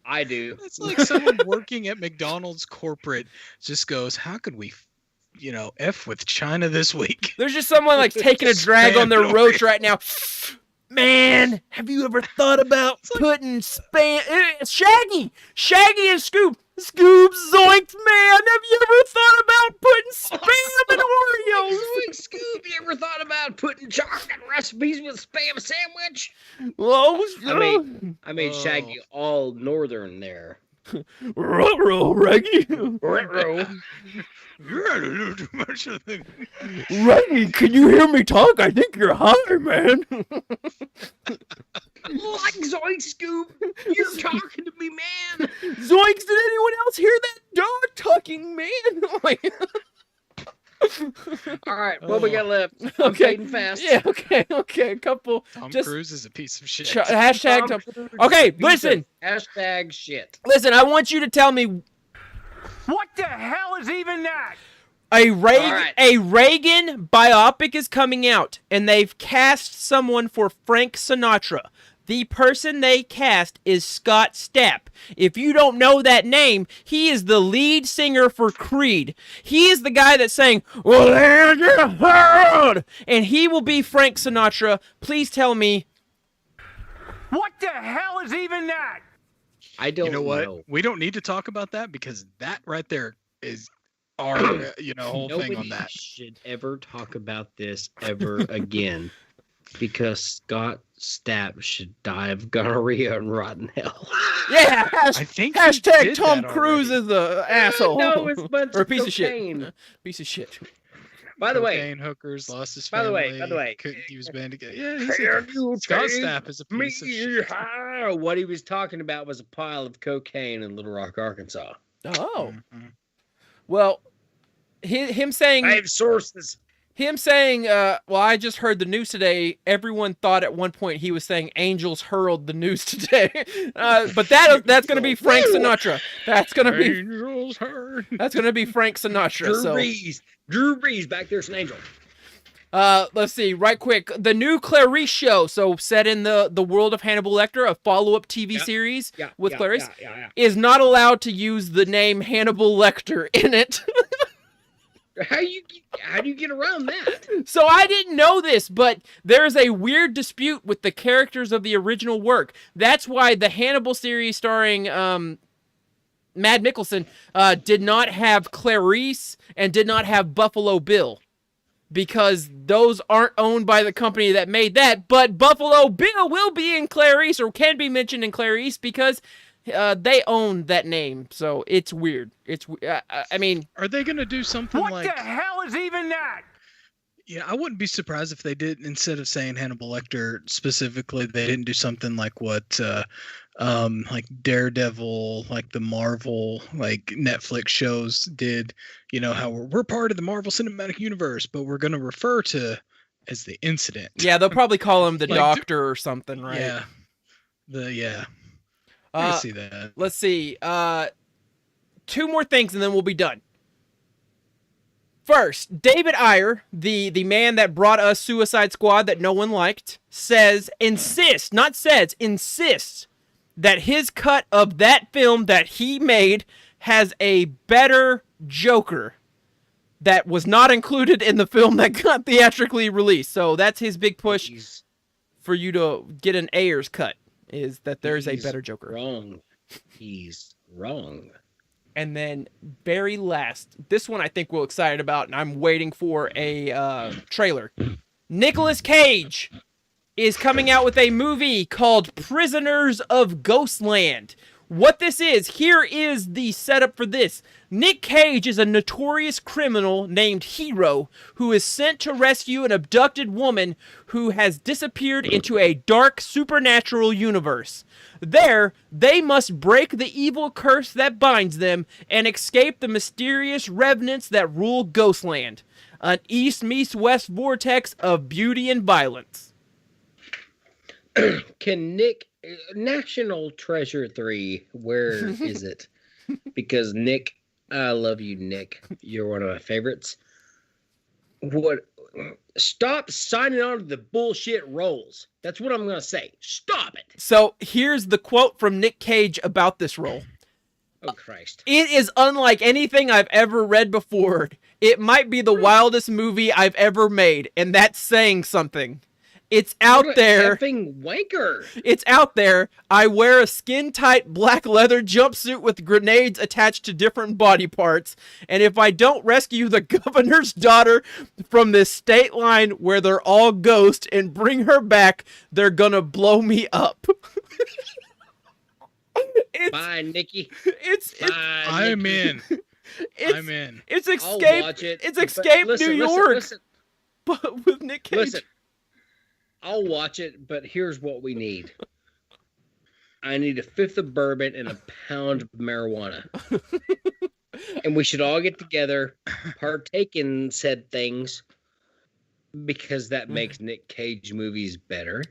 I do. It's like someone working at McDonald's corporate just goes, how could we, F with China this week? There's just someone like taking a drag on their Spam roach right now. Man, have you ever thought about putting Spam? Shaggy and Scoop, zoinks, man. Have you ever thought about putting Spam in Oreos? Zoink Scoop, you ever thought about putting chocolate recipes with Spam sandwich? Well, I made Shaggy all northern there. ruh-roh, Reggie. Ruh-roh. You're out of do too much of the. Reggie, can you hear me talk? I think you're high, man. Like Zoink Scoop, you're talking to me, man. Zoinks! Did anyone else hear that dog talking, man? Like- All right, what we got left? I'm Okay. fading fast. Yeah. Okay. A couple. Tom just Cruise is a piece of shit. hashtag. Tom Cruise Okay, is a piece of listen. Hashtag shit. Listen. I want you to tell me What the hell is even that? a right. Reagan biopic is coming out, and they've cast someone for Frank Sinatra. The person they cast is Scott Stapp. If you don't know that name, he is the lead singer for Creed. He is the guy that sang, "Well, there's your heart," and he will be Frank Sinatra. Please tell me. What the hell is even that? I don't You know what? We don't need to talk about that because that right there is our whole Nobody thing on that. should ever talk about this ever again because Scott Stapp should die of gonorrhea and rotten hell. Yeah, I think he hashtag did Tom that Cruise already. is a asshole. No, it's a bunch or a of piece of cocaine. shit. Piece of shit. By the way, Cocaine hookers lost his By the family. way, couldn't keep his band together. Yeah, he's can you Scott take Stapp is a me piece of shit. higher? What he was talking about was a pile of cocaine in Little Rock, Arkansas. Oh, Mhm. well, him saying. I have sources. Well, I just heard the news today. Everyone thought at one point he was saying angels hurled the news today. But that's going to be Frank Sinatra. That's going to be Angels heard. that's going to be Frank Sinatra. Drew Brees back there's an angel. Let's see, right quick. The new Clarice show, so set in the world of Hannibal Lecter, a follow-up TV series with Clarice, is not allowed to use the name Hannibal Lecter in it. How do you get around that? So I didn't know this, but there's a weird dispute with the characters of the original work. That's why the Hannibal series starring Mad Mikkelsen did not have Clarice and did not have Buffalo Bill, because those aren't owned by the company that made that. But Buffalo Bill will be in Clarice, or can be mentioned in Clarice, because they own that name. So it's weird. I mean, Are they gonna do something What like? the hell is even that? Yeah, I wouldn't be surprised if they did, instead of saying Hannibal Lecter specifically, they didn't do something like what like Daredevil, like the Marvel, like Netflix shows did. You know how we're part of the Marvel Cinematic Universe, but we're gonna refer to as the Incident. yeah, they'll probably call him the Like, Doctor or something, right? Yeah. I can see that. Let's see. Two more things and then we'll be done. First, David Ayer, the man that brought us Suicide Squad that no one liked, insists that his cut of that film that he made has a better Joker that was not included in the film that got theatrically released. So that's his big push for you to get an Ayers cut, is that there's a better Joker. Wrong. He's wrong. And then very last, this one I think we're excited about, and I'm waiting for a trailer. Nicolas Cage is coming out with a movie called Prisoners of Ghostland. What this is, here is the setup for this. Nick Cage is a notorious criminal named Hero who is sent to rescue an abducted woman who has disappeared into a dark supernatural universe. There, they must break the evil curse that binds them and escape the mysterious revenants that rule Ghostland. An east meets west vortex of beauty and violence. Can Nick National Treasure 3, where is it? Because Nick, I love you, Nick. You're one of my favorites. Stop signing on to the bullshit roles. That's what I'm going to say. Stop it. So here's the quote from Nick Cage about this role. Oh, Christ. It is unlike anything I've ever read before. It might be the wildest movie I've ever made, and that's saying something. It's out What a there. effing wanker. It's out there. I wear a skin-tight black leather jumpsuit with grenades attached to different body parts. And if I don't rescue the governor's daughter from this state line where they're all ghosts and bring her back, they're gonna blow me up. Bye, Nikki. It's Bye, I'm Nikki. in. it's I'm in. it's I'll escape. watch it. It's but escape listen, New listen, York, Listen, but with Nick Cage. listen. I'll watch it, but here's what we need. I need a fifth of bourbon and a pound of marijuana. And we should all get together, partake in said things, because that makes Nick Cage movies better.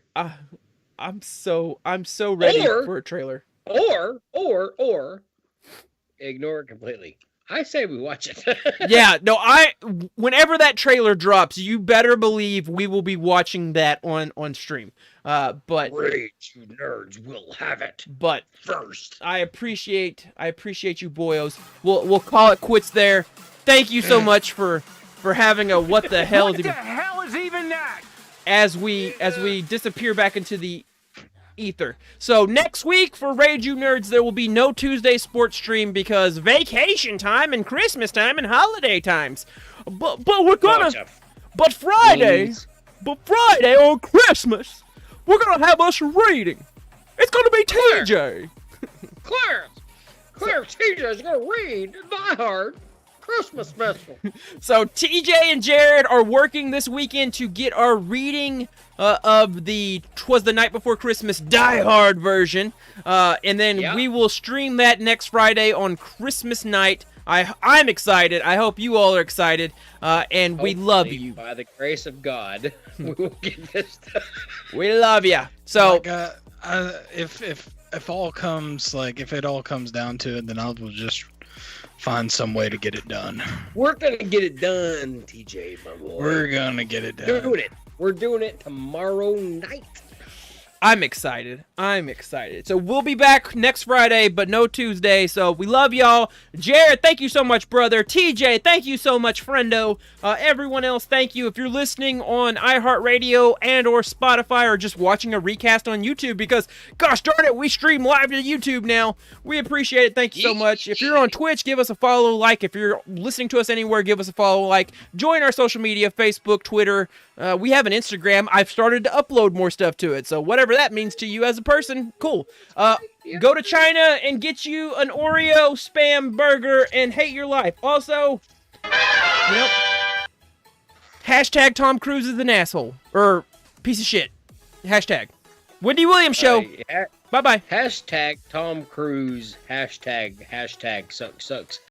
I'm so ready for a trailer. Or ignore it completely. I say we watch it. Yeah, no, whenever that trailer drops, you better believe we will be watching that on stream. But Rage, you nerds will have it. But first. I appreciate you boyos. We'll call it quits there. Thank you so much for having a what the hell What the hell is even that? as we disappear back into the ether. So next week for Rage You Nerds, there will be no Tuesday sports stream because vacation time and Christmas time and holiday times. But we're gonna. But Friday on Christmas, we're gonna have us reading. It's gonna be TJ. Clarence TJ's gonna read Die Hard Christmas special. So TJ and Jared are working this weekend to get our reading of the 'Twas the Night Before Christmas Die Hard version, and then we will stream that next Friday on Christmas night. I'm excited. I hope you all are excited, and we love you. By the grace of God, we will get this done. We love you. So if it all comes down to it, then I will just find some way to get it done. We're gonna get it done, TJ, my boy. We're gonna get it done. We're doing it tomorrow night. I'm excited. So we'll be back next Friday, but no Tuesday. So we love y'all. Jared, thank you so much, brother. TJ, thank you so much, friendo. Everyone else, thank you. If you're listening on iHeartRadio and or Spotify or just watching a recast on YouTube, because gosh darn it, we stream live to YouTube now. We appreciate it. Thank you so much. If you're on Twitch, give us a follow, like. If you're listening to us anywhere, give us a follow, like. Join our social media, Facebook, Twitter. We have an Instagram. I've started to upload more stuff to it. So whatever that means to you as a person, cool. Go to China and get you an Oreo Spam burger and hate your life. Also, hashtag Tom Cruise is an asshole. Or piece of shit. Hashtag. Wendy Williams Show. Bye-bye. Hashtag Tom Cruise. Hashtag sucks.